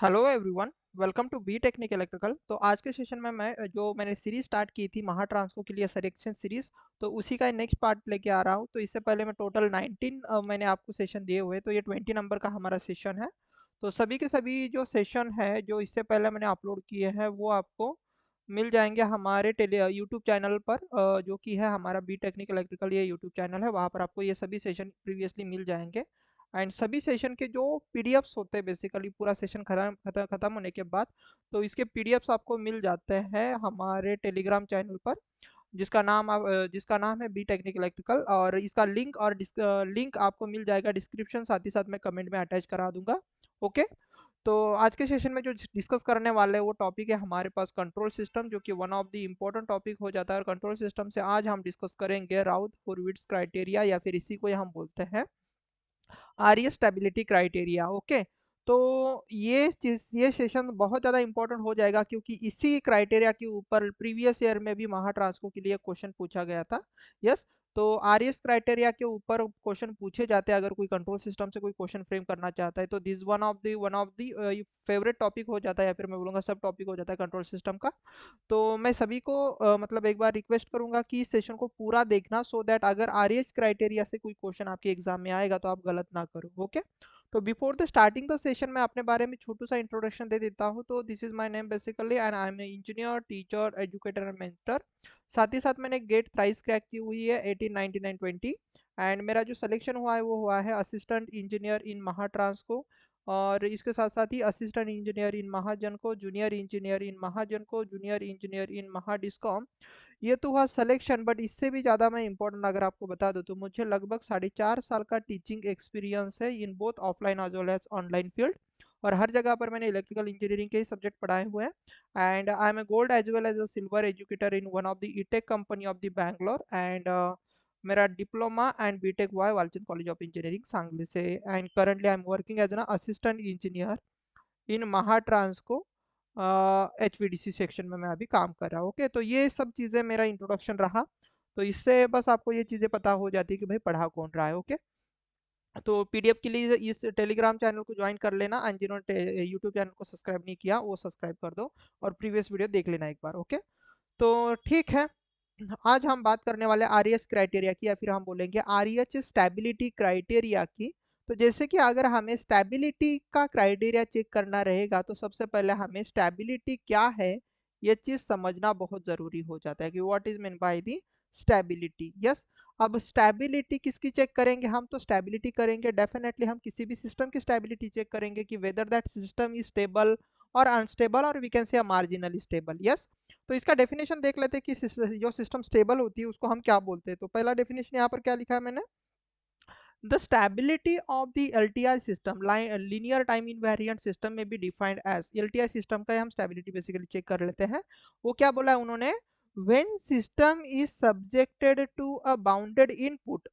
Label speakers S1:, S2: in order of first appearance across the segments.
S1: Hello everyone. Welcome to B technic electrical. तो आज के सेशन में मैंने सीरीज स्टार्ट की थी महा ट्रांसको के लिए सिलेक्शन सीरीज, तो उसी का नेक्स्ट पार्ट लेके आ रहा हूँ। तो इससे पहले मैं टोटल 19 मैंने आपको सेशन दिए हुए, तो ये 20 नंबर का हमारा सेशन है। तो सभी के सभी जो सेशन है जो इससे पहले मैंने अपलोड किए हैं वो आपको मिल जाएंगे हमारे टेली यूट्यूब चैनल पर, जो कि है हमारा बी टेक्निक इलेक्ट्रिकल ये यूट्यूब चैनल है। वहाँ पर आपको ये सभी सेशन प्रीवियसली मिल जाएंगे। एंड सभी सेशन के जो पीडीएफ्स होते हैं, बेसिकली पूरा सेशन खत्म होने के बाद, तो इसके पीडीएफ्स आपको मिल जाते हैं हमारे टेलीग्राम चैनल पर, जिसका नाम है बी टेक्निक इलेक्ट्रिकल। और इसका लिंक आपको मिल जाएगा डिस्क्रिप्शन, साथ ही साथ मैं कमेंट में अटैच करा दूंगा। ओके। तो आज के सेशन में जो डिस्कस करने वाले हैं वो टॉपिक है हमारे पास कंट्रोल सिस्टम, जो कि one of the important topic हो जाता है। और कंट्रोल सिस्टम से आज हम डिस्कस करेंगे राउथ हॉर्विट्ज क्राइटेरिया, या फिर इसी को हम बोलते हैं आरईए स्टेबिलिटी क्राइटेरिया। ओके। तो ये सेशन बहुत ज़्यादा इंपॉर्टेंट हो जाएगा, क्योंकि इसी क्राइटेरिया के ऊपर प्रीवियस ईयर में भी महा ट्रांसको के लिए क्वेश्चन पूछा गया था। यस। तो आरईएस क्राइटेरिया के ऊपर क्वेश्चन पूछे जाते हैं अगर कोई कंट्रोल सिस्टम से कोई क्वेश्चन फ्रेम करना चाहता है, तो this one of the favourite topic हो जाता है, या फिर मैं बोलूँगा सब टॉपिक हो जाता है कंट्रोल सिस्टम का। तो मैं सभी को मतलब एक बार रिक्वेस्ट करूंगा कि इस सेशन को पूरा देखना, सो दैट अगर आरएएस क्राइटेरिया से कोई क्वेश्चन आपके एग्जाम में आएगा तो आप गलत ना करो। ओके। तो before the starting the session मैं अपने बारे में छोटू सा इंट्रोडक्शन दे देता हूँ। तो this is my name basically, and I am a engineer, teacher, educator and mentor. साथ ही साथ मैंने गेट थ्राइस क्रैक की हुई है 18, 19 एंड 20। एंड मेरा जो सिलेक्शन हुआ है वो हुआ है assistant engineer in Maha Transco, और इसके साथ साथ ही असिस्टेंट इंजीनियर इन महाजन को, जूनियर इंजीनियर इन महाजन को, जूनियर इंजीनियर इन महा डिस्कॉम। ये तो हुआ सिलेक्शन, बट इससे भी ज़्यादा मैं इंपॉर्टेंट अगर आपको बता दूं तो मुझे लगभग 4.5 साल का टीचिंग एक्सपीरियंस है in both offline as well as online field. और हर जगह पर मैंने इलेक्ट्रिकल इंजीनियरिंग के ही सब्जेक्ट पढ़ाए हुए हैं। And I am a gold as well as a silver educator in one of the edtech company of the Bangalore. And मेरा डिप्लोमा एंड बीटेक हुआ है Walchand college of engineering Sangli से। And currently I am working as an assistant engineer in Maha Transco HVDC section में मैं अभी काम कर रहा हूँ। ओके। तो ये सब चीज़ें मेरा इंट्रोडक्शन रहा। तो इससे बस आपको ये चीज़ें पता हो जाती है कि भाई पढ़ा कौन रहा है। ओके। तो पीडीएफ के लिए इस टेलीग्राम चैनल को ज्वाइन कर लेना, एंड जिन्होंने यूट्यूब चैनल को सब्सक्राइब नहीं किया वो सब्सक्राइब कर दो, और प्रीवियस वीडियो देख लेना एक बार। ओके। तो ठीक है, आज हम बात करने वाले आरईएस क्राइटेरिया की, या फिर हम बोलेंगे आरईएच स्टेबिलिटी क्राइटेरिया की। तो जैसे कि अगर हमें स्टेबिलिटी का क्राइटेरिया चेक करना रहेगा तो सबसे पहले हमें स्टेबिलिटी क्या है ये चीज समझना बहुत जरूरी हो जाता है कि what is mean by the stability. Yes. अब स्टेबिलिटी किसकी चेक करेंगे हम? तो स्टेबिलिटी करेंगे डेफिनेटली हम किसी भी सिस्टम की स्टेबिलिटी चेक करेंगे कि whether that system is stable और अनस्टेबल, और we can say marginally stable. Yes. तो इसका डेफिनेशन देख लेते हैं कि जो सिस्टम स्टेबल होती है उसको हम क्या बोलते हैं। तो पहला डेफिनेशन यहाँ पर क्या लिखा है मैंने? The stability of the LTI system, linear time invariant system में भी डिफाइंड एज। एलटीआई सिस्टम का हम स्टेबिलिटी बेसिकली चेक कर लेते हैं। वो क्या बोला है उन्होंने? When system is subjected to a bounded input,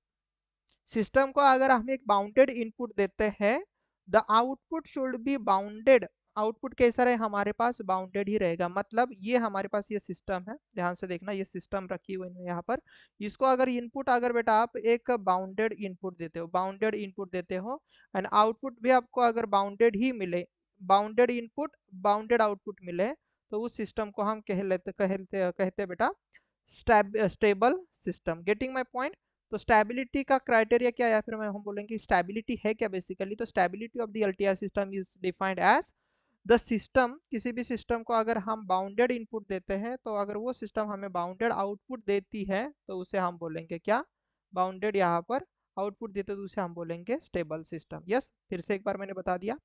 S1: system को अगर हम एक बाउंडेड इनपुट देते हैं, the output should be bounded. Output कैसा रहे हमारे पास? बाउंडेड ही रहेगा। मतलब ये हमारे पास ये सिस्टम है, ध्यान से देखना, ये सिस्टम रखी हुई है यहाँ पर। इसको अगर इनपुट, अगर बेटा आप एक बाउंडेड इनपुट देते हो, बाउंडेड इनपुट देते हो, एंड आउटपुट भी आपको अगर बाउंडेड ही मिले, बाउंडेड इनपुट बाउंडेड आउटपुट मिले, तो उस सिस्टम को हम कहते बेटा stable system. Getting my point? तो स्टेबिलिटी का क्राइटेरिया क्या है, या फिर मैं हम बोलेंगे स्टेबिलिटी है क्या बेसिकली? तो stability of the LTI system is defined as the system, किसी भी सिस्टम को अगर हम बाउंडेड इनपुट देते हैं तो अगर वो सिस्टम हमें बाउंडेड आउटपुट देती है तो उसे हम बोलेंगे क्या? बाउंडेड यहाँ पर आउटपुट देते तो उसे हम बोलेंगे स्टेबल सिस्टम। यस। फिर से एक बार मैंने बता दिया।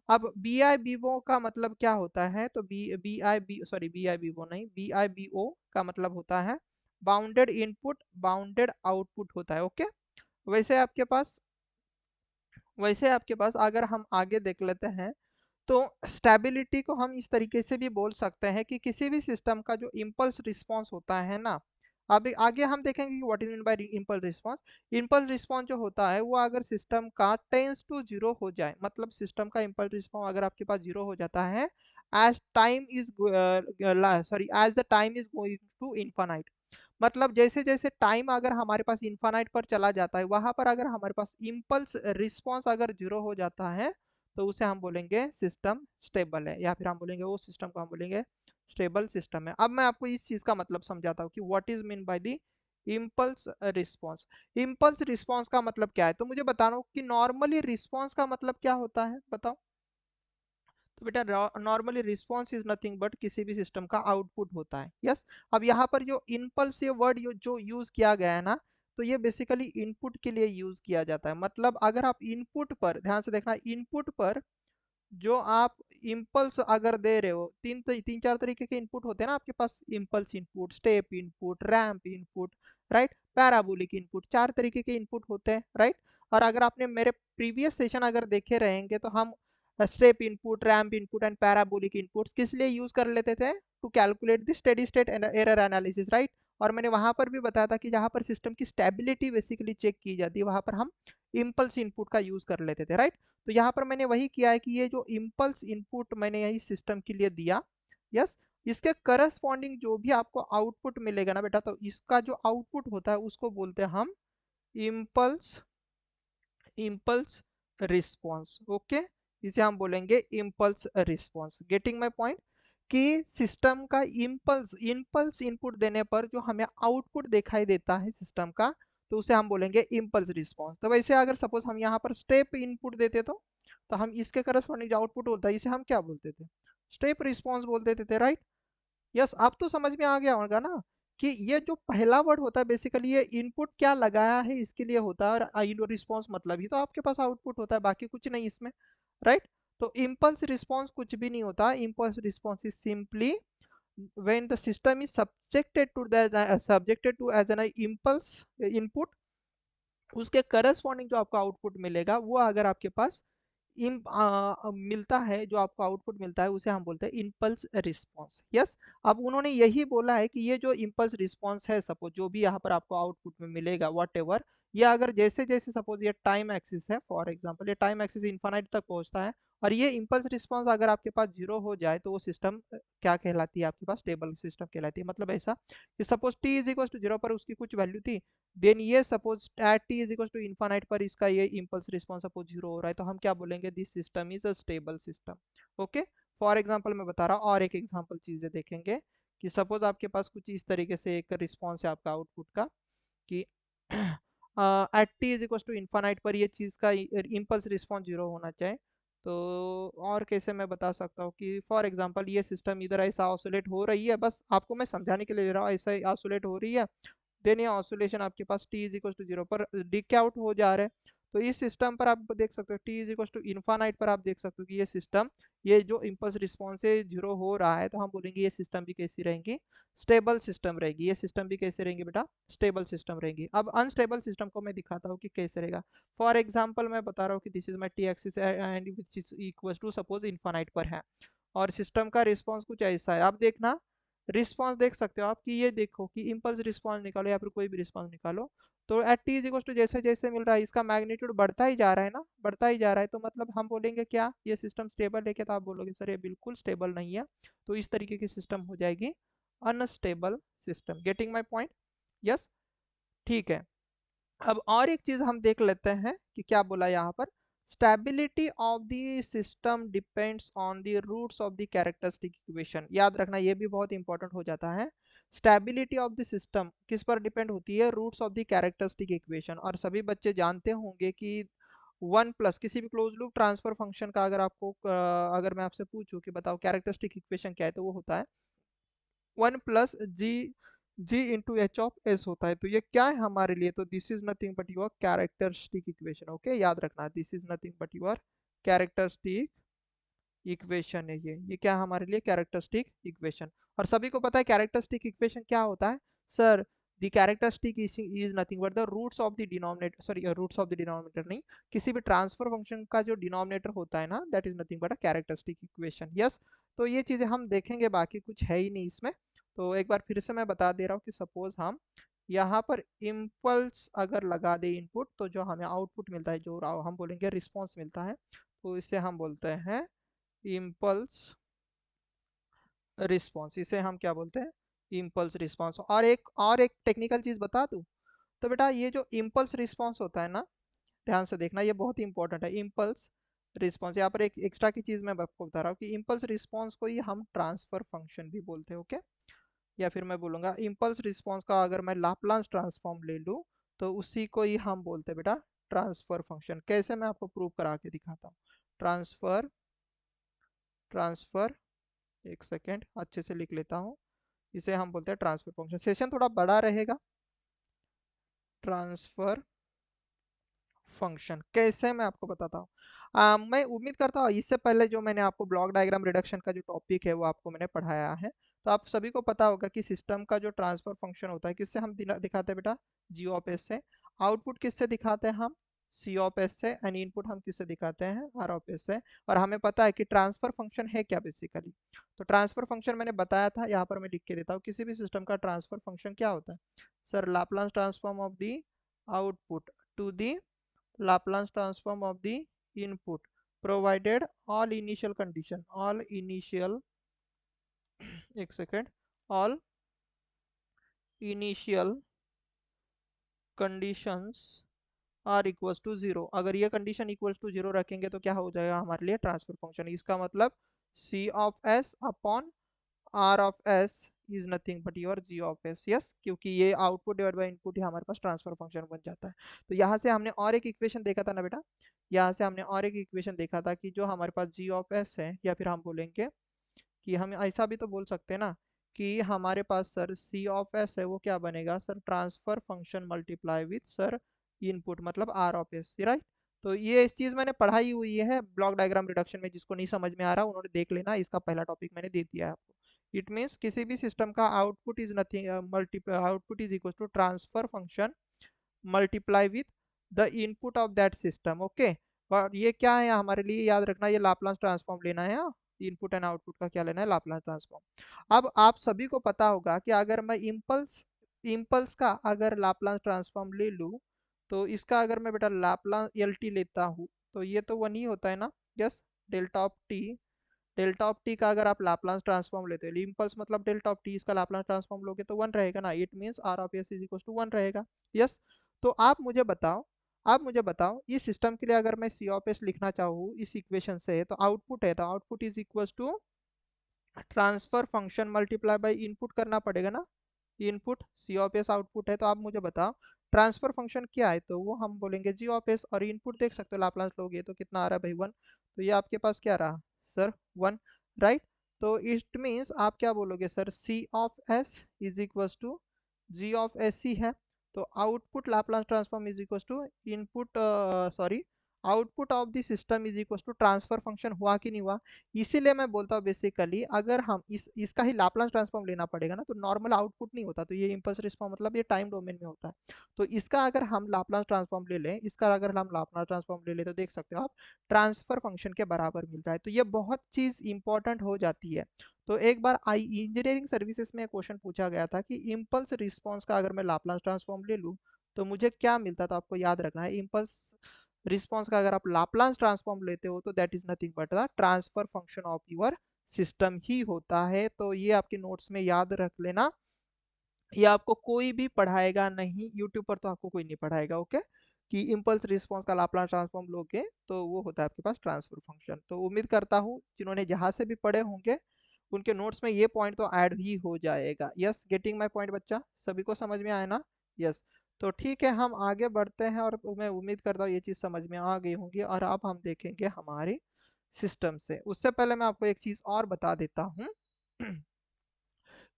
S1: अब बी आई बी ओ का मतलब क्या होता है? तो बी आई बी ओ नहीं, बी आई बी ओ का मतलब होता है बाउंडेड इनपुट बाउंडेड आउटपुट होता है। ओके। वैसे आपके पास वैसे आपके पास अगर हम आगे देख लेते हैं तो स्टेबिलिटी को हम इस तरीके से भी बोल सकते हैं कि किसी भी सिस्टम का जो इम्पल्स रिस्पांस होता है ना, अभी आगे हम देखेंगे कि what is mean bye impulse response. Impulse response जो होता है वो अगर सिस्टम का टेंस टू जीरो हो जाए, मतलब सिस्टम का इम्पल्स रिस्पांस अगर आपके पास जीरो हो जाता है as time is as the time is going to infinite, मतलब जैसे जैसे टाइम अगर हमारे पास इन्फानाइट पर चला जाता है वहां पर अगर हमारे पास इम्पल्स रिस्पांस अगर जीरो हो जाता है तो उसे हम बोलेंगे सिस्टम स्टेबल है, या फिर हम बोलेंगे वो सिस्टम को हम बोलेंगे स्टेबल सिस्टम है। अब मैं आपको इस चीज का मतलब समझाता हूँ कि what is mean by the impulse response. Impulse response का मतलब क्या है, तो मुझे बताना हो कि नॉर्मली रिस्पॉन्स का मतलब क्या होता है, बताओ। तो बेटा normally response is nothing but किसी भी सिस्टम का आउटपुट होता है। यस। अब यहाँ पर जो इम्पल्स ये वर्ड जो यूज किया गया है ना, तो ये बेसिकली इनपुट के लिए यूज किया जाता है। मतलब अगर आप इनपुट पर ध्यान से देखना, इनपुट पर जो आप इम्पल्स अगर दे रहे हो, तीन चार तरीके के इनपुट होते हैं ना आपके पास, impulse input, step input, ramp input, right, parabolic input, चार तरीके के इनपुट होते हैं, राइट। और अगर आपने मेरे प्रीवियस सेशन अगर देखे रहेंगे तो हम step input, ramp input and parabolic input किस लिए यूज कर लेते थे, to calculate the steady state error analysis, right. और मैंने वहां पर भी बताया था कि जहां पर सिस्टम की स्टेबिलिटी बेसिकली चेक की जाती है, वहां पर हम इम्पल्स इनपुट का यूज कर लेते थे, राइट। तो यहाँ पर मैंने वही किया है कि ये जो इम्पल्स इनपुट मैंने यही सिस्टम के लिए दिया, यस, इसके करस्पॉन्डिंग जो भी आपको आउटपुट मिलेगा ना बेटा, तो इसका जो आउटपुट होता है उसको बोलते हैं हम इम्पल्स इम्पल्स रिस्पॉन्स। ओके, इसे हम बोलेंगे impulse response. Getting my point, कि सिस्टम का इम्पल्स इम्पल्स इनपुट देने पर जो हमें आउटपुट दिखाई देता है सिस्टम का, तो उसे हम बोलेंगे इम्पल्स रिस्पॉन्स। तो वैसे अगर सपोज हम यहाँ पर स्टेप इनपुट देते तो हम इसके करस्पॉन्डिंग जो आउटपुट होता है इसे हम क्या बोलते थे, स्टेप रिस्पॉन्स बोल देते थे, राइट। यस, अब तो समझ में आ गया होगा ना कि ये जो पहला वर्ड होता है बेसिकली ये इनपुट क्या लगाया है इसके लिए होता है, और आई रिस्पॉन्स मतलब ही तो आपके पास आउटपुट होता है, बाकी कुछ नहीं इसमें, राइट। तो इम्पल्स रिस्पॉन्स कुछ भी नहीं होता, impulse response is simply when the system is subjected to as an impulse input, उसके करस्पॉन्डिंग जो आपको आउटपुट मिलेगा वो अगर आपके पास मिलता है, जो आपको आउटपुट मिलता है उसे हम बोलते हैं इम्पल्स रिस्पॉन्स। यस। अब उन्होंने यही बोला है कि ये जो इम्पल्स रिस्पॉन्स है, सपोज जो भी यहाँ पर आपको आउटपुट में मिलेगा वट एवर, ये अगर जैसे जैसे सपोज ये टाइम एक्सिस है, फॉर एग्जांपल ये टाइम एक्सिस इन्फानाइट तक पहुंचता है, और ये इम्पल्स रिस्पॉन्स अगर आपके पास जीरो हो जाए तो वो सिस्टम क्या कहलाती है, आपके पास स्टेबल सिस्टम कहलाती है। मतलब ऐसा कि suppose T is equal to zero पर उसकी कुछ वैल्यू थी, देन ये suppose at T is equal to infinite पर इसका ये इम्पल्स रिस्पॉन्स सपोज जीरो हो रहा है, तो हम क्या बोलेंगे, this system is a stable system. Okay, for example मैं बता रहा हूँ, और एक एग्जांपल चीजें देखेंगे कि सपोज आपके पास कुछ इस तरीके से एक रिस्पॉन्स है आपका आउटपुट का, कि at T is equal to infinite पर ये चीज का इम्पल्स रिस्पॉन्स जीरो होना चाहिए। तो और कैसे मैं बता सकता हूँ कि फॉर एग्जांपल ये सिस्टम इधर ऐसा ऑसिलेट हो रही है, बस आपको मैं समझाने के लिए दे रहा हूँ, ऐसा ही ऑसिलेट हो रही है, देन ये ऑसिलेशन आपके पास t is equal to zero पर डिक आउट हो जा रहा है। तो इस सिस्टम पर आप देख सकते हो t is equal to infinite पर आप देख सकते हो कि ये सिस्टम, ये जो इम्पल्स रिस्पॉन्स है जीरो हो रहा है, तो हम बोलेंगे ये सिस्टम भी कैसी रहेंगी, स्टेबल सिस्टम रहेगी। ये सिस्टम भी कैसे रहेंगी बेटा, स्टेबल सिस्टम रहेगी। अब अनस्टेबल सिस्टम को मैं दिखाता हूँ कि कैसे रहेगा। फॉर एग्जाम्पल मैं बता रहा हूँ कि this is my T axis and which is equal to suppose infinite पर है, और सिस्टम का रिस्पॉन्स कुछ ऐसा है। आप देखना रिस्पॉन्स देख सकते हो आप, कि ये देखो कि इम्पल्स रिस्पॉन्स निकालो या फिर कोई भी रिस्पॉन्स निकालो, तो at T is equal to जैसे जैसे मिल रहा है इसका मैग्नीट्यूड बढ़ता ही जा रहा है ना, बढ़ता ही जा रहा है, तो मतलब हम बोलेंगे क्या, ये सिस्टम स्टेबल है क्या, तो आप बोलोगे सर ये बिल्कुल स्टेबल नहीं है, तो इस तरीके की सिस्टम हो जाएगी unstable system. Getting my point, yes, ठीक है। अब और एक चीज हम देख लेते हैं कि क्या बोला यहाँ पर, stability of the system depends on the roots of the characteristic equation. याद रखना ये भी बहुत इंपॉर्टेंट हो जाता है। स्टेबिलिटी ऑफ द सिस्टम किस पर डिपेंड होती है, roots of the characteristic equation. और सभी बच्चे जानते होंगे कि वन प्लस किसी भी क्लोज लूप ट्रांसफर फंक्शन का अगर आपको अगर मैं आपसे पूछूं कि बताओ कैरेक्टरिस्टिक इक्वेशन क्या है, तो वो होता है one plus G into H of S होता है। तो ये क्या है हमारे लिए, तो this is nothing but your characteristic equation. Okay, याद रखना this is nothing but your characteristic equation है ये क्या है हमारे लिए, कैरेक्टरिस्टिक इक्वेशन। और सभी को पता है कैरेक्टरिस्टिक इक्वेशन क्या होता है, sir the characteristic is nothing but the roots of the denominator, sorry roots of the denominator नहीं, किसी भी ट्रांसफर फंक्शन का जो डिनोमिनेटर होता है ना, that is nothing but a characteristic equation. Yes, तो ये चीजें हम देखेंगे, बाकी कुछ है ही नहीं इसमें। तो एक बार फिर से मैं बता दे रहा हूँ कि सपोज हम यहाँ पर इम्पल्स अगर लगा दे इनपुट, तो जो हमें आउटपुट मिलता है, जो हम बोलेंगे रिस्पॉन्स मिलता है, तो इसे हम बोलते हैं इम्पल्स रिस्पॉन्स। इसे हम क्या बोलते हैं, इम्पल्स रिस्पॉन्स। और एक टेक्निकल चीज बता दूं, तो बेटा ये जो इम्पल्स रिस्पॉन्स होता है ना, ध्यान से देखना ये बहुत ही इंपॉर्टेंट है। Impulse response. यहाँ पर एक एक्स्ट्रा की चीज मैं आपको बता रहा हूँ कि इम्पल्स रिस्पॉन्स को ही हम ट्रांसफर फंक्शन भी बोलते हैं, ओके। या फिर मैं बोलूंगा इम्पल्स रिस्पॉन्स का अगर मैं लाप्लास ट्रांसफॉर्म ले लूँ तो उसी को ही हम बोलते हैं बेटा ट्रांसफर फंक्शन। कैसे, मैं आपको प्रूव करा के दिखाता हूँ। ट्रांसफर ट्रांसफर एक सेकेंड अच्छे से लिख लेता हूँ। इसे हम बोलते हैं ट्रांसफर फंक्शन। सेशन थोड़ा बड़ा रहेगा। ट्रांसफर फंक्शन कैसे, मैं आपको बताता हूँ। मैं उम्मीद करता हूँ इससे पहले जो मैंने आपको ब्लॉक डायग्राम रिडक्शन का जो टॉपिक है वो आपको मैंने पढ़ाया है, तो आप सभी को पता होगा कि सिस्टम का जो ट्रांसफर फंक्शन होता है किससे हम दिखाते हैं बेटा, जी ऑफ एस से। आउटपुट किससे दिखाते हैं हम, सी ऑफ एस से। एंड इनपुट हम किससे दिखाते हैं, आर ऑफ एस से। और हमें पता है कि ट्रांसफर फंक्शन है क्या बेसिकली। तो ट्रांसफर फंक्शन मैंने बताया था, यहाँ पर मैं लिख के देता हूँ। किसी भी सिस्टम का ट्रांसफर फंक्शन क्या होता है sir, Laplace transform of the output to the Laplace transform of the input provided all initial एक second, all initial conditions are equals to zero. अगर ये कंडीशन इक्वल्स टू जीरो रखेंगे तो क्या हो जाएगा हमारे लिए ट्रांसफर फंक्शन। इसका मतलब C of S upon R of S is nothing but your G of S. Yes, क्योंकि ये आउटपुट डिवाइड बाय इनपुट ही हमारे पास ट्रांसफर फंक्शन बन जाता है। तो यहाँ से हमने और एक इक्वेशन देखा था ना बेटा, यहाँ से हमने और एक इक्वेशन देखा था कि जो हमारे पास जी ऑफ एस है, या फिर हम बोलेंगे कि हम ऐसा भी तो बोल सकते हैं ना कि हमारे पास सर सी ऑफ एस है, वो क्या बनेगा sir, transfer function multiply with sir input मतलब आर ऑफ एस, राइट। तो ये इस चीज मैंने पढ़ाई हुई है ब्लॉक डायग्राम रिडक्शन में। जिसको नहीं समझ में आ रहा उन्होंने देख लेना, इसका पहला टॉपिक मैंने दे दिया है आपको। इट मीन्स किसी भी सिस्टम का output is nothing output is equal to transfer function multiply with the input of that system, okay. और ये क्या है हमारे लिए याद रखना, ये लाप्लास ट्रांसफॉर्म लेना है। इनपुट एंड आउटपुट का क्या लेना है, लाप्लास ट्रांसफॉर्म। अब आप सभी को पता होगा कि अगर मैं इम्पल्स इम्पल्स का अगर लाप्लास ट्रांसफॉर्म ले लूँ तो इसका अगर मैं बेटा लाप्लास एल टी लेता हूँ तो ये तो वन ही होता है ना। Yes, delta of T. Delta of T का अगर आप लाप्लास ट्रांसफॉर्म लेते हो, इम्पल्स मतलब डेल्टा ऑफ टी, इसका लाप्लास ट्रांसफॉर्म लोगे तो वन रहेगा ना। It means R of S is equal to one रहेगा। यस, तो आप मुझे बताओ इस सिस्टम के लिए अगर मैं सी ऑफ एस लिखना चाहूँ इस इक्वेशन से, तो आउटपुट है, तो output is equal to transfer function multiply by input करना पड़ेगा ना। Input C of S output है, तो आप मुझे बताओ ट्रांसफर फंक्शन क्या है, तो वो हम बोलेंगे जी ऑफ एस। और इनपुट देख सकते हो लाप्लास लोगे तो कितना आ रहा है भाई, वन। तो ये आपके पास क्या रहा सर, वन, राइट। तो इट मीन्स आप क्या बोलोगे sir, C of S is equal to G of S ही है। तो output Laplace transform is equal to input, sorry, output of the system is equal to transfer function. हुआ कि नहीं हुआ। इसीलिए मैं बोलता हूँ बेसिकली अगर हम इसका ही लाप्लास ट्रांसफॉर्म लेना पड़ेगा ना तो नॉर्मल आउटपुट नहीं होता। तो ये इम्पल्स रिस्पॉन्स मतलब ये टाइम डोमेन में होता है। तो इसका अगर हम लाप्लास ट्रांसफॉर्म ले लें, इसका अगर हम लाप्लास ट्रांसफॉर्म ले लें तो देख सकते हो आप ट्रांसफर फंक्शन के बराबर मिल रहा है। तो ये बहुत चीज इंपॉर्टेंट हो जाती है। तो एक बार आई इंजीनियरिंग सर्विसेज में क्वेश्चन पूछा गया था कि इम्पल्स रिस्पॉन्स का अगर मैं लाप्लास ट्रांसफॉर्म ले लूँ तो मुझे क्या मिलता, तो आपको याद रखना है इम्पल्स रिस्पॉन्स का अगर आप लाप्लास ट्रांसफॉर्म लेते हो तो that is nothing but the transfer function of your system ही होता है। तो ये आपके नोट्स में याद रख लेना। ये आपको कोई भी पढ़ाएगा नहीं, यूट्यूब पर तो आपको कोई नहीं पढ़ाएगा, ओके। कि इम्पल्स रिस्पॉन्स का लाप्लास ट्रांसफॉर्म लोगे तो वो होता है आपके पास ट्रांसफर फंक्शन। तो उम्मीद करता हूँ जिन्होंने जहां से भी पढ़े होंगे उनके नोट्स में ये पॉइंट तो ऐड ही हो जाएगा। यस, गेटिंग माय पॉइंट बच्चा, सभी को समझ में आया ना। यस, तो ठीक है हम आगे बढ़ते हैं और मैं उम्मीद करता हूँ ये चीज़ समझ में आ गई होंगी। और अब हम देखेंगे हमारे सिस्टम से। उससे पहले मैं आपको एक चीज़ और बता देता हूँ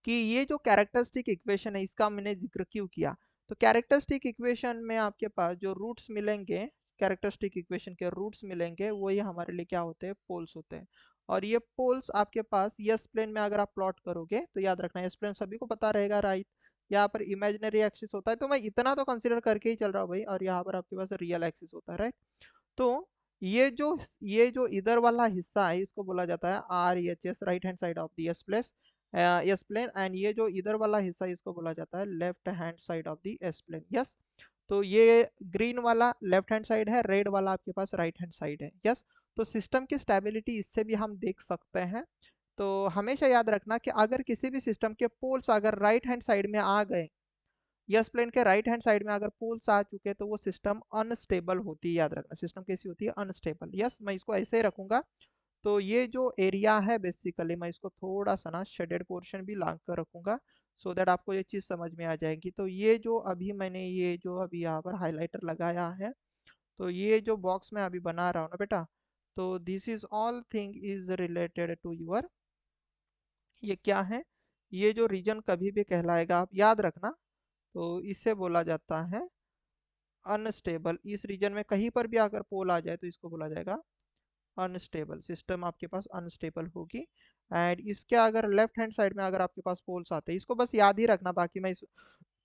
S1: कि ये जो कैरेक्टरिस्टिक इक्वेशन है इसका मैंने जिक्र क्यों किया। तो कैरेक्टरिस्टिक इक्वेशन में आपके पास जो रूट्स मिलेंगे, कैरेक्टरिस्टिक इक्वेशन के रूट्स मिलेंगे वो ये हमारे लिए क्या होते हैं, पोल्स होते हैं। और ये पोल्स आपके पास यस प्लेन में अगर आप प्लॉट करोगे तो याद रखना यस प्लेन सभी को पता रहेगा, राइट। यहाँ पर इमेजिनरी एक्सिस होता है, तो मैं इतना तो कंसिडर करके ही चल रहा हूँ भाई। और यहाँ पर आपके पास रियल एक्सिस होता है, राइट। तो ये जो इधर वाला हिस्सा है इसको बोला जाता है R H S, right hand side of the S place S plane. And ये जो इधर वाला हिस्सा है इसको बोला जाता है left hand side of the S plane. Yes, तो ये ग्रीन वाला लेफ्ट हैंड साइड है, रेड वाला आपके पास राइट हैंड साइड है। यस, तो सिस्टम की स्टेबिलिटी इससे भी हम देख सकते हैं। तो हमेशा याद रखना कि अगर किसी भी सिस्टम के पोल्स अगर राइट हैंड साइड में आ गए यस प्लेन के राइट हैंड साइड में अगर पोल्स आ चुके हैं तो वो सिस्टम अनस्टेबल होती है, याद रखना सिस्टम कैसी होती है, अनस्टेबल। यस, मैं इसको ऐसे ही रखूंगा। तो ये जो एरिया है बेसिकली मैं इसको थोड़ा सा ना शेडेड पोर्शन भी ला कर रखूंगा, सो दैट आपको ये चीज़ समझ में आ जाएगी। तो ये जो अभी मैंने ये जो अभी यहाँ पर हाइलाइटर लगाया है, तो ये जो बॉक्स मैं अभी बना रहा हूँ ना बेटा, तो this is all thing is related to your, ये क्या है, ये जो रीजन कभी भी कहलाएगा आप याद रखना, तो इसे बोला जाता है अनस्टेबल। इस रीजन में कहीं पर भी अगर पोल आ जाए तो इसको बोला जाएगा अनस्टेबल, सिस्टम आपके पास अनस्टेबल होगी। एंड इसके अगर लेफ्ट हैंड साइड में अगर आपके पास पोल्स आते हैं, इसको बस याद ही रखना, बाकी मैं इस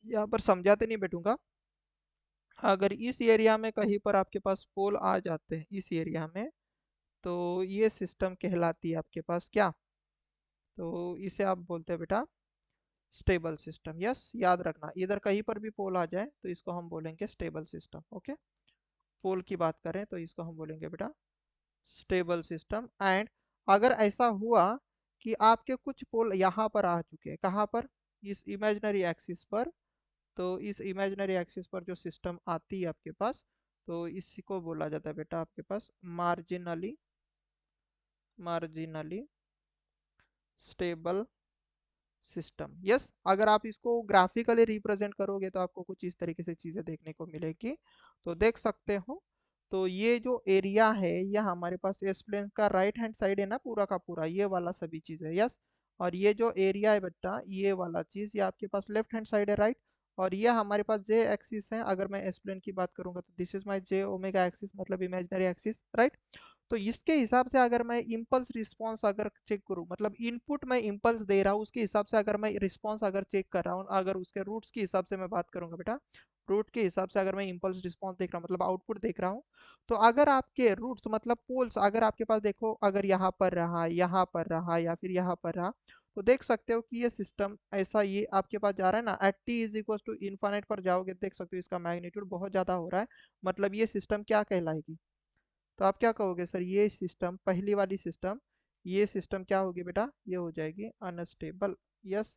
S1: यहाँ पर समझाते नहीं बैठूंगा। अगर इस एरिया में कहीं पर आपके पास पोल आ जाते हैं इस एरिया में, तो ये सिस्टम कहलाती है आपके पास क्या, तो इसे आप बोलते हैं बेटा स्टेबल सिस्टम। यस, याद रखना इधर कहीं पर भी पोल आ जाए तो इसको हम बोलेंगे स्टेबल सिस्टम। ओके, पोल की बात करें तो इसको हम बोलेंगे बेटा स्टेबल सिस्टम। एंड अगर ऐसा हुआ कि आपके कुछ पोल यहाँ पर आ चुके हैं, कहाँ पर, इस इमेजिनरी एक्सिस पर, तो इस इमेजिनरी एक्सिस पर जो सिस्टम आती है आपके पास, तो इसी को बोला जाता है बेटा आपके पास marginally, marginally stable system. Yes, अगर आप इसको ग्राफिकली रिप्रेजेंट करोगे तो आपको कुछ इस तरीके से चीजें देखने को मिलेगी, तो देख सकते हो। तो ये जो एरिया है यह हमारे पास एस प्लेन का राइट हैंड साइड है ना, पूरा का पूरा ये वाला सभी चीज है। यस, और ये जो एरिया है बेटा ये वाला चीज ये आपके पास लेफ्ट हैंड साइड है, राइट। और ये हमारे पास जे एक्सिस है, अगर मैं एस प्लेन की बात करूंगा तो this is my J omega axis, मतलब इमेजिनरी एक्सिस, राइट। तो इसके हिसाब से अगर मैं इम्पल्स रिस्पॉन्स अगर चेक करूं, मतलब इनपुट मैं इम्पल्स दे रहा हूं उसके हिसाब से अगर मैं रिस्पॉन्स अगर चेक कर रहा हूं, अगर उसके रूट्स के हिसाब से मैं बात करूंगा बेटा, रूट के हिसाब से अगर मैं इम्पल्स रिस्पॉन्स देख रहा हूँ, मतलब आउटपुट देख रहा हूँ, तो अगर आपके रूट्स मतलब पोल्स अगर आपके पास देखो अगर यहाँ पर रहा, यहाँ पर रहा, या फिर यहाँ पर रहा, तो देख सकते हो कि ये सिस्टम ऐसा ये आपके पास जा रहा है ना, at T is equal to infinite पर जाओगे देख सकते हो इसका मैग्नीट्यूड बहुत ज्यादा हो रहा है, मतलब ये सिस्टम क्या कहलाएगी, तो आप क्या कहोगे सर, ये सिस्टम पहली वाली सिस्टम, ये सिस्टम क्या होगी बेटा, ये हो जाएगी अनस्टेबल। Yes,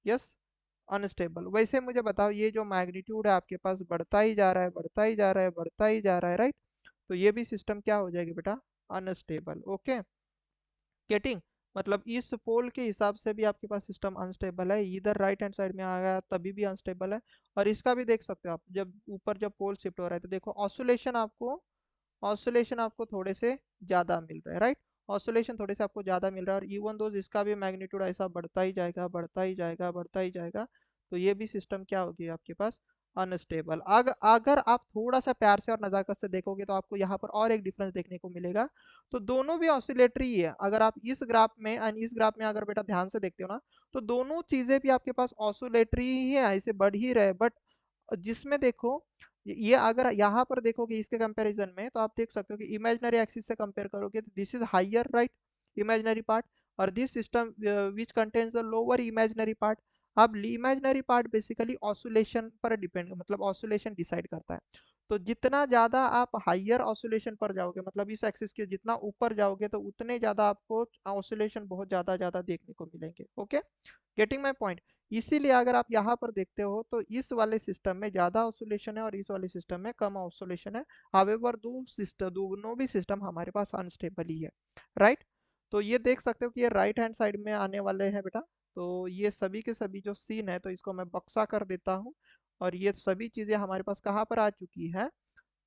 S1: yes, unstable. वैसे मुझे बताओ ये जो मैग्नीट्यूड है आपके पास बढ़ता ही जा रहा है, बढ़ता ही जा रहा है, बढ़ता ही जा रहा है, राइट, तो ये भी सिस्टम क्या हो जाएगी बेटा, अनस्टेबल। ओके, गेटिंग, मतलब इस पोल के हिसाब से भी आपके पास सिस्टम अनस्टेबल है, इधर राइट हैंड साइड में आ गया तभी भी अनस्टेबल है। और इसका भी देख सकते हो आप, जब ऊपर जब पोल शिफ्ट हो रहा है तो देखो ऑसोलेशन आपको थोड़े से ज़्यादा मिल रहा है, राइट, ऑसोलेशन थोड़े से आपको ज़्यादा मिल रहा है, और इवन दो इसका भी मैग्नीट्यूड ऐसा बढ़ता ही जाएगा, बढ़ता ही जाएगा, बढ़ता ही जाएगा, तो ये भी सिस्टम क्या होगी आपके पास, अनस्टेबल। अगर आप थोड़ा सा प्यार से और नज़ाकत से देखोगे तो आपको यहाँ पर और एक डिफरेंस देखने को मिलेगा, तो दोनों भी ऑसिलेटरी ही है। अगर आप इस ग्राफ में एंड इस ग्राफ में अगर बेटा ध्यान से देखते हो ना, तो दोनों चीज़ें भी आपके पास ऑसिलेटरी ही है, ऐसे बढ़ ही रहे, बट जिसमें देखो ये अगर यहाँ पर देखोगे इसके कंपैरिजन में, तो आप देख सकते हो कि इमेजिनरी एक्सिस से कंपेयर करोगे तो this is higher, right, imaginary part, और this system which contains the lower imaginary part. अब इमेजिनरी पार्ट बेसिकली ऑसिलेशन पर डिपेंड, मतलब ऑसिलेशन डिसाइड करता है। तो जितना ज्यादा आप हायर ऑसिलेशन पर जाओगे, मतलब इस एक्सिस के जितना ऊपर जाओगे, तो उतने ज्यादा आपको ऑसिलेशन बहुत ज्यादा ज्यादा देखने को मिलेंगे। Okay, getting my point. इसीलिए अगर आप यहाँ पर देखते हो तो इस वाले सिस्टम में ज्यादा ऑसिलेशन है और इस वाले सिस्टम में कम ऑसिलेशन है। हावेवर दो सिस्टम, दोनों भी सिस्टम हमारे पास अनस्टेबल ही है, राइट। तो ये देख सकते हो कि ये राइट हैंड साइड में आने वाले हैं बेटा, तो ये सभी के सभी जो सीन है, तो इसको मैं बक्सा कर देता हूँ, और ये सभी चीजें हमारे पास कहाँ पर आ चुकी है,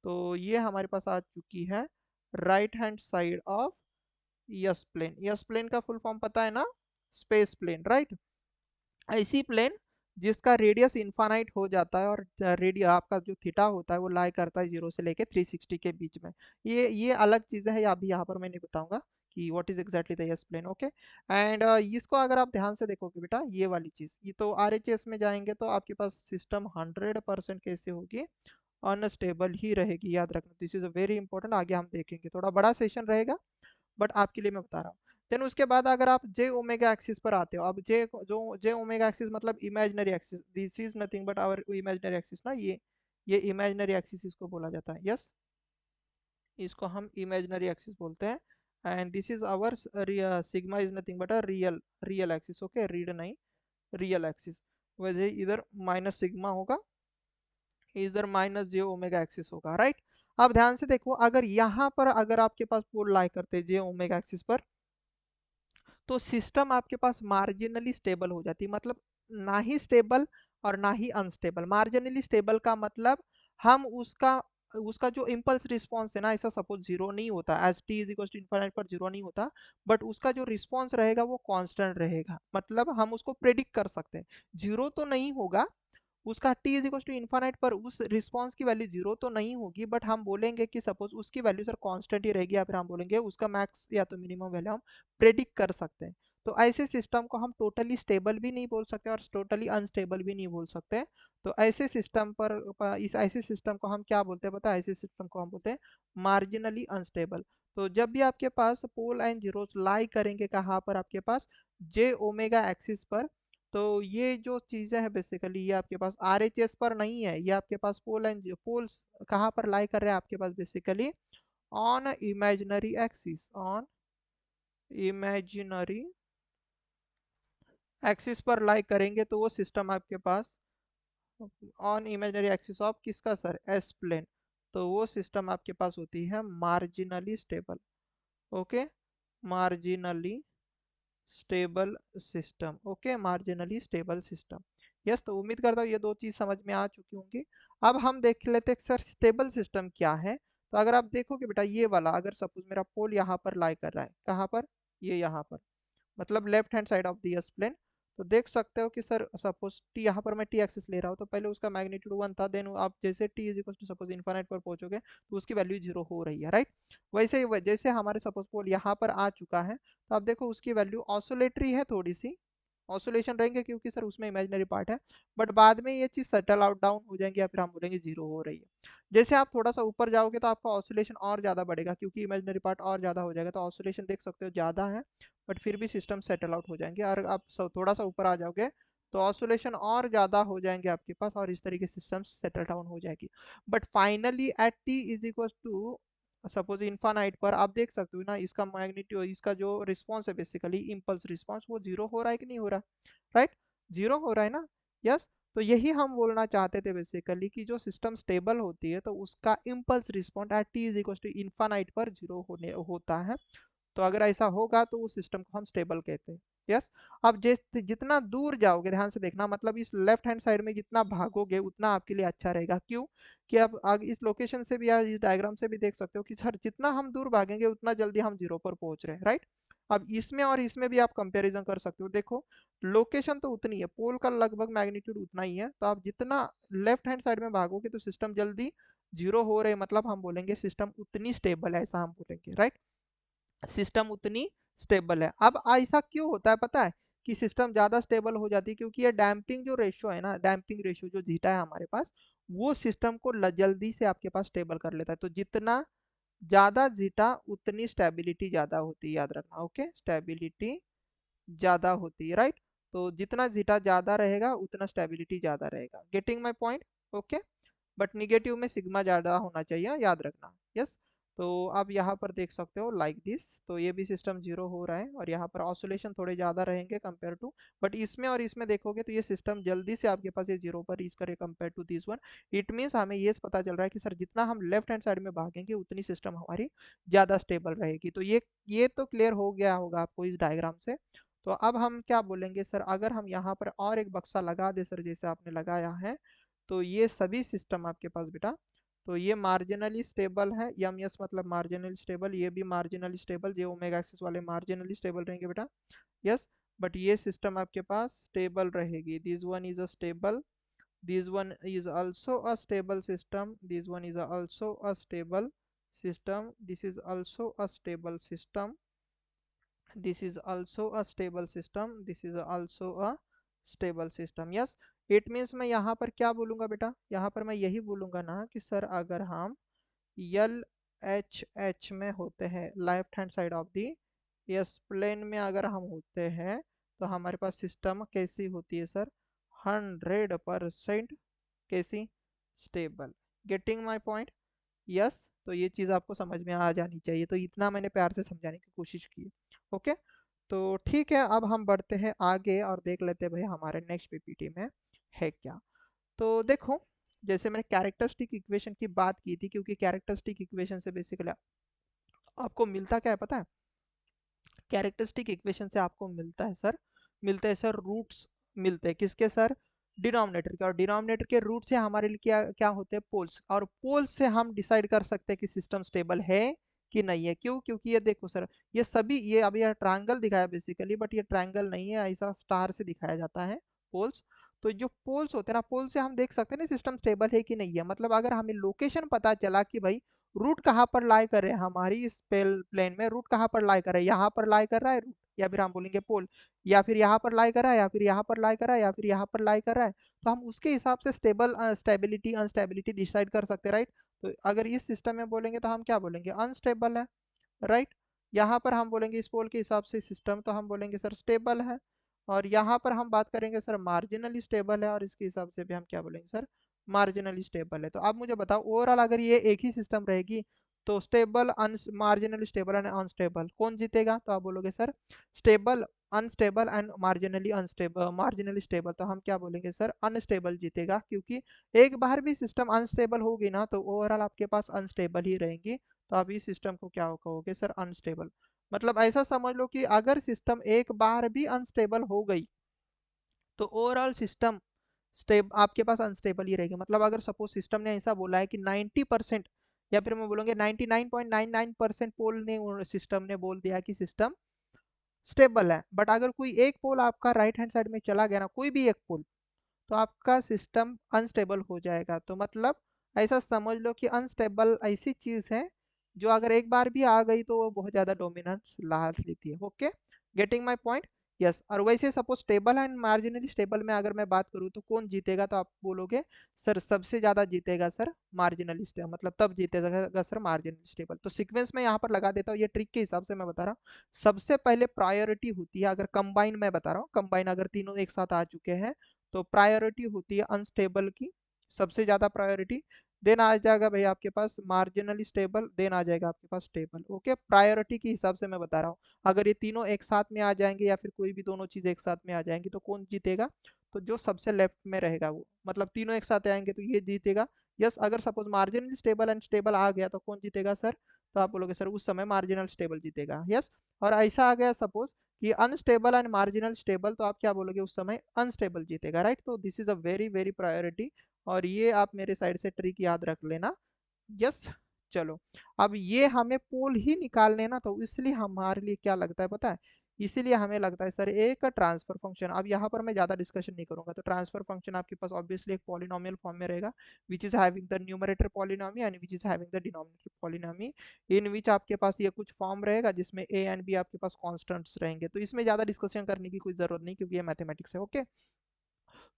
S1: तो ये हमारे पास आ चुकी है right hand side of S plane. S plane का फुल फॉर्म पता है ना, स्पेस प्लेन, राइट, ऐसी प्लेन जिसका रेडियस इनफाइनाइट हो जाता है, और रेडियस आपका जो थीटा होता है वो लाई करता है 0 से लेके 360 के बीच में। ये अलग चीज़ है, अभी यहाँ पर मैं नहीं बताऊंगा कि what is exactly the S plane. Okay, and इसको अगर आप ध्यान से देखोगे बेटा, ये वाली चीज़, ये तो आरएचएस में जाएंगे तो आपके पास सिस्टम 100% कैसे होगी, अनस्टेबल ही रहेगी, याद रखना, this is a very important, आगे हम देखेंगे, थोड़ा बड़ा सेशन रहेगा, बट आपके लिए मैं बता रहा हूँ। देन उसके बाद अगर आप जे ओमेगा एक्सिस पर आते हो, अब जे ओमेगा एक्सिस मतलब imaginary axis, this is nothing but our imaginary axis ना, ये इमेजिनरी एक्सिस इसको बोला जाता है। यस, इसको हम इमेजिनरी एक्सिस बोलते हैं, and this is our sigma is nothing but a real real axis. Okay, read नहीं, रियल एक्सिस। वैसे इधर माइनस सिग्मा होगा, इधर माइनस जे ओमेगा एक्सिस होगा, राइट। अब ध्यान से देखो, अगर यहाँ पर अगर आपके पास पोल लाई करते जे ओमेगा एक्सिस पर, तो सिस्टम आपके पास मार्जिनली स्टेबल हो जाती, मतलब ना ही स्टेबल और ना ही अनस्टेबल। मार्जिनली स्टेबल का मतलब हम उसका उसका जो इम्पल्स रिस्पॉन्स है ना, ऐसा सपोज जीरो नहीं होता, as T is equal to infinite पर जीरो नहीं होता, बट उसका जो रिस्पॉन्स रहेगा वो कांस्टेंट रहेगा, मतलब हम उसको प्रेडिक्ट कर सकते हैं। जीरो तो नहीं होगा, उसका t is equal to infinite पर उस रिस्पॉन्स की वैल्यू जीरो तो नहीं होगी, बट हम बोलेंगे कि सपोज उसकी वैल्यू सर कांस्टेंट ही रहेगी, या फिर हम बोलेंगे उसका मैक्स या तो मिनिमम वैल्यू हम प्रेडिक्ट कर सकते हैं। तो ऐसे सिस्टम को हम टोटली स्टेबल भी नहीं बोल सकते और टोटली अनस्टेबल भी नहीं बोल सकते। तो ऐसे सिस्टम इस ऐसे सिस्टम को हम क्या बोलते हैं पता है? ऐसे सिस्टम को हम बोलते हैं मार्जिनली अनस्टेबल। तो जब भी आपके पास पोल एंड जीरोस लाई करेंगे कहाँ पर आपके पास, जे ओमेगा एक्सिस पर, तो ये जो चीजें हैं बेसिकली ये आपके पास आरएचएस पर नहीं है, ये आपके पास पोल्स कहाँ पर लाई कर रहे हैं आपके पास basically on imaginary axis, on imaginary axis पर लाई करेंगे, तो वो सिस्टम आपके पास ऑन इमेजिनरी एक्सिस ऑफ किसका सर? S plane. तो वो सिस्टम आपके पास होती है marginally stable. Okay, marginally stable system. Okay, marginally stable system. Yes, तो उम्मीद करता हूँ ये दो चीज समझ में आ चुकी होंगी। अब हम देख लेते हैं सर स्टेबल सिस्टम क्या है। तो अगर आप देखोगे बेटा, ये वाला अगर सपोज मेरा पोल यहाँ पर लाई कर रहा है, कहाँ पर? ये यहाँ पर, मतलब left hand side of the S plane. तो देख सकते हो कि सर सपोज टी यहाँ पर मैं टी एक्सिस ले रहा हूँ, तो पहले उसका मैग्नीट्यूड 1 था, देन आप जैसे T is equal to suppose infinite पर पहुंचोगे तो उसकी वैल्यू जीरो हो रही है, राइट। वैसे ही जैसे हमारे सपोज पोल यहाँ पर आ चुका है, तो आप देखो उसकी वैल्यू ऑसोलेटरी है, थोड़ी सी ऑसोलेशन रहेंगे क्योंकि सर उसमें इमेजिनरी पार्ट है, बट बाद में ये चीज सेटल आउट डाउन हो जाएंगी या फिर हम बोलेंगे जीरो हो रही है। जैसे आप थोड़ा सा ऊपर जाओगे तो आपका ऑसोलेशन और ज्यादा बढ़ेगा, क्योंकि इमेजिनरी पार्ट और ज्यादा हो जाएगा, तो ऑसोलेशन देख सकते हो ज्यादा है, बट फिर भी सिस्टम सेटल आउट हो जाएंगे। और आप थोड़ा सा ऊपर आ जाओगे तो ऑसोलेशन और ज्यादा हो जाएंगे आपके पास, और इस तरीके से सिस्टम सेटल डाउन हो जाएगी। But finally at T is equal to suppose infinite पर आप देख सकते हो ना, इसका मैग्नीट्यूड, इसका जो रिस्पॉन्स है बेसिकली इम्पल्स रिस्पॉन्स, वो जीरो हो रहा है कि नहीं हो रहा, राइट? जीरो हो रहा है ना, यस। तो यही हम बोलना चाहते थे बेसिकली कि जो सिस्टम स्टेबल होती है तो उसका impulse response at T is equal to infinite पर जीरो होने होता है। तो अगर ऐसा होगा तो उस सिस्टम को हम स्टेबल कहते हैं, यस। अब जितना दूर जाओगे, ध्यान से देखना, मतलब इस लेफ्ट हैंड साइड में जितना भागोगे उतना आपके लिए अच्छा रहेगा। क्यों? कि अब आगे इस लोकेशन से भी या इस डायग्राम से भी देख सकते हो कि सर जितना हम दूर भागेंगे उतना जल्दी हम जीरो पर पहुंच रहे हैं, राइट। अब इसमें और इसमें भी आप कंपैरिजन कर सकते हो, देखो लोकेशन तो उतनी है, पोल का लगभग मैग्नीट्यूड उतना ही है, तो आप जितना लेफ्ट हैंड साइड में भागोगे तो सिस्टम जल्दी जीरो हो रहे, मतलब हम बोलेंगे सिस्टम उतनी स्टेबल है, ऐसा हम बोलेंगे, राइट। सिस्टम उतनी स्टेबल है। अब ऐसा क्यों होता है पता है कि सिस्टम ज्यादा स्टेबल हो जाती है? क्योंकि ये डैम्पिंग जो रेशियो है ना, डैम्पिंग रेशियो जो जीटा है हमारे पास, वो सिस्टम को जल्दी से आपके पास स्टेबल कर लेता है। तो जितना ज्यादा जीटा उतनी स्टेबिलिटी ज्यादा होती है, याद रखना। ओके, स्टेबिलिटी ज्यादा होती है, राइट। तो जितना जीटा ज्यादा रहेगा उतना स्टेबिलिटी ज्यादा रहेगा। Getting my point? Okay, but negative में सिग्मा ज्यादा होना चाहिए, याद रखना, यस। तो आप यहाँ पर देख सकते हो लाइक दिस, तो ये भी सिस्टम जीरो हो रहा है, और यहाँ पर ऑसोलेशन थोड़े ज्यादा रहेंगे कंपेयर टू, बट इसमें और इसमें देखोगे तो ये सिस्टम जल्दी से आपके पास ये जीरो पर रीच करे compare to this one. It means हमें ये पता चल रहा है कि सर जितना हम लेफ्ट हैंड साइड में भागेंगे उतनी सिस्टम हमारी ज्यादा स्टेबल रहेगी। तो ये तो क्लियर हो गया होगा आपको इस डायग्राम से। तो अब हम क्या बोलेंगे सर, अगर हम यहाँ पर और एक बक्सा लगा दे सर, जैसे आपने लगाया है, तो ये सभी सिस्टम आपके पास बेटा, तो ये मार्जिनली स्टेबल है, यम यस मतलब मार्जिनली स्टेबल, ये भी मार्जिनली स्टेबल, ये ओमेगा एक्सिस वाले मार्जिनली स्टेबल रहेंगे बेटा, यस। बट ये सिस्टम आपके पास स्टेबल रहेगी, this one is a stable, this one is also a stable system, this one is also a stable system, this is also a stable system, this is also a stable system, this is also a stable system, yes। It means मैं यहाँ पर क्या बोलूंगा बेटा, यहाँ पर मैं यही बोलूंगा ना कि सर अगर हम यल एच एच में होते हैं, left hand side of the S plane में अगर हम होते हैं, तो हमारे पास सिस्टम कैसी होती है सर? 100% कैसी? Stable. Getting my point? Yes. तो ये चीज़ आपको समझ में आ जानी चाहिए, तो इतना मैंने प्यार से समझाने की कोशिश की। ओके, तो ठीक है, अब हम बढ़ते हैं आगे और देख लेते हैं भाई हमारे नेक्स्ट पीपीटी में है क्या। तो देखो, जैसे मैंने कैरेक्टरिस्टिक इक्वेशन की बात की थी, क्योंकि कैरेक्टरिस्टिक इक्वेशन से बेसिकली आपको मिलता क्या है पता है। कैरेक्टरिस्टिक इक्वेशन से आपको मिलता है सर, मिलते हैं सर रूट्स, मिलते हैं किसके सर, डिनोमिनेटर के। और डिनोमिनेटर के रूट से हमारे लिए क्या क्या होते हैं, पोल्स। और पोल्स से हम डिसाइड कर सकते हैं कि सिस्टम स्टेबल है कि नहीं है। क्यों, क्योंकि ये देखो सर, ये सभी, ये अभी यह ट्रायंगल दिखाया बेसिकली, बट ये ट्रायंगल नहीं है, ऐसा स्टार से दिखाया जाता है पोल्स। तो जो पोल्स होते हैं ना, पोल से हम देख सकते हैं ना सिस्टम स्टेबल है कि नहीं है। मतलब अगर हमें लोकेशन पता चला कि भाई रूट कहाँ पर लाई कर रहे हैं, हमारी इस प्लेन में रूट कहाँ पर लाई कर रहा है, यहाँ पर लाई कर रहा है रूट, या फिर हम बोलेंगे पोल, या फिर यहाँ पर लाई कर रहा है, या फिर यहाँ पर लाई कर रहा है, या फिर यहाँ पर लाई कर रहा है, तो हम उसके हिसाब से स्टेबिलिटी अनस्टेबिलिटी डिसाइड कर सकते हैं, राइट। तो अगर इस सिस्टम में बोलेंगे तो हम क्या बोलेंगे, अनस्टेबल है, राइट। यहाँ पर हम बोलेंगे इस पोल के हिसाब से सिस्टम, तो हम बोलेंगे सर स्टेबल है। और यहाँ पर हम बात करेंगे सर मार्जिनली स्टेबल है, और इसके हिसाब से भी हम क्या बोलेंगे सर, मार्जिनली स्टेबल है। तो आप मुझे बताओ, ओवरऑल अगर ये एक ही सिस्टम रहेगी तो stable, marginally stable and unstable कौन जीतेगा, तो आप बोलोगे sir stable, unstable and marginally unstable, marginally stable, तो हम क्या बोलेंगे सर, अनस्टेबल जीतेगा। क्योंकि एक बार भी सिस्टम अनस्टेबल होगी ना, तो ओवरऑल आपके पास अनस्टेबल ही रहेंगी। तो आप इस सिस्टम को क्या कहोगे सर, अनस्टेबल। मतलब ऐसा समझ लो कि अगर सिस्टम एक बार भी अनस्टेबल हो गई तो ओवरऑल सिस्टम आपके पास अनस्टेबल ही रहेगी। मतलब अगर सपोज सिस्टम ने ऐसा बोला है कि 90%, या फिर मैं बोलूँगा 99.99% पोल ने, सिस्टम ने बोल दिया कि सिस्टम स्टेबल है, बट अगर कोई एक पोल आपका राइट हैंड साइड में चला गया ना, कोई भी एक पोल, तो आपका सिस्टम अनस्टेबल हो जाएगा। तो मतलब ऐसा समझ लो कि अनस्टेबल ऐसी चीज है जो अगर एक बार भी आ गई तो वो बहुत ज्यादा डोमिनेंस ला लेती है। Okay, getting my point. Yes, और वैसे suppose stable and marginally stable में अगर मैं बात करूँ तो कौन जीतेगा, तो आप बोलोगे सर सबसे ज्यादा जीतेगा सर मार्जिनली स्टेबल, मतलब तब जीतेगा सर मार्जिनली स्टेबल। तो सीक्वेंस में यहाँ पर लगा देता हूँ, ये ट्रिक के हिसाब से मैं बता रहा हूँ। सबसे पहले प्रायोरिटी होती है, अगर कंबाइन मैं बता रहा हूँ, कंबाइन अगर तीनों एक साथ आ चुके हैं तो प्रायोरिटी होती है अनस्टेबल की, सबसे ज्यादा प्रायोरिटी। देन आ जाएगा भाई आपके पास मार्जिनली स्टेबल, देन आ जाएगा आपके पास स्टेबल। ओके, प्रायोरिटी के हिसाब से मैं बता रहा हूँ। अगर ये तीनों एक साथ में आ जाएंगे या फिर कोई भी दोनों चीज एक साथ में आ जाएंगी तो कौन जीतेगा, तो जो सबसे लेफ्ट में रहेगा वो, मतलब तीनों एक साथ आएंगे तो ये जीतेगा। यस, अगर suppose marginally stable and stable आ गया तो कौन जीतेगा सर, तो आप बोलोगे सर उस समय मार्जिनल स्टेबल जीतेगा। यस, और ऐसा आ गया सपोज कि अनस्टेबल एंड मार्जिनल स्टेबल, तो आप क्या बोलोगे, उस समय अनस्टेबल जीतेगा, राइट। तो this is a very very priority, और ये आप मेरे साइड से ट्रिक याद रख लेना। यस, चलो, अब ये हमें पोल ही निकालने ना, तो इसलिए हमारे लिए क्या लगता है पता है, इसीलिए हमें लगता है सर एक ट्रांसफर फंक्शन। अब यहाँ पर मैं ज्यादा डिस्कशन नहीं करूंगा। तो ट्रांसफर फंक्शन आपके पास ऑब्वियसली एक पॉलिनोमियल फॉर्म में रहेगा, which is having the numerator polynomial and which is having the denominator polynomial, in which आपके पास ये कुछ फॉर्म रहेगा जिसमें ए एंड बी आपके पास कॉन्स्टेंट्स रहेंगे। तो इसमें ज्यादा डिस्कशन करने की कोई जरूरत नहीं, क्योंकि ये मैथमेटिक्स है। ओके,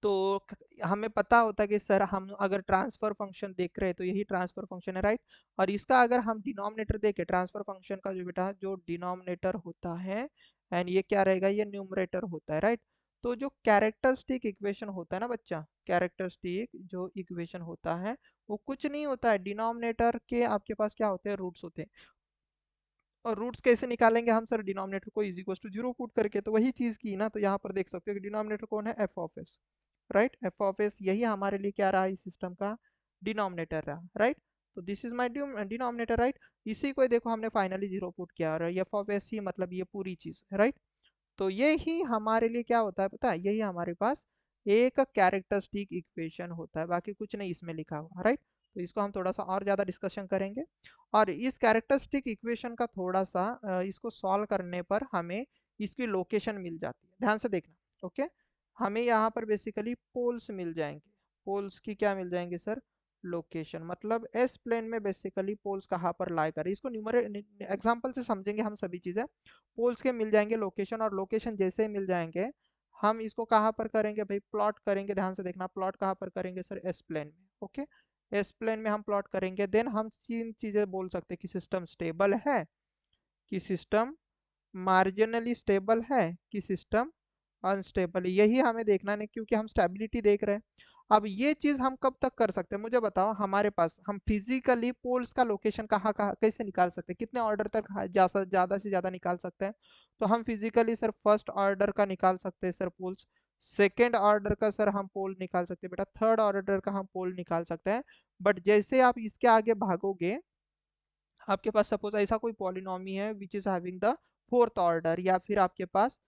S1: तो हमें पता होता है कि सर हम अगर ट्रांसफर फंक्शन देख रहे हैं तो यही ट्रांसफर फंक्शन है, राइट। और इसका अगर हम डिनोमिनेटर देखें, ट्रांसफर फंक्शन का जो बेटा जो डिनोमिनेटर होता है, एंड ये क्या रहेगा, ये न्यूमरेटर होता है, राइट। तो जो कैरेक्टरिस्टिक इक्वेशन होता है ना बच्चा, कैरेक्टरिस्टिक जो इक्वेशन होता है वो कुछ नहीं होता है, डिनोमिनेटर के आपके पास क्या होते हैं, रूट्स होते हैं। और रूट्स कैसे निकालेंगे हम सर, डिनोमिनेटर को is equal to zero put करके। तो वही चीज की ना, तो यहाँ पर देख सकते हो कि डिनोमिनेटर कौन है, F of S, right. F of S यही हमारे लिए क्या रहा इस सिस्टम का डिनोमिनेटर रहा, राइट। तो this is my denominator, right. इसी को देखो हमने फाइनली जीरो पुट किया, और एफ ऑफ एस ही मतलब ये पूरी चीज, राइट। तो ये ही हमारे लिए क्या होता है पता है, यही हमारे पास एक कैरेक्टरिस्टिक इक्वेशन होता है, बाकी कुछ नहीं इसमें लिखा हुआ, राइट। तो इसको हम थोड़ा सा और ज्यादा डिस्कशन करेंगे। और इस कैरेक्टरिस्टिक इक्वेशन का थोड़ा सा इसको सॉल्व करने पर हमें इसकी लोकेशन मिल जाती है, ध्यान से देखना। ओके, हमें यहाँ पर बेसिकली पोल्स मिल जाएंगे, पोल्स की क्या मिल जाएंगे सर, लोकेशन। मतलब एस प्लेन में बेसिकली पोल्स कहाँ पर लाई कर, इसको न्यूमरे एग्जांपल से समझेंगे हम सभी चीजें। पोल्स के मिल जाएंगे लोकेशन, और लोकेशन जैसे ही मिल जाएंगे हम इसको कहाँ पर करेंगे भाई, प्लॉट करेंगे। ध्यान से देखना, प्लॉट कहाँ पर करेंगे सर, एस प्लेन में। ओके, एस प्लेन में हम प्लॉट करेंगे, देन हम तीन चीजें बोल सकते हैं कि सिस्टम स्टेबल है, कि सिस्टम मार्जिनली स्टेबल है, कि सिस्टम अनस्टेबल है। यही हमें देखना है, क्योंकि हम स्टेबिलिटी देख रहे हैं। अब ये चीज हम कब तक कर सकते हैं, मुझे बताओ। हमारे पास हम फिजिकली पोल्स का लोकेशन कहाँ कहाँ कैसे निकाल सकते हैं, कितने ऑर्डर तक ज्यादा से ज्यादा निकाल सकते हैं। तो हम फिजिकली सर फर्स्ट ऑर्डर का निकाल सकते हैं सर पोल्स। सेकेंड ऑर्डर का सर हम पोल निकाल सकते हैं बेटा, थर्ड ऑर्डर का हम पोल निकाल सकते हैं। बट जैसे आप इसके आगे भागोगे, आपके पास सपोज ऐसा कोई पॉलिनॉमी है विच is having the fourth order, या फिर आपके पास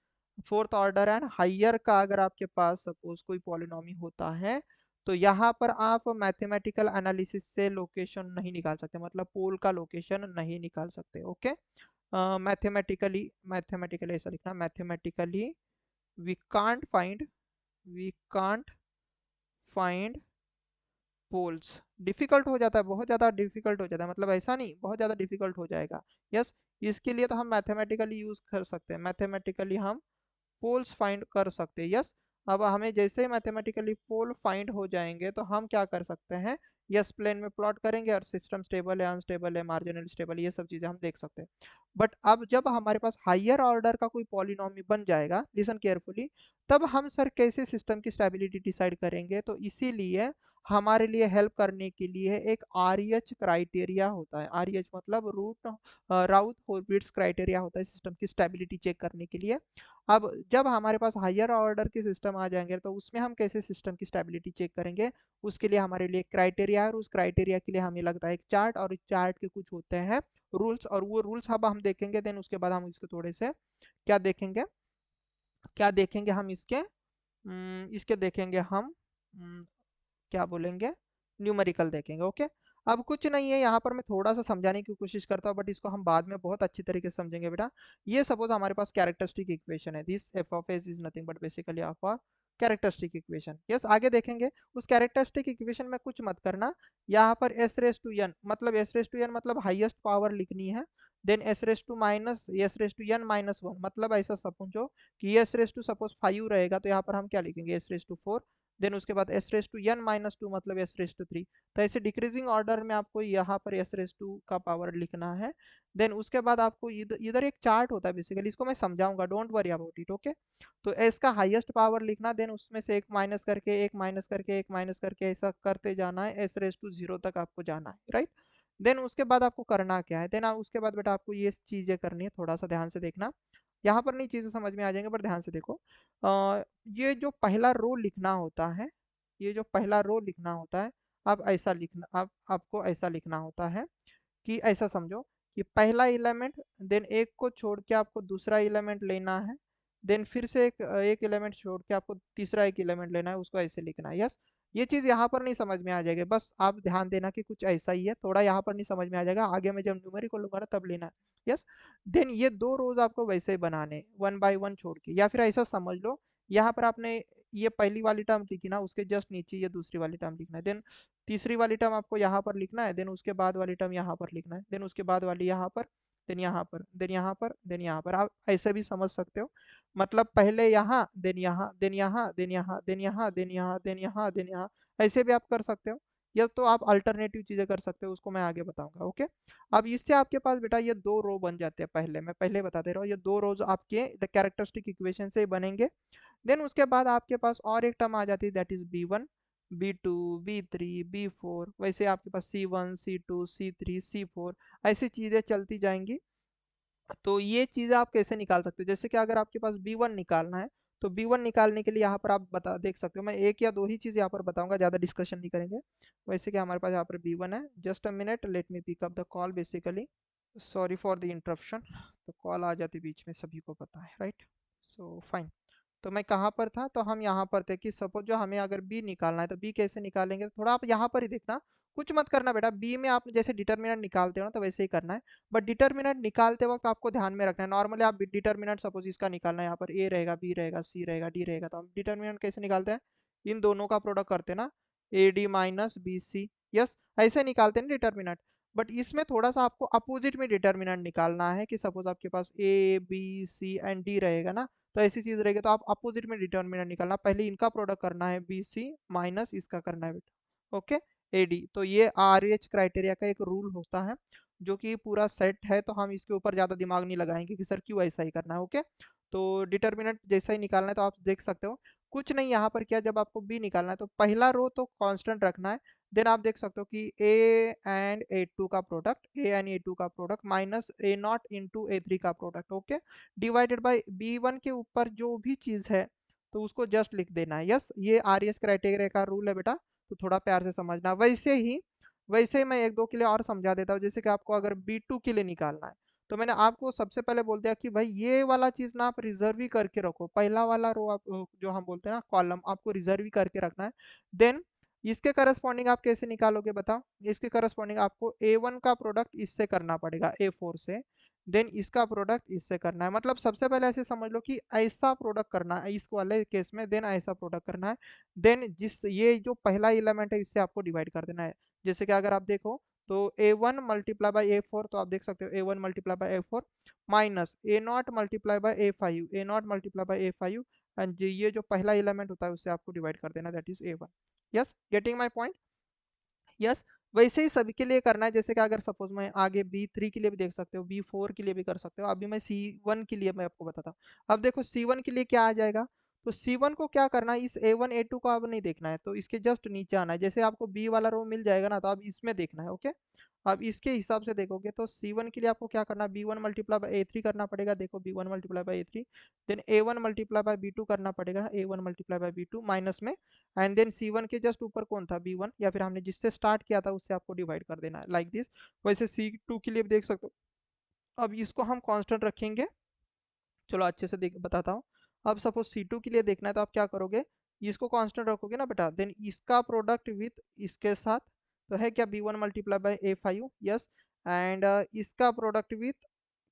S1: फोर्थ ऑर्डर एंड हाइयर का अगर आपके पास सपोज कोई पॉलिनॉमी होता है, तो यहाँ पर आप मैथमेटिकल एनालिसिस से लोकेशन नहीं निकाल सकते, मतलब पोल का लोकेशन नहीं निकाल सकते। ओके, मैथमेटिकली, मैथमेटिकली ऐसा लिखना, mathematically we can't find, we can't find poles. Difficult हो जाता है, बहुत ज़्यादा डिफिकल्ट हो जाता है, मतलब ऐसा नहीं, बहुत ज़्यादा डिफिकल्ट हो जाएगा। यस, इसके लिए तो हम मैथमेटिकली यूज़ कर सकते हैं, मैथमेटिकली हम पोल्स फाइंड कर सकते हैं। यस, अब हमें जैसे मैथमेटिकली पोल फाइंड हो जाएंगे तो हम क्या कर सकते हैं, यस प्लेन में प्लॉट करेंगे और सिस्टम स्टेबल है, अनस्टेबल है, मार्जिनल स्टेबल, ये सब चीज़ें हम देख सकते हैं। बट अब जब हमारे पास हायर ऑर्डर का कोई पॉलिनॉमी बन जाएगा, लिसन केयरफुली, तब हम सर कैसे सिस्टम की स्टेबिलिटी डिसाइड करेंगे, तो इसीलिए हमारे लिए हेल्प करने के लिए एक REH क्राइटेरिया होता है। REH मतलब राउथ हॉर्विट्ज़ क्राइटेरिया होता है सिस्टम की स्टेबिलिटी चेक करने के लिए। अब जब हमारे पास हायर ऑर्डर के सिस्टम आ जाएंगे तो उसमें हम कैसे सिस्टम की स्टेबिलिटी चेक करेंगे, उसके लिए हमारे लिए क्राइटेरिया है, और उस क्राइटेरिया के लिए हमें लगता है एक चार्ट, और इस चार्ट के कुछ होते हैं रूल्स, और वो रूल्स अब हम देखेंगे। देन उसके बाद हम इसके थोड़े से क्या देखेंगे, क्या देखेंगे हम इसके, इसके देखेंगे हम, क्या बोलेंगे, न्यूमेरिकल देखेंगे। ओके, अब कुछ नहीं है, यहाँ पर मैं थोड़ा सा समझाने की कोशिश करता हूँ, बट इसको हम बाद में बहुत अच्छी तरीके से समझेंगे बेटा। ये सपोज हमारे पास कैरेक्टरिस्टिक इक्वेशन है, this F of S is nothing but basically of a characteristic equation. Yes, आगे देखेंगे। उस कैरेक्टरिस्टिक इक्वेशन में कुछ मत करना, यहाँ पर एस रेस टू एन, मतलब एस रेस टू एन मतलब हाईएस्ट पावर लिखनी है। Then S raise to minus, S raise to N minus one, मतलब ऐसा समझो कि एस रेस टू सपोज 5 रहेगा, तो यहाँ पर हम क्या लिखेंगे, एस रेस टू 4। देन उसके बाद S raise to N minus two मतलब एस रेस टू 3। तो ऐसे डिक्रीजिंग ऑर्डर में आपको यहाँ पर एस रेस टू का पावर लिखना है। देन उसके बाद आपको इधर इधर एक चार्ट होता है बेसिकली, इसको मैं समझाऊंगा, don't worry about it. Okay, तो एस का हाईएस्ट पावर लिखना, देन उसमें से एक माइनस करके, एक माइनस करके, एक माइनस करके, ऐसा करते जाना है, एस रेस टू 0 तक आपको जाना है, राइट। देन उसके बाद आपको करना क्या है, देन उसके बाद बेटा आपको ये चीज़ें करनी है, थोड़ा सा ध्यान से देखना। यहाँ पर नहीं चीज़ें समझ में आ जाएंगे, पर ध्यान से देखो। ये जो पहला रो लिखना होता है, ये जो पहला रो लिखना होता है, अब ऐसा लिखना, अब आपको ऐसा लिखना होता है कि ऐसा समझो कि पहला एलिमेंट, देन एक को छोड़ के आपको दूसरा एलिमेंट लेना है, देन फिर से एक एलिमेंट छोड़ के आपको तीसरा एक एलिमेंट लेना है, उसको ऐसे लिखना है। यस, ये चीज़ यहाँ पर नहीं समझ में आ जाएगी, बस आप ध्यान देना कि कुछ ऐसा ही है, थोड़ा यहाँ पर नहीं समझ में आ जाएगा, आगे में जब न्यूमेरिकल लूंगा ना तब लेना है। यस, देन ये दो रोज आपको वैसे ही बनाने, वन बाय वन छोड़ के, या फिर ऐसा समझ लो यहाँ पर आपने ये पहली वाली टर्म लिखी ना, उसके जस्ट नीचे ये दूसरी वाली टर्म लिखना है, देन तीसरी वाली टर्म आपको यहाँ पर लिखना है, देन उसके बाद वाली टर्म यहाँ पर लिखना है, देन उसके बाद वाली यहाँ पर, देन यहाँ पर, देन यहाँ पर, देन यहाँ पर, आप ऐसे भी समझ सकते हो। मतलब पहले यहाँ, देन यहाँ, देन यहाँ, देन यहाँ, देन यहाँ, देन यहाँ, देन यहाँ, देन यहाँ, ऐसे भी आप कर सकते हो, या तो आप अल्टरनेटिव चीजें कर सकते हो, उसको मैं आगे बताऊंगा। ओके, अब इससे आपके पास बेटा ये दो रो बन जाते हैं, पहले मैं पहले बता दे रहा हूँ, ये दो रोज आपके कैरेक्टरिस्टिक इक्वेशन से ही बनेंगे। देन उसके बाद आपके पास और एक टर्म आ जाती है, that is B1, B2, B3, B4, वैसे आपके पास C1, C2, C3, C4, ऐसी चीज़ें चलती जाएंगी। तो ये चीज़ें आप कैसे निकाल सकते हो, जैसे कि अगर आपके पास B1 निकालना है, तो B1 निकालने के लिए यहाँ पर आप बता देख सकते हो, मैं एक या दो ही चीज़ यहाँ पर बताऊंगा, ज़्यादा डिस्कशन नहीं करेंगे। वैसे कि हमारे पास यहाँ पर B1 है, just a minute, let me pick up the call basically, sorry for the interruption. तो कॉल आ जाती बीच में, सभी को पता है, राइट। सो फाइन, तो मैं कहाँ पर था, तो हम यहाँ पर थे कि सपोज जो हमें अगर बी निकालना है, तो बी कैसे निकालेंगे, तो थोड़ा आप यहाँ पर ही देखना, कुछ मत करना बेटा, बी में आप जैसे डिटर्मिनेंट निकालते हो ना, तो वैसे ही करना है। बट डिटर्मिनेंट निकालते वक्त आपको ध्यान में रखना है, नॉर्मली आप डिटर्मिनेंट सपोज इसका निकालना है, यहाँ पर ए रहेगा, बी रहेगा, सी रहेगा, डी रहेगा, तो हम डिटर्मिनेंट कैसे निकालते हैं, इन दोनों का प्रोडक्ट करते हैं ना, A D minus B C. Yes, ऐसे निकालते हैं ना डिटर्मिनेंट। बट इसमें थोड़ा सा आपको अपोजिट में डिटर्मिनेंट निकालना है, कि सपोज आपके पास A B C and D रहेगा ना, तो ऐसी चीज रहेगी, तो आप अपोजिट में डिटर्मिनेंट निकालना, पहले इनका प्रोडक्ट करना है बी सी माइनस इसका करना है बेटा। ओके, एडी, तो ये REH क्राइटेरिया का एक रूल होता है, जो कि पूरा सेट है, तो हम इसके ऊपर ज्यादा दिमाग नहीं लगाएंगे कि सर क्यों ऐसा ही करना है। ओके, तो डिटर्मिनेंट जैसा ही निकालना है, तो आप देख सकते हो कुछ नहीं यहाँ पर क्या, जब आपको बी निकालना है तो पहला रो तो कांस्टेंट रखना है। देन आप देख सकते हो कि A का प्रोडक्ट, A का product minus A0 into A3 का product. Okay, divided by B1 के ऊपर जो भी चीज है, तो उसको जस्ट लिख देना है। यस, ये आरएस क्राइटेरिया का रूल है बेटा, तो थोड़ा प्यार से समझना। वैसे ही मैं एक दो के लिए और समझा देता हूँ। जैसे कि आपको अगर B2 के लिए निकालना है, तो मैंने आपको सबसे पहले बोल दिया कि भाई ये वाला चीज ना आप रिजर्व ही करके रखो, पहला वाला रो आप जो हम बोलते हैं ना कॉलम, आपको रिजर्व ही करके रखना है। देन इसके करस्पॉन्डिंग आप कैसे निकालोगे बताओ? इसके करस्पॉन्डिंग आपको A1 का प्रोडक्ट इससे करना पड़ेगा, A4 से। देन इसका प्रोडक्ट इससे करना है। मतलब सबसे पहले ऐसे समझ लो कि ऐसा प्रोडक्ट करना है इस वाले केस में, देन ऐसा प्रोडक्ट करना है। देन जिस ये जो पहला एलिमेंट है इससे आपको डिवाइड कर देना है। जैसे कि अगर आप देखो तो A1 मल्टीप्लाई बाई A4, तो आप देख सकते हो A1 multiply by A4 minus A0 multiply by A5, A0 multiply by A5, and ये जो पहला एलिमेंट होता है उससे आपको डिवाइड कर देना, that is A1। Yes, getting my point? Yes, वैसे ही सभी के लिए करना है। जैसे कि अगर सपोज मैं आगे B3 के लिए भी देख सकते हो, B4 के लिए भी कर सकते हो। अभी मैं C1 के लिए मैं आपको बताता हूँ। अब देखो C1 के लिए क्या आ जाएगा, तो C1 को क्या करना है, इस A1 A2 को अब नहीं देखना है, तो इसके जस्ट नीचे आना है। जैसे आपको B वाला रो मिल जाएगा ना, तो अब इसमें देखना है। ओके, अब इसके हिसाब से देखोगे तो C1 के लिए आपको क्या करना है, B1 मल्टीप्लाई बाई A3 करना पड़ेगा। देखो B1 multiply by A3, then A1 multiply by B2 करना पड़ेगा, A1 multiply by B2 minus में, एंड देन C1 के जस्ट ऊपर कौन था, B1, या फिर हमने जिससे स्टार्ट किया था उससे आपको डिवाइड कर देना है, लाइक दिस। वैसे C2 के लिए भी देख सकते हो। अब इसको हम कांस्टेंट रखेंगे। चलो अच्छे से देख बताता हूँ। अब सपोज C2 के लिए देखना है, तो आप क्या करोगे, इसको कांस्टेंट रखोगे ना बेटा, देन इसका प्रोडक्ट विथ इसके साथ, तो है क्या B1 multiply by A5, yes, and इसका प्रोडक्ट विथ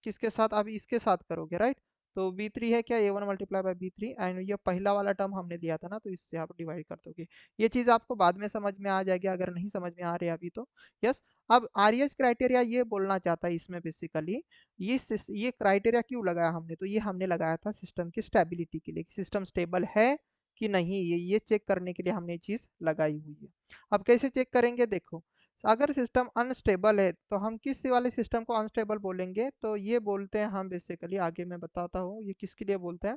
S1: किसके साथ, आप इसके साथ करोगे, राइट। तो B3 है क्या, A1 multiply by B3, and ये पहला वाला टर्म हमने दिया था ना, तो इससे आप डिवाइड कर दोगे। ये चीज़ आपको बाद में समझ में आ जाएगी, अगर नहीं समझ में आ रही अभी तो। यस, अब आरएस क्राइटेरिया ये बोलना चाहता है इसमें बेसिकली, ये क्राइटेरिया क्यों लगाया हमने, तो ये हमने लगाया था सिस्टम की स्टेबिलिटी के लिए, सिस्टम स्टेबल है कि नहीं, ये चेक करने के लिए हमने ये चीज़ लगाई हुई है। अब कैसे चेक करेंगे, देखो अगर सिस्टम अनस्टेबल है तो हम किस वाले सिस्टम को अनस्टेबल बोलेंगे, तो ये बोलते हैं हम बेसिकली, आगे मैं बताता हूँ ये किसके लिए बोलते हैं।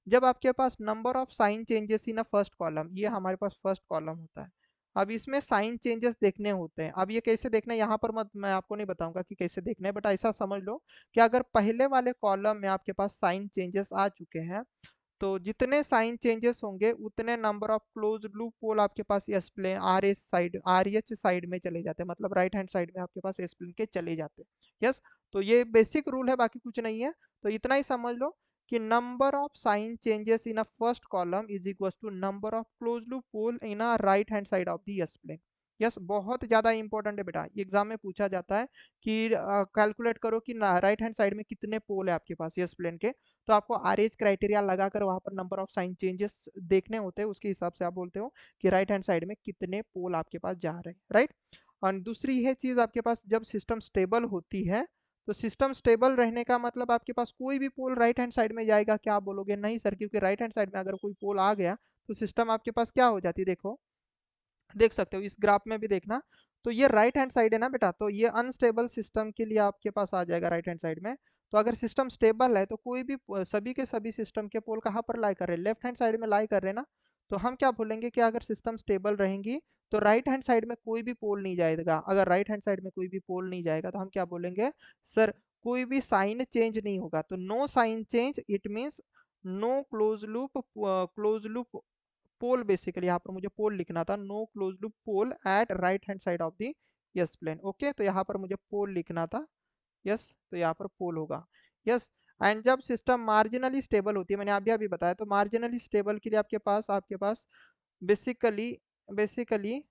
S1: जब आपके पास number of sign changes in a first column, ये हमारे पास फर्स्ट कॉलम होता है। अब इसमें साइन चेंजेस देखने होते हैं। अब ये कैसे देखना है, यहाँ पर मत मैं आपको नहीं बताऊंगा कि कैसे देखना है, बट ऐसा समझ लो कि अगर पहले वाले कॉलम में आपके पास साइन चेंजेस आ चुके हैं, तो जितने साइन चेंजेस होंगे उतने number of close loop pole आपके पास S plane R H side में चले जाते हैं, मतलब राइट हैंड साइड में आपके पास एस प्लेन के चले जाते हैं। यस, तो ये बेसिक रूल है, बाकी कुछ नहीं है। तो इतना ही समझ लो कि number of sign changes in a first column is equal to number of close loop pole in a right hand side of the S plane. Yes, बहुत ज्यादा इंपॉर्टेंट है बेटा, एग्जाम में पूछा जाता है कि कैलकुलेट करो कि राइट हैंड साइड में कितने पोल है आपके पास एस प्लेन के। तो आपको आरएच क्राइटेरिया लगाकर वहां पर नंबर ऑफ साइन चेंजेस देखने होते हैं, उसके हिसाब से आप बोलते हो कि राइट हैंड साइड में कितने पोल आपके पास जा रहे हैं, राइट। और दूसरी है चीज, आपके पास जब सिस्टम स्टेबल होती है, तो सिस्टम स्टेबल रहने का मतलब आपके पास कोई भी पोल राइट हैंड साइड में जाएगा क्या, आप बोलोगे नहीं सर, क्योंकि राइट हैंड साइड में अगर कोई पोल आ गया तो सिस्टम आपके पास क्या हो जाती है, देखो देख सकते हो इस ग्राफ में भी देखना। तो ये राइट हैंड साइड है ना बेटा, तो ये अनस्टेबल सिस्टम के लिए आपके पास आ जाएगा राइट हैंड साइड में। तो अगर सिस्टम स्टेबल है तो कोई भी सभी के सभी सिस्टम के पोल कहाँ पर लाई कर रहे हैं, लेफ्ट हैंड साइड में लाई कर रहे हैं ना। तो हम क्या बोलेंगे कि अगर सिस्टम स्टेबल रहेंगी तो राइट हैंड साइड में कोई भी पोल नहीं जाएगा। अगर राइट हैंड साइड में कोई भी पोल नहीं जाएगा तो हम क्या बोलेंगे, सर कोई भी साइन चेंज नहीं होगा। तो no sign change it means no close loop pole, basically यहाँ पर मुझे पोल लिखना था, no close loop pole at right hand side of the S plane. Okay, तो यहाँ पर मुझे पोल लिखना था। यस, तो यहाँ पर पोल होगा। यस, एंड जब सिस्टम मार्जिनली स्टेबल होती है, मैंने अभी अभी बताया, तो मार्जिनली स्टेबल के लिए आपके पास बेसिकली बेसिकली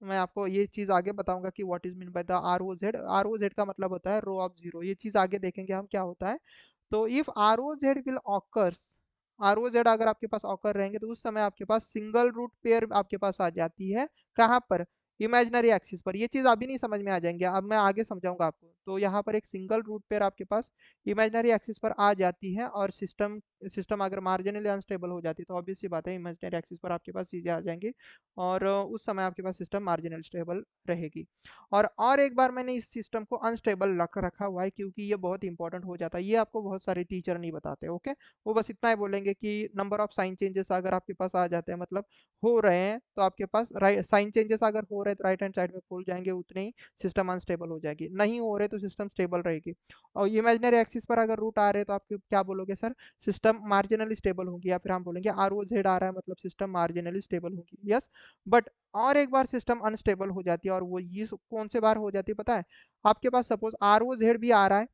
S1: मैं आपको ये चीज आगे बताऊंगा कि what is mean by the R O Z का मतलब होता है रो ऑफ जीरो। ये चीज आगे देखेंगे हम क्या होता है। तो if R O Z will occurs, R O Z अगर आपके पास ऑकर रहेंगे तो उस समय आपके पास सिंगल रूट पेयर आपके पास आ जाती है, कहाँ पर, इमेजिनरी एक्सिस पर। ये चीज अभी नहीं समझ में आ जाएंगे, अब मैं आगे समझाऊंगा आपको। तो यहाँ पर एक सिंगल रूट पेयर आपके पास इमेजिनरी एक्सिस पर आ जाती है, और सिस्टम सिस्टम अगर मार्जिनली अनस्टेबल हो जाती है तो ऑब्वियस सी बात है इमेजिनरी एक्सिस पर आपके पास चीजें आ जाएंगी, और उस समय आपके पास सिस्टम मार्जिनल स्टेबल रहेगी। और एक बार मैंने इस सिस्टम को अनस्टेबल रख रखा हुआ है, क्योंकि ये बहुत इंपॉर्टेंट हो जाता है, ये आपको बहुत सारे टीचर नहीं बताते। ओके, वो बस इतना ही बोलेंगे कि नंबर ऑफ साइन चेंजेस अगर आपके पास आ जाते हैं, मतलब हो रहे हैं, तो आपके पास साइन चेंजेस अगर हो रहे तो राइट हैंड साइड में पोल जाएंगे, उतने ही सिस्टम अनस्टेबल हो जाएगी। नहीं हो रहे तो सिस्टम स्टेबल रहेगी। और इमेजिनरी एक्सिस पर अगर रूट आ रहे तो आप क्या बोलोगे सर, सिस्टम मार्जिनली स्टेबल होगी, या फिर हम बोलेंगे आर ओ जेड आ रहा है मतलब सिस्टम मार्जिनली स्टेबल होगी। यस, बट और एक बार सिस्टम अनस्टेबल हो जाती है, और वो ये कौन से बार हो जाती है पता है? आपके पास सपोज आर ओ जेड भी आ रहा है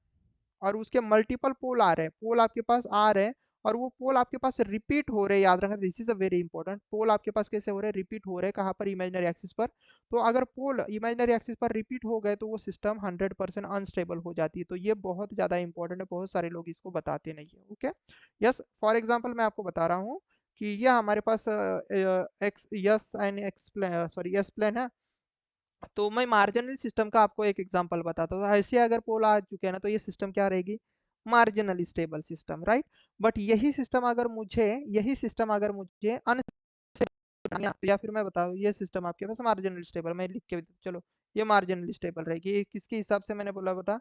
S1: और उसके मल्टीपल पोल आ रहे हैं, पोल आपके पास आ रहे हैं, और वो पोल आपके पास रिपीट हो रहे हैं। याद रखना, this is a very important. Pole आपके पास कैसे हो रहे हैं? रिपीट हो रहे हैं। कहाँ पर? इमेजिनरी एक्सिस पर। तो अगर पोल इमेजिनरी एक्सिस पर रिपीट हो गए तो वो सिस्टम 100% अनस्टेबल हो जाती है। तो ये बहुत ज़्यादा इंपॉर्टेंट है, बहुत सारे लोग इसको बताते नहीं है। ओके, यस, फॉर एग्जाम्पल मैं आपको बता रहा हूँ कि यह हमारे पास X S and X plane, sorry S plane है। तो मैं मार्जिनल सिस्टम का आपको एक एग्जांपल बताता हूँ। ऐसे अगर पोल आ चुके हैं ना तो ये सिस्टम क्या रहेगी? Marginally stable system, right. But यही सिस्टम अगर मुझे या फिर मैं बताऊँ ये सिस्टम आपके पास मार्जिनल स्टेबल, मैं लिख के चलो ये मार्जिनल स्टेबल रहेगी। ये किसके हिसाब से मैंने बोला बेटा?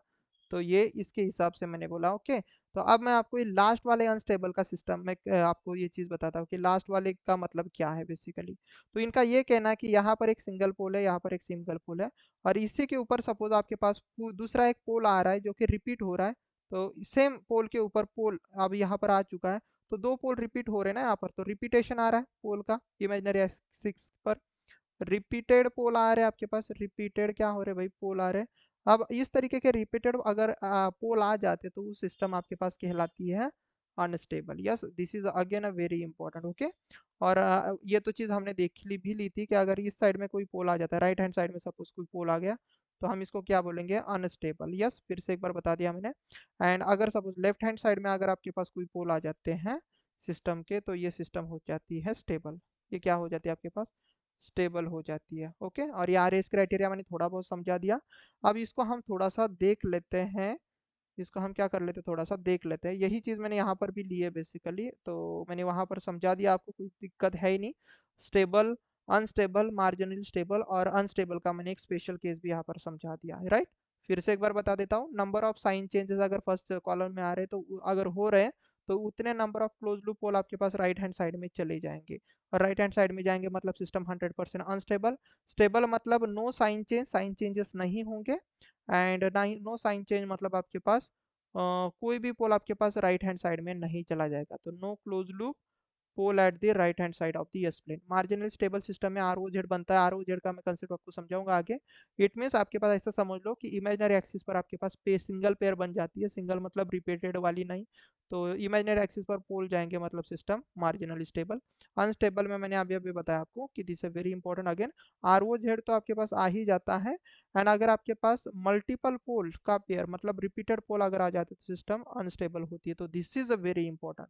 S1: तो ये इसके हिसाब से मैंने बोला। ओके, तो अब मैं आपको ये लास्ट वाले अनस्टेबल का सिस्टम में आपको ये चीज़ बताता हूँ कि लास्ट वाले का मतलब क्या है बेसिकली। तो इनका ये कहना है कि यहाँ पर एक सिंगल पोल है, यहाँ पर एक सिंगल पोल है, और इसी के ऊपर सपोज आपके पास दूसरा एक पोल आ रहा है जो कि रिपीट हो रहा है। तो सेम पोल के ऊपर पोल अब यहाँ पर आ चुका है, तो दो पोल रिपीट हो रहे हैं ना यहाँ पर, तो रिपीटेशन आ रहा है पोल का इमेजिनरी एक्सिस पर। रिपीटेड पोल आ रहे हैं आपके पास, रिपीटेड क्या हो रहे भाई? पोल आ रहे हैं। अब इस तरीके के रिपीटेड अगर पोल आ जाते तो वो सिस्टम आपके पास कहलाती है unstable. Yes, this is again a very important. Okay, और ये तो चीज़ हमने भी ली थी कि अगर इस साइड में कोई पोल आ जाता है, राइट हैंड साइड में सपोज कोई पोल आ गया, तो हम इसको क्या बोलेंगे? अनस्टेबल। यस, फिर से एक बार बता दिया मैंने। एंड अगर सपोज लेफ्ट हैंड साइड में अगर आपके पास कोई पोल आ जाते हैं सिस्टम के, तो ये सिस्टम हो जाती है स्टेबल। ये क्या हो जाती है आपके पास? स्टेबल हो जाती है। ओके, और ये आरएस क्राइटेरिया मैंने थोड़ा बहुत समझा दिया। अब इसको हम थोड़ा सा देख लेते हैं, इसको हम क्या कर लेते हैं, थोड़ा सा देख लेते हैं। यही चीज़ मैंने यहाँ पर भी ली है बेसिकली, तो मैंने वहाँ पर समझा दिया आपको, कोई दिक्कत है ही नहीं। स्टेबल, अनस्टेबल, मार्जिनल स्टेबल और अनस्टेबल का मैंने एक स्पेशल केस भी यहाँ पर समझा दिया है, राइट। फिर से एक बार बता देता हूँ, नंबर ऑफ साइन चेंजेस अगर फर्स्ट कॉलम में आ रहे हैं तो अगर हो रहे हैं तो उतने number of close loop pole आपके पास राइट हैंड साइड में चले जाएंगे। और राइट हैंड साइड में जाएंगे मतलब सिस्टम 100% अनस्टेबल। स्टेबल मतलब no sign change, sign changes नहीं होंगे। एंड नो साइन चेंज मतलब आपके पास कोई भी पोल आपके पास राइट हैंड साइड में नहीं चला जाएगा। तो no close loop pole at the right hand side of the S plane. Marginal stable system में आर ओ जेड बनता है, आर ओ जेड का मैं कंसेप्ट आपको समझाऊंगा आगे। इट मीन्स आपके पास ऐसा समझ लो कि इमेजिनरी एक्सिस पर आपके पास सिंगल पेयर बन जाती है, सिंगल मतलब रिपीटेड वाली नहीं। तो इमेजिनरी एक्सिस पर पोल जाएंगे मतलब सिस्टम मार्जिनल स्टेबल। अनस्टेबल में मैंने अभी अभी बताया आपको कि this is very important again, R O Z तो आपके पास आ ही जाता है। एंड अगर आपके पास मल्टीपल पोल का पेयर मतलब रिपीटेड पोल अगर आ जाते तो सिस्टम अनस्टेबल होती है। तो this is a very important.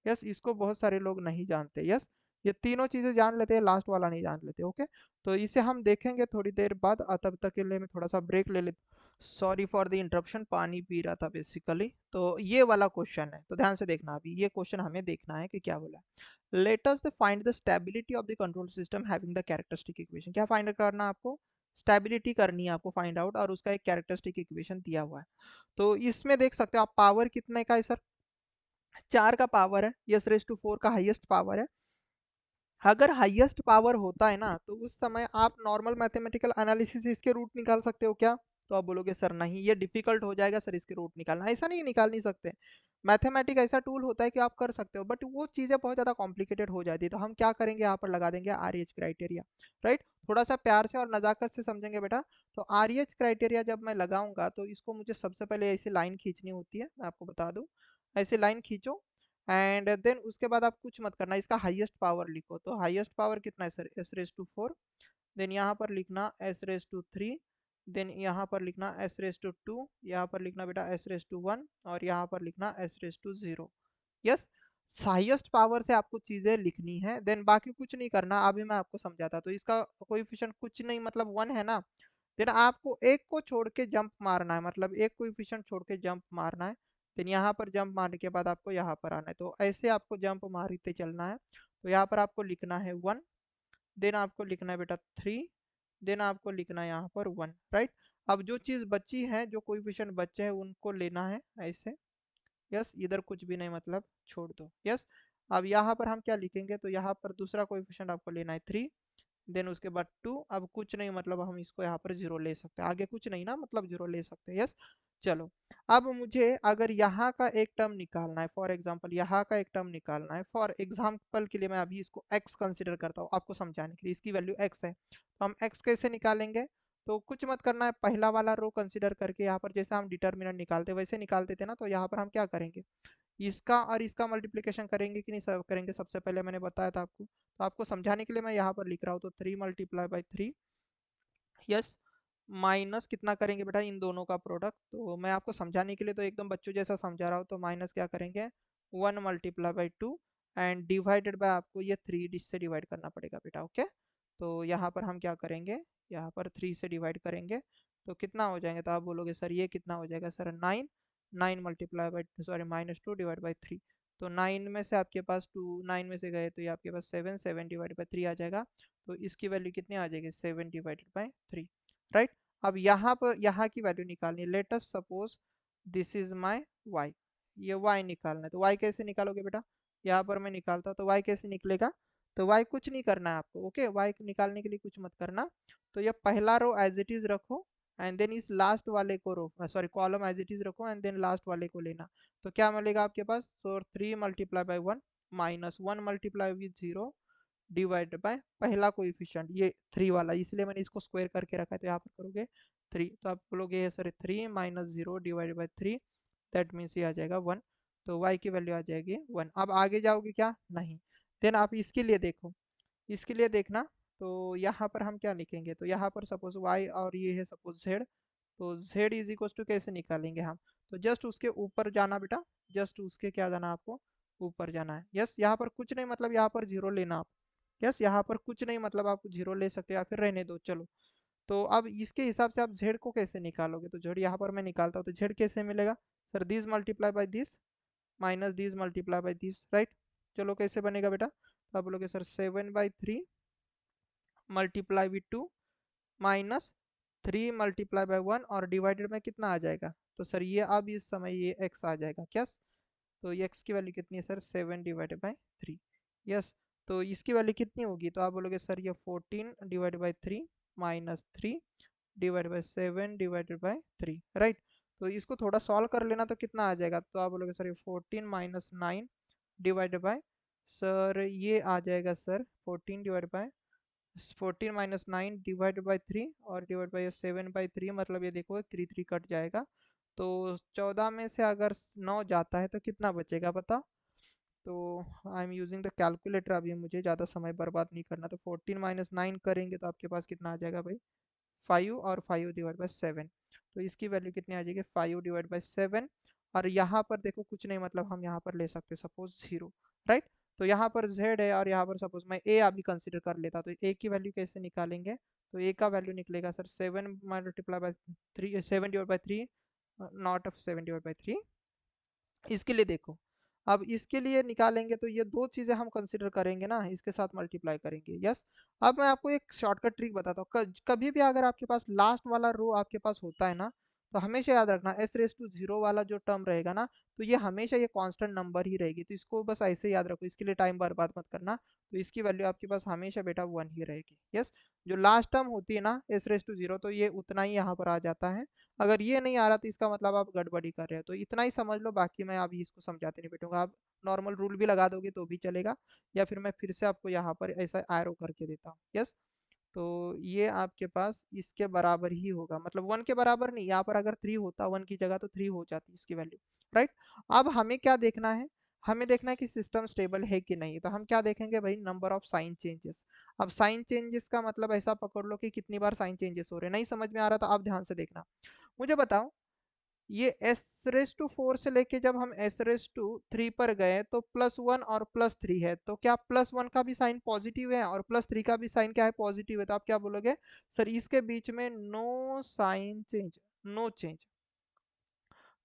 S1: Yes, इसको बहुत सारे लोग नहीं जानते। यस, ये तीनों चीजें जान लेते हैं, लास्ट वाला नहीं जान लेते। ओके, तो इसे हम देखेंगे थोड़ी देर बाद। तब तक के लिए मैं थोड़ा सा ब्रेक ले लेता। सॉरी फॉर द इंटरप्शन, पानी पी रहा था बेसिकली। तो ये वाला क्वेश्चन है, तो ध्यान से देखना। अभी ये क्वेश्चन हमें देखना है कि क्या बोला है। Let us find the stability of the control system having the characteristic equation. क्या फाइंड करना है आपको? स्टेबिलिटी करनी है आपको फाइंड आउट, और उसका एक कैरेक्टरिस्टिक इक्वेशन दिया हुआ है। तो इसमें देख सकते हो आप, पावर कितने का है सर? 4 का पावर है, यस रेस टू 4 का हाईएस्ट पावर है। अगर हाईएस्ट पावर होता है ना तो उस समय आप नॉर्मल मैथमेटिकल एनालिसिस इसके रूट निकाल सकते हो क्या? तो आप बोलोगे सर नहीं, ये डिफिकल्ट हो जाएगा सर इसके रूट निकालना। ऐसा नहीं, निकाल नहीं सकते। मैथमेटिक ऐसा टूल होता है कि आप कर सकते हो, बट वो चीज़ें बहुत ज़्यादा कॉम्प्लिकेटेड हो जाती है। तो हम क्या करेंगे, यहाँ पर लगा देंगे आर एच क्राइटेरिया, राइट। थोड़ा सा प्यार से और नज़ाकत से समझेंगे बेटा। तो आर एच क्राइटेरिया जब मैं लगाऊंगा तो इसको मुझे सबसे पहले ऐसी लाइन खींचनी होती है, मैं आपको बता दूँ। ऐसी लाइन खींचो, एंड देन उसके बाद आप कुछ मत करना, इसका हाईएस्ट पावर लिखो। तो हाईएस्ट पावर कितना है sir? S raise to 4। Then यहाँ पर लिखना एस रेस टू 3। देन यहाँ पर लिखना एस रेस टू 2। यहाँ पर लिखना बेटा एस रेस टू 1, और यहाँ पर लिखना S raise to 0। Yes, highest power से आपको चीजें लिखनी है, देन बाकी कुछ नहीं करना। अभी मैं आपको समझाता, तो इसका कोएफिशिएंट कुछ नहीं मतलब 1 है ना। देन आपको एक को छोड़ के जंप मारना है, मतलब एक कोएफिशिएंट छोड़ के जंप मारना है। देन यहाँ पर जंप मारने के बाद आपको यहाँ पर आना है, तो ऐसे आपको जंप मारते चलना है। तो यहाँ पर आपको लिखना है 1, देन आपको लिखना है बेटा 3, देन आपको लिखना है यहाँ पर 1, राइट। अब जो चीज़ बची है, जो कोएफिशिएंट बचे हैं उनको लेना है ऐसे। यस, इधर कुछ भी नहीं मतलब छोड़ दो। यस, अब यहाँ पर हम क्या लिखेंगे, तो यहाँ पर दूसरा कोएफिशिएंट आपको लेना है 3। देन उसके बाद 2, अब कुछ नहीं मतलब हम इसको यहाँ पर 0 ले सकते हैं, आगे कुछ नहीं ना, मतलब 0 ले सकते हैं। यस, चलो अब मुझे अगर यहाँ का एक टर्म निकालना है, फॉर एग्जांपल यहाँ का एक टर्म निकालना है, फॉर एग्जांपल के लिए मैं अभी इसको x कंसिडर करता हूँ आपको समझाने के लिए, इसकी वैल्यू x है, तो हम x कैसे निकालेंगे? तो कुछ मत करना है, पहला वाला रो कंसिडर करके यहाँ पर जैसे हम डिटर्मिनेंट निकालते वैसे निकालते थे ना, तो यहाँ पर हम क्या करेंगे, इसका और इसका मल्टीप्लिकेशन करेंगे कि नहीं, सब करेंगे, सबसे पहले मैंने बताया था आपको, तो आपको समझाने के लिए मैं यहाँ पर लिख रहा हूँ, तो 3 × 3 यस, माइनस कितना करेंगे बेटा, इन दोनों का प्रोडक्ट, तो मैं आपको समझाने के लिए तो एकदम बच्चों जैसा समझा रहा हूँ, तो माइनस क्या करेंगे, 1 × 2 एंड डिवाइडेड बाय, आपको ये 3 से डिवाइड करना पड़ेगा बेटा, ओके। तो यहाँ पर हम क्या करेंगे, यहाँ पर 3 से डिवाइड करेंगे तो कितना हो जाएंगे, तो आप बोलोगे सर ये कितना हो जाएगा, सर 9, 9 × 2 डिवाइड बाई 3, तो 9 में से आपके पास 2, 9 में से गए तो ये आपके पास 7, 7 डिवाइड बाई 3 आ जाएगा, तो इसकी वैल्यू कितनी आ जाएगी, 7 डिवाइडेड बाई 3, राइट। अब यहाँ पर यहाँ की वैल्यू निकालनी है, let us suppose this is my y, ये y निकालना है, तो y कैसे निकालोगे बेटा, यहाँ पर मैं निकालता हूँ, तो y कैसे निकलेगा, तो y कुछ नहीं करना है आपको, ओके, y निकालने के लिए कुछ मत करना, तो ये पहला रो एज इट इज रखो एंड देन इस लास्ट वाले को row sorry column as it is रखो एंड देन लास्ट वाले को लेना, तो क्या मिलेगा आपके पास, तो 3 × 1 माइनस 1 × 0 डिवाइड बाय पहला कोएफिशिएंट ये 3 वाला, इसलिए मैंने इसको स्क्वायर करके रखा है, तो यहाँ पर करोगे 3, तो आप बोलोगे sir 3 - 0 divide by 3, that means ये आ जाएगा 1, तो y की वैल्यू आ जाएगी 1। अब आगे जाओगे क्या, नहीं, देन आप इसके लिए देखो, इसके लिए देखना, तो यहाँ पर हम क्या लिखेंगे, तो यहाँ पर सपोज y और ये है सपोज z, तो z इज इक्वल टू कैसे निकालेंगे हम, तो जस्ट उसके ऊपर जाना बेटा, जस्ट उसके क्या जाना आपको, ऊपर जाना है। यस, यहाँ पर कुछ नहीं मतलब यहाँ पर 0 लेना आप, यस, यहाँ पर कुछ नहीं मतलब आप 0 ले सकते हो या फिर रहने दो, चलो। तो अब इसके हिसाब से आप z को कैसे निकालोगे, तो z यहाँ पर मैं निकालता हूँ, तो z कैसे मिलेगा, sir this multiply by this minus this multiply by this, right. चलो कैसे बनेगा बेटा, तो आप बोलोगे सर 7/3 मल्टीप्लाई विथ 2 माइनस 3 × 1 और डिवाइडेड में कितना आ जाएगा, तो सर ये अब इस समय ये x आ जाएगा क्या, तो ये x की वैल्यू कितनी है सर, 7/3, यस। तो इसकी वैल्यू कितनी होगी, तो आप बोलोगे सर ये 14/3 माइनस 3 डिवाइड बाई 7/3, राइट। तो इसको थोड़ा सॉल्व कर लेना, तो कितना आ जाएगा, तो आप बोलोगे सर ये 14 - 9 डिवाइड बाय, सर ये आ जाएगा सर 14 - 9 डिवाइड बाई 3 और डिवाइड बाई 7/3, मतलब ये देखो 3 3 कट जाएगा, तो 14 में से अगर 9 जाता है तो कितना बचेगा बताओ, तो I am using the calculator, अभी मुझे ज़्यादा समय बर्बाद नहीं करना, तो 14 - 9 करेंगे तो आपके पास कितना आ जाएगा भाई, 5 और 5 डिवाइड बाई 7, तो इसकी वैल्यू कितनी आ जाएगी, 5 डिवाइड बाई 7, और यहाँ पर देखो कुछ नहीं मतलब हम यहाँ पर ले सकते सपोज 0, राइट। तो यहाँ पर z है और यहाँ पर सपोज मैं a अभी कंसिडर कर लेता, तो a की वैल्यू कैसे निकालेंगे, तो a का वैल्यू निकलेगा sir 7 multiply by 3, 7 divide by 3, not of 7 divide by 3, इसके लिए देखो, अब इसके लिए निकालेंगे तो ये दो चीजें हम कंसिडर करेंगे ना, इसके साथ मल्टीप्लाई करेंगे, यस। अब मैं आपको एक शॉर्टकट ट्रिक बताता हूँ, कभी भी अगर आपके पास लास्ट वाला रो आपके पास होता है ना, तो हमेशा याद रखना s⁻0 वाला जो टर्म रहेगा ना, तो ये हमेशा ये कांस्टेंट नंबर ही रहेगी, तो इसको बस ऐसे याद रखो, इसके लिए टाइम बर्बाद मत करना, तो इसकी वैल्यू आपके पास हमेशा बेटा 1 ही रहेगी, यस। जो लास्ट टर्म होती है ना s⁻0, तो ये उतना ही यहाँ पर आ जाता है, अगर ये नहीं आ रहा तो इसका मतलब आप गड़बड़ी कर रहे हो, तो इतना ही समझ लो, बाकी मैं अभी इसको समझाते नहीं बैठूंगा, आप नॉर्मल रूल भी लगा दोगे तो भी चलेगा, या फिर मैं फिर से आपको यहाँ पर ऐसा एरो करके देता हूँ, यस। तो ये आपके पास इसके बराबर ही होगा, मतलब 1 के बराबर नहीं, यहाँ पर अगर 3 होता 1 की जगह तो 3 हो जाती इसकी वैल्यू, राइट। अब हमें क्या देखना है, हमें देखना है कि सिस्टम स्टेबल है कि नहीं, तो हम क्या देखेंगे भाई, नंबर ऑफ साइन चेंजेस। अब साइन चेंजेस का मतलब ऐसा पकड़ लो कि कितनी बार साइन चेंजेस हो रहे हैं, नहीं समझ में आ रहा था, आप ध्यान से देखना, मुझे बताओ, ये s⁻4 से लेके जब हम s⁻3 पर गए तो +1 और +3 है, तो क्या +1 का भी साइन पॉजिटिव है और +3 का भी साइन क्या है, पॉजिटिव है, तो आप क्या बोलोगे, सर इसके बीच में no sign change, no change,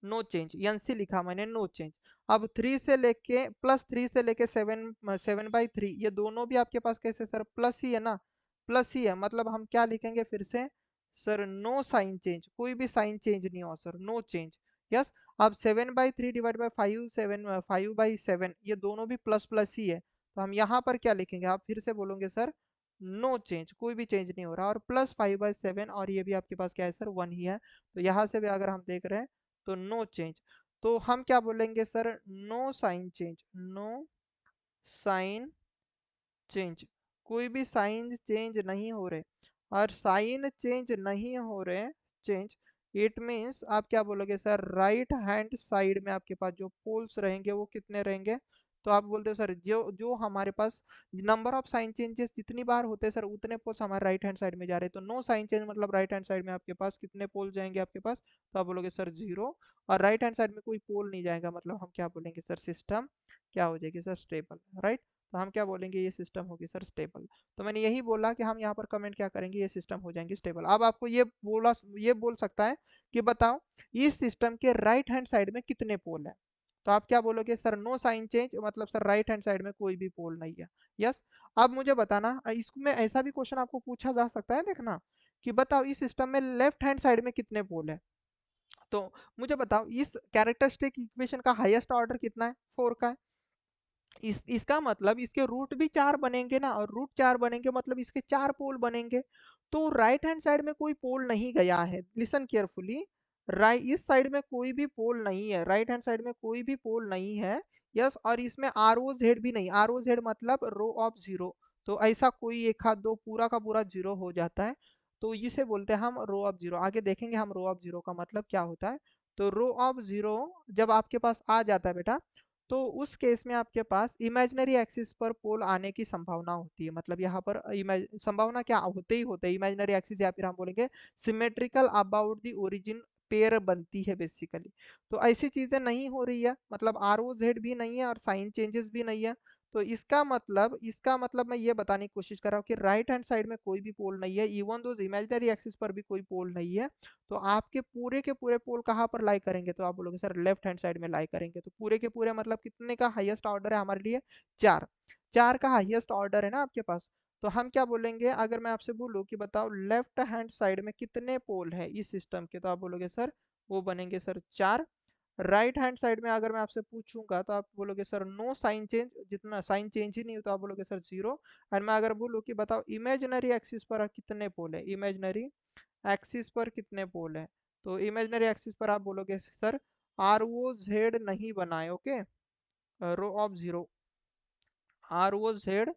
S1: no change, NC लिखा मैंने, नो चेंज। अब 3 से लेके +3 से लेके 7/3, ये दोनों भी आपके पास कैसे सर, प्लस ही है ना, प्लस ही है, मतलब हम क्या लिखेंगे फिर से, सर नो साइन चेंज, कोई भी साइन चेंज नहीं हो सर, नो चेंज, यस। अब 7/3 डिवाइड बाई 5/7, ये दोनों भी प्लस प्लस ही है, तो हम यहाँ पर क्या लिखेंगे, आप फिर से बोलोगे सर नो चेंज, कोई भी चेंज नहीं हो रहा, और +5/7 और ये भी आपके पास क्या है सर 1 ही है। तो यहाँ से भी अगर हम देख रहे हैं तो नो चेंज, तो हम क्या बोलेंगे sir, no sign change, no sign change, कोई भी साइन चेंज नहीं हो रहे, और साइन चेंज नहीं हो रहे चेंज, इट मीन्स आप क्या बोलोगे सर, राइट हैंड साइड में आपके पास जो पोल्स रहेंगे वो कितने रहेंगे, तो आप बोलते हो सर जो जो हमारे पास नंबर ऑफ साइन चेंजेस जितनी बार होते हैं सर उतने पोल्स हमारे राइट हैंड साइड में जा रहे हैं, तो नो साइन चेंज मतलब राइट हैंड साइड में आपके पास कितने पोल जाएंगे आपके पास, तो आप बोलोगे सर 0, और राइट हैंड साइड में कोई पोल नहीं जाएगा, मतलब हम क्या बोलेंगे सर, सिस्टम क्या हो जाएगी सर, स्टेबल, राइट। तो हम क्या बोलेंगे, ये सिस्टम होगी सर स्टेबल। तो मैंने यही बोला कि हम यहाँ पर कमेंट क्या करेंगे, ये सिस्टम हो जाएंगे स्टेबल। अब आपको ये बोल सकता है कि बताओ इस सिस्टम के राइट हैंड साइड में कितने पोल हैं, तो आप क्या बोलोगे सर, नो साइन चेंज मतलब सर राइट हैंड साइड में कोई भी पोल नहीं है। यस। अब मुझे बताना, इसमें ऐसा भी क्वेश्चन आपको पूछा जा सकता है, देखना कि बताओ इस सिस्टम में लेफ्ट हैंड साइड में कितने पोल है, तो मुझे बताओ इस कैरेक्टरिस्टिक इक्वेशन का हाईएस्ट ऑर्डर कितना है, 4 का है। इसका मतलब इसके रूट भी 4 बनेंगे ना, और रूट 4 बनेंगे मतलब इसके 4 पोल बनेंगे, तो राइट हैंड साइड में कोई पोल नहीं गया है, लिसन केयरफुली, राइट इस साइड में कोई भी पोल नहीं है, राइट हैंड साइड में कोई भी पोल नहीं है। यस, और इसमें आर ओ जेड भी नहीं, आर ओ जेड मतलब रो ऑफ जीरो, तो ऐसा कोई एक हाथ दो पूरा का पूरा जीरो हो जाता है, तो इसे बोलते हैं हम रो ऑफ जीरो। आगे देखेंगे हम रो ऑफ जीरो का मतलब क्या होता है। तो रो ऑफ जीरो जब आपके पास आ जाता है बेटा, तो उस केस में आपके पास इमेजिनरी एक्सिस पर पोल आने की संभावना होती है, मतलब यहाँ पर संभावना क्या होते ही होते हैं, इमेजिनरी एक्सिस या फिर हम बोलेंगे symmetrical about the origin pair बनती है बेसिकली। तो ऐसी चीजें नहीं हो रही है, मतलब आर ओ जेड भी नहीं है और साइन चेंजेस भी नहीं है, तो इसका मतलब मैं ये बताने की कोशिश कर रहा हूँ कि राइट हैंड साइड में कोई भी पोल नहीं है, इवन दो इमेजिनरी एक्सिस पर भी कोई पोल नहीं है। तो आपके पूरे के पूरे पोल कहाँ पर लाई करेंगे, तो आप बोलोगे सर लेफ्ट हैंड साइड में लाई करेंगे, तो पूरे के पूरे मतलब कितने का हाईएस्ट ऑर्डर है हमारे लिए, 4, 4 का हाईएस्ट ऑर्डर है ना आपके पास। तो हम क्या बोलेंगे, अगर मैं आपसे बोलूं कि बताओ लेफ्ट हैंड साइड में कितने पोल है इस सिस्टम के, तो आप बोलोगे सर वो बनेंगे सर 4। राइट हैंड साइड में अगर मैं आपसे पूछूंगा तो आप बोलोगे सर नो साइन चेंज, जितना साइन चेंज ही नहीं हो तो आप बोलोगे सर 0। और मैं अगर बोलूँ कि बताओ इमेजिनरी एक्सिस पर कितने पोल है, इमेजिनरी एक्सिस पर कितने पोल है, तो इमेजिनरी एक्सिस पर आप बोलोगे सर आर ओ जेड नहीं बनाए, okay, row of zero, R O Z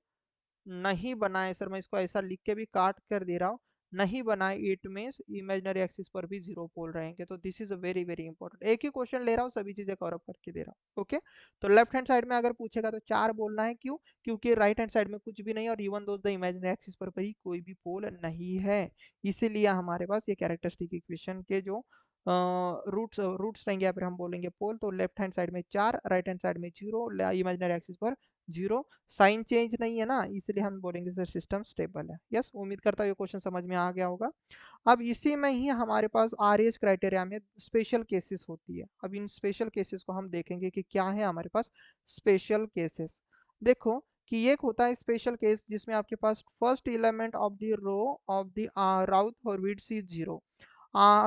S1: नहीं बनाए सर, मैं इसको ऐसा लिख के भी काट कर दे रहा हूँ, नहीं बनाए, इट मीन्स इमेजिनरी एक्सिस पर भी 0 पोल रहेंगे, तो this is very very important, एक ही क्वेश्चन ले रहा हूँ सभी चीजें कवर अप करके दे रहा हूँ, ओके। तो लेफ्ट हैंड साइड में अगर पूछेगा तो 4 बोलना है, क्यों, क्योंकि राइट हैंड साइड में कुछ भी नहीं और even though the imaginary axis पर भी कोई भी पोल नहीं है, इसीलिए हमारे पास ये कैरेक्टरिस्टिक इक्वेशन के जो रूट्स रूट्स रहेंगे या फिर हम बोलेंगे पोल, तो लेफ्ट हैंड साइड में 4, राइट हैंड साइड में 0, इमेजिनरी एक्सिस पर 0, साइन चेंज नहीं है ना, इसलिए हम बोलेंगे सर सिस्टम स्टेबल है। यस, उम्मीद करता हूँ ये क्वेश्चन समझ में आ गया होगा। अब इसी में ही हमारे पास आरएएस क्राइटेरिया में स्पेशल केसेस होती है, अब इन स्पेशल केसेस को हम देखेंगे कि क्या है हमारे पास स्पेशल केसेस। देखो कि एक होता है स्पेशल केस जिसमें आपके पास first element of the row of the Routh Hurwitz is 0,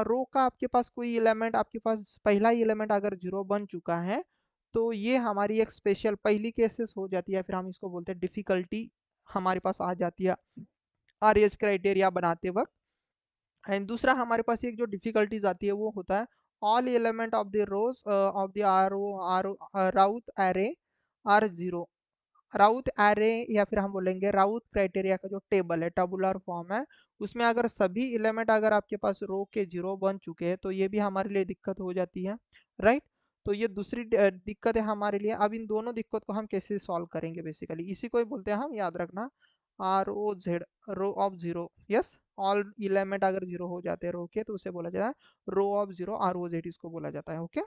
S1: रो का आपके पास कोई एलिमेंट, आपके पास पहला एलिमेंट अगर 0 बन चुका है, तो ये हमारी एक स्पेशल पहली केसेस हो जाती है, फिर हम इसको बोलते हैं डिफिकल्टी हमारे पास आ जाती है आरएएस क्राइटेरिया बनाते वक्त। एंड दूसरा हमारे पास एक जो डिफिकल्टीज आती है वो होता है all element of the rows of the R Routh array R 0, Routh array या फिर हम बोलेंगे राउथ क्राइटेरिया का जो टेबल है, टेबुलर फॉर्म है, उसमें अगर सभी एलिमेंट अगर आपके पास रो के 0 बन चुके हैं तो ये भी हमारे लिए दिक्कत हो जाती है, राइट। तो ये दूसरी दिक्कत है हमारे लिए। अब इन दोनों दिक्कत को हम कैसे सॉल्व करेंगे, बेसिकली इसी को ही बोलते हैं हम, याद रखना, R O Z, row of 0। Yes, all element अगर 0 हो जाते हैं रो के तो उसे बोला जाता है row of 0, R O Z इसको बोला जाता है, ओके,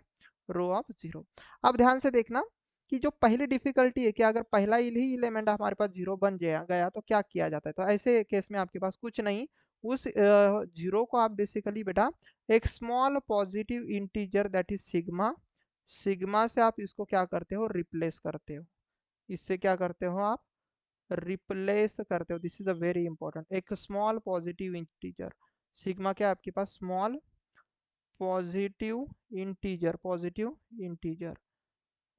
S1: रो ऑफ 0। अब ध्यान से देखना कि जो पहली डिफिकल्टी है कि अगर पहला ही एलिमेंट हमारे पास 0 बन गया तो क्या किया जाता है, तो ऐसे केस में आपके पास कुछ नहीं, उस 0 को आप बेसिकली बेटा एक small positive integer that is sigma, sigma से आप इसको क्या करते हो, रिप्लेस करते हो, इससे क्या करते हो आप, रिप्लेस करते हो, this is a very important, एक स्मॉल पॉजिटिव इंटीजर, सिग्मा क्या आपके पास small positive integer, positive integer,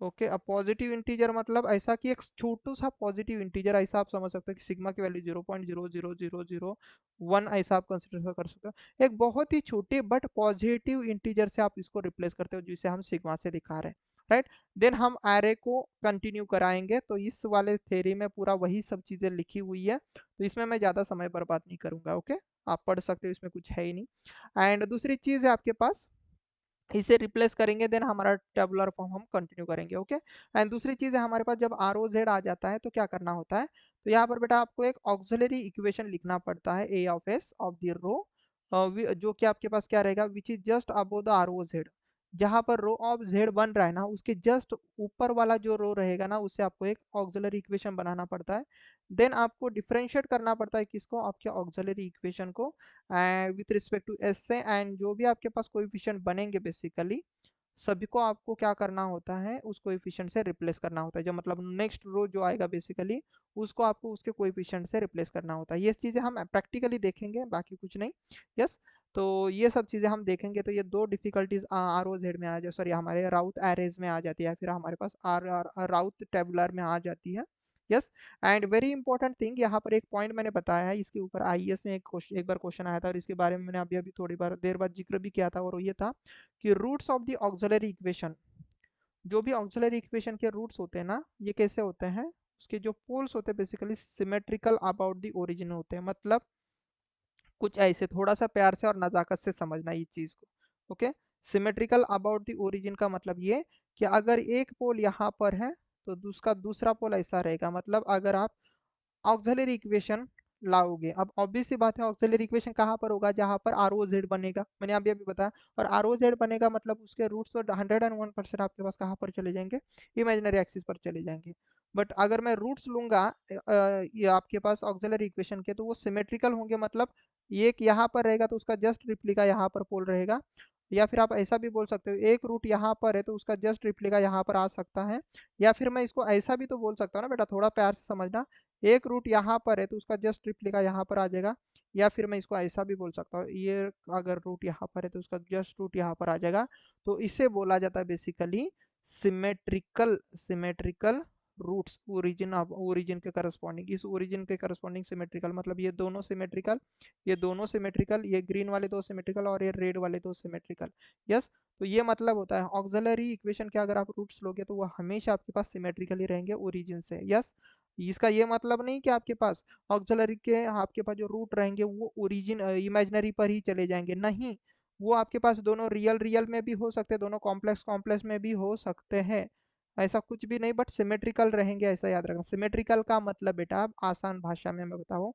S1: okay, अब पॉजिटिव इंटीजर मतलब ऐसा कि एक छोटू सा पॉजिटिव इंटीजर, ऐसा आप समझ सकते हो कि सिग्मा की वैल्यू 0.00001 ऐसा आप कंसिडर कर सकते हो। एक बहुत ही छोटे बट पॉजिटिव इंटीजर से आप इसको रिप्लेस करते हो, जिसे हम सिग्मा से दिखा रहे हैं, राइट। देन हम एरे को कंटिन्यू कराएंगे, तो इस वाले थ्योरी में पूरा वही सब चीजें लिखी हुई है, तो इसमें मैं ज्यादा समय बर्बाद नहीं करूंगा। ओके, आप पढ़ सकते हो, इसमें कुछ है ही नहीं। एंड दूसरी चीज है आपके पास, इसे रिप्लेस करेंगे, देन हमारा टेबुलर फॉर्म हम कंटिन्यू करेंगे। ओके, एंड दूसरी चीज है हमारे पास, जब आर ओ जेड आ जाता है तो क्या करना होता है, तो यहाँ पर बेटा आपको एक ऑक्सिलरी इक्वेशन लिखना पड़ता है, A of S of the row, जो कि आपके पास क्या रहेगा, which is just above the R O Z. जहां पर रो ऑफ जेड बन रहा है ना, उसके जस्ट ऊपर वाला जो रो रहेगा ना, उससे आपको एक ऑक्सिलरी इक्वेशन बनाना पड़ता है। देन आपको डिफरेंशिएट करना पड़ता है किसको, आपके ऑक्सिलरी इक्वेशन को विथ रिस्पेक्ट टू एस से, एंड जो भी आपके पास कोएफिशिएंट बनेंगे बेसिकली सभी को आपको क्या करना होता है, उस कोएफिशिएंट से रिप्लेस करना होता है, जो मतलब नेक्स्ट रो जो आएगा बेसिकली उसको आपको उसके कोएफिशिएंट से रिप्लेस करना होता है। ये चीज़ें हम प्रैक्टिकली देखेंगे, बाकी कुछ नहीं। यस, तो ये सब चीज़ें हम देखेंगे। तो ये दो डिफिकल्टीज आर ओ जेड में आ जाए, सॉरी हमारे राउथ एरेज में आ जाती है, फिर हमारे पास आर आर राउथ टेबुलर में आ जाती है। Yes, and very important thing, यहाँ पर एक पॉइंट मैंने बताया है, इसके ऊपर आईएएस में एक बार क्वेश्चन आया था, और इसके बारे में मैंने अभी अभी थोड़ी बार देर बाद जिक्र भी किया था, और ये था कि roots of the auxiliary equation, जो भी ऑक्सिलरी इक्वेशन के रूट्स होते हैं ना, ये कैसे होते हैं, उसके जो पोल्स होते हैं basically symmetrical about the origin होते हैं। मतलब कुछ ऐसे, थोड़ा सा प्यार से और नज़ाकत से समझना इस चीज़ को। Okay, symmetrical about the origin का मतलब ये कि अगर एक पोल यहाँ पर है तो उसका दूसरा पोल ऐसा रहेगा। मतलब अगर आप ऑक्सिलरी इक्वेशन लाओगे, अब ऑब्वियस सी बात है ऑक्सिलरी इक्वेशन कहाँ पर होगा, जहाँ पर आर ओ जेड बनेगा, मैंने अभी अभी बताया। और आर ओ जेड बनेगा मतलब उसके रूट्स तो 101% आपके पास कहाँ पर चले जाएंगे, इमेजिनरी एक्सिस पर चले जाएंगे। बट अगर मैं रूट्स लूंगा ये आपके पास ऑक्सिलरी इक्वेशन के, तो वो सिमेट्रिकल होंगे। मतलब एक यहाँ पर रहेगा तो उसका जस्ट रिप्लिका यहाँ पर पोल रहेगा, या फिर आप ऐसा भी बोल सकते हो एक रूट यहाँ पर है तो उसका जस्ट रिप्लिका यहाँ पर आ सकता है। या फिर मैं इसको ऐसा भी तो बोल सकता हूँ ना बेटा, थोड़ा प्यार से समझना, एक रूट यहाँ पर है तो उसका जस्ट रिप्लिका यहाँ पर आ जाएगा। या फिर मैं इसको ऐसा भी बोल सकता हूँ, ये अगर रूट यहाँ पर है तो उसका जस्ट रूट यहाँ पर आ जाएगा। तो इसे बोला जाता है basically symmetrical, symmetrical roots, origin of origin के करस्पॉन्डिंग, इस ओरिजिन के करस्पॉन्डिंग सिमेट्रिकल, मतलब ये दोनों सिमेट्रिकल, ये दोनों सिमेट्रिकल, ये ग्रीन वाले दो सिमेट्रिकल और ये रेड वाले दो सिमेट्रिकल। यस, तो ये मतलब होता है ऑक्सिलरी इक्वेशन के अगर आप रूट्स लोगे तो वो हमेशा आपके पास सिमेट्रिकली रहेंगे ओरिजिन से। यस, इसका ये मतलब नहीं कि आपके पास ऑक्सिलरी के आपके पास जो रूट रहेंगे वो ओरिजिन इमेजिनरी पर ही चले जाएंगे, नहीं। वो आपके पास दोनों रियल रियल में भी हो सकते हैं, दोनों कॉम्प्लेक्स कॉम्प्लेक्स में भी हो सकते हैं, ऐसा कुछ भी नहीं, बट सिमेट्रिकल रहेंगे, ऐसा याद रखना। सिमेट्रिकल का मतलब बेटा आप आसान भाषा में मैं बताऊं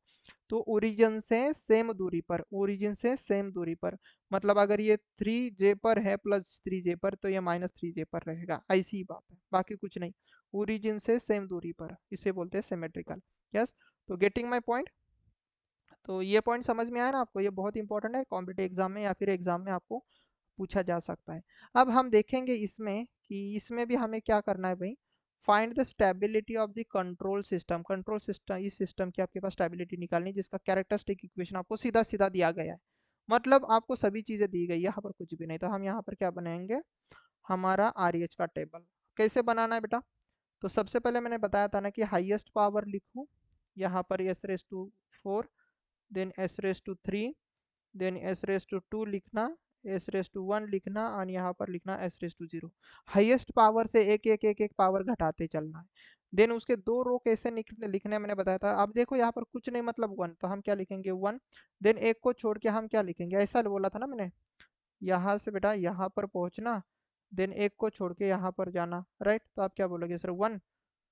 S1: तो ओरिजिन से सेम दूरी पर, ओरिजिन से सेम दूरी पर, मतलब अगर ये 3J पर है प्लस 3J पर, तो ये -3J पर रहेगा, ऐसी ही बात है, बाकी कुछ नहीं। ओरिजिन से सेम दूरी पर, इसे बोलते हैं सिमेट्रिकल। यस, तो गेटिंग माय पॉइंट, तो ये पॉइंट समझ में आया ना आपको, ये बहुत इंपॉर्टेंट है, कॉम्पिटेटिव एग्जाम में या फिर एग्जाम में आपको पूछा जा सकता है। अब हम देखेंगे इसमें कि इसमें भी हमें क्या करना है भाई, find the stability of the control system. Control system, इस सिस्टम की आपके पास स्टेबिलिटी निकालनी, जिसका कैरेक्टरिस्टिक इक्वेशन आपको सीधा सीधा दिया गया है। मतलब आपको सभी चीजें दी गई है, यहाँ पर कुछ भी नहीं। तो हम यहाँ पर क्या बनाएंगे, हमारा आर एच का टेबल कैसे बनाना है बेटा। तो सबसे पहले मैंने बताया था ना कि हाईएस्ट पावर लिखूं, यहाँ पर S raise to 4, then S raise to 3, then S raise to 2 लिखना, एस रेस टू 1 लिखना, और यहाँ पर लिखना S raise to 0। Highest power से एक एक एक एक पावर घटाते चलना है। देन उसके दो रो कैसे लिखने मैंने बताया था। अब देखो यहाँ पर कुछ नहीं, मतलब 1, तो हम क्या लिखेंगे 1। देन एक को छोड़ के हम क्या लिखेंगे, ऐसा बोला था ना मैंने, यहाँ से बेटा यहाँ पर पहुंचना, देन एक को छोड़ के यहाँ पर जाना, राइट। तो आप क्या बोलोगे सर 1,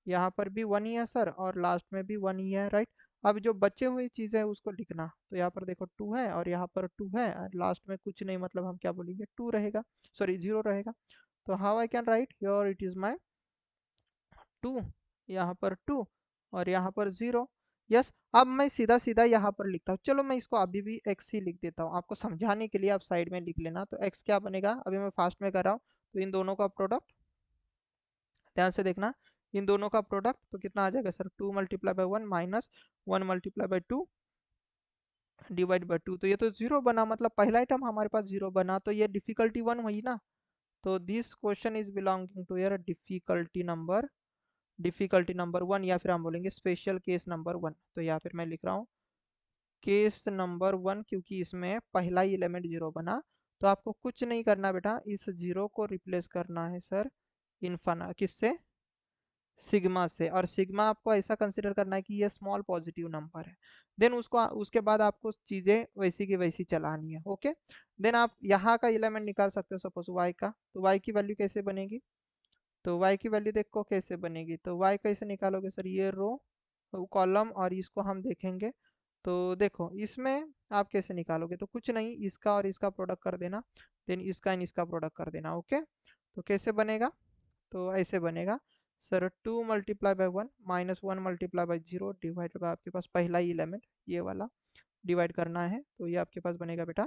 S1: यहाँ पर भी 1 ही है सर, और लास्ट में भी 1 ही है, राइट। अब जो बचे हुए चीज़ है उसको लिखना, तो यहाँ पर देखो 2 है और यहाँ पर 2 है, और लास्ट में कुछ नहीं, मतलब हम क्या बोलेंगे 2 रहेगा, सॉरी 0 रहेगा। तो how I can write your, it is my 2, यहाँ पर 2 और यहाँ पर 0। यस, अब मैं सीधा सीधा यहाँ पर लिखता हूँ, चलो मैं इसको अभी भी x ही लिख देता हूँ आपको समझाने के लिए, आप साइड में लिख लेना। तो x क्या बनेगा, अभी मैं फास्ट में कर रहा हूँ, तो इन दोनों का प्रोडक्ट, ध्यान से देखना, इन दोनों का प्रोडक्ट तो कितना आ जाएगा sir, 2 multiply by 1 minus 1 multiply by 2 divide by 2। तो ये तो 0 बना, मतलब पहला आइटम हमारे पास 0 बना, तो ये डिफिकल्टी 1 हुई ना। तो this question is belonging to your difficulty number 1, या फिर हम बोलेंगे स्पेशल केस नंबर 1। तो यहाँ फिर मैं लिख रहा हूँ केस नंबर 1, क्योंकि इसमें पहला ही एलिमेंट जीरो बना। तो आपको कुछ नहीं करना बेटा, इस जीरो को रिप्लेस करना है सर इन्फाना किससे, सिग्मा से। और सिग्मा आपको ऐसा कंसिडर करना है कि ये स्मॉल पॉजिटिव नंबर है। देन उसको उसके बाद आपको चीजें वैसी की वैसी चलानी है। ओके, देन आप यहाँ का एलिमेंट निकाल सकते हो सपोज y का। तो y की वैल्यू कैसे बनेगी, तो y की वैल्यू देखो कैसे बनेगी। तो y कैसे निकालोगे सर, ये रो कॉलम और इसको हम देखेंगे। तो देखो इसमें आप कैसे निकालोगे, तो कुछ नहीं, इसका और इसका प्रोडक्ट कर देना, देन इसका एंड इसका प्रोडक्ट कर देना। ओके, तो कैसे बनेगा, तो ऐसे बनेगा सर 2 × 1 -1 × 0 डिवाइड बाय आपके पास पहला ही एलिमेंट ये वाला डिवाइड करना है। तो ये आपके पास बनेगा बेटा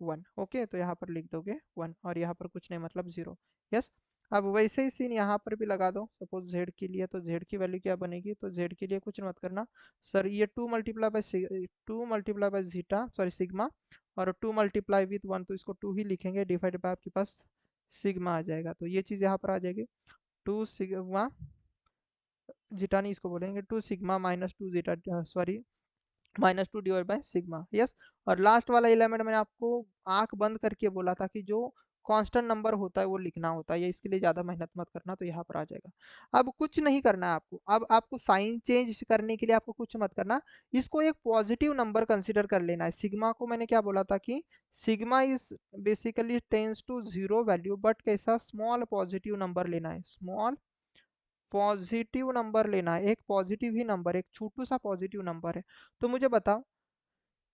S1: 1। ओके, तो यहाँ पर लिख दोगे 1 और यहाँ पर कुछ नहीं मतलब 0। यस, अब वैसे ही सीन यहाँ पर भी लगा दो सपोज z के लिए। तो z की वैल्यू क्या बनेगी, तो z के लिए कुछ मत करना सर, ये 2 × जीटा सॉरी सिग्मा, और 2 × 1, तो इसको 2 ही लिखेंगे, डिवाइड बाय आपके पास सिग्मा आ जाएगा। तो ये चीज़ यहाँ पर आ जाएगी 2 सिग्मा जीटा, नहीं इसको बोलेंगे 2 sigma -2 zeta sorry -2 divide by sigma. Yes, और लास्ट वाला एलिमेंट मैंने आपको आंख बंद करके बोला था कि जो कांस्टेंट नंबर होता है वो लिखना होता है, ये इसके लिए ज़्यादा मेहनत मत करना। तो यहाँ पर आ जाएगा। अब कुछ नहीं करना है आपको, अब आपको साइन चेंज करने के लिए आपको कुछ मत करना, इसको एक पॉजिटिव नंबर कंसिडर कर लेना है। सिग्मा को मैंने क्या बोला था कि sigma is basically tends to 0 value, but कैसा स्मॉल पॉजिटिव नंबर लेना है, स्मॉल पॉजिटिव नंबर लेना है, एक पॉजिटिव ही नंबर, एक छोटू सा पॉजिटिव नंबर है। तो मुझे बताओ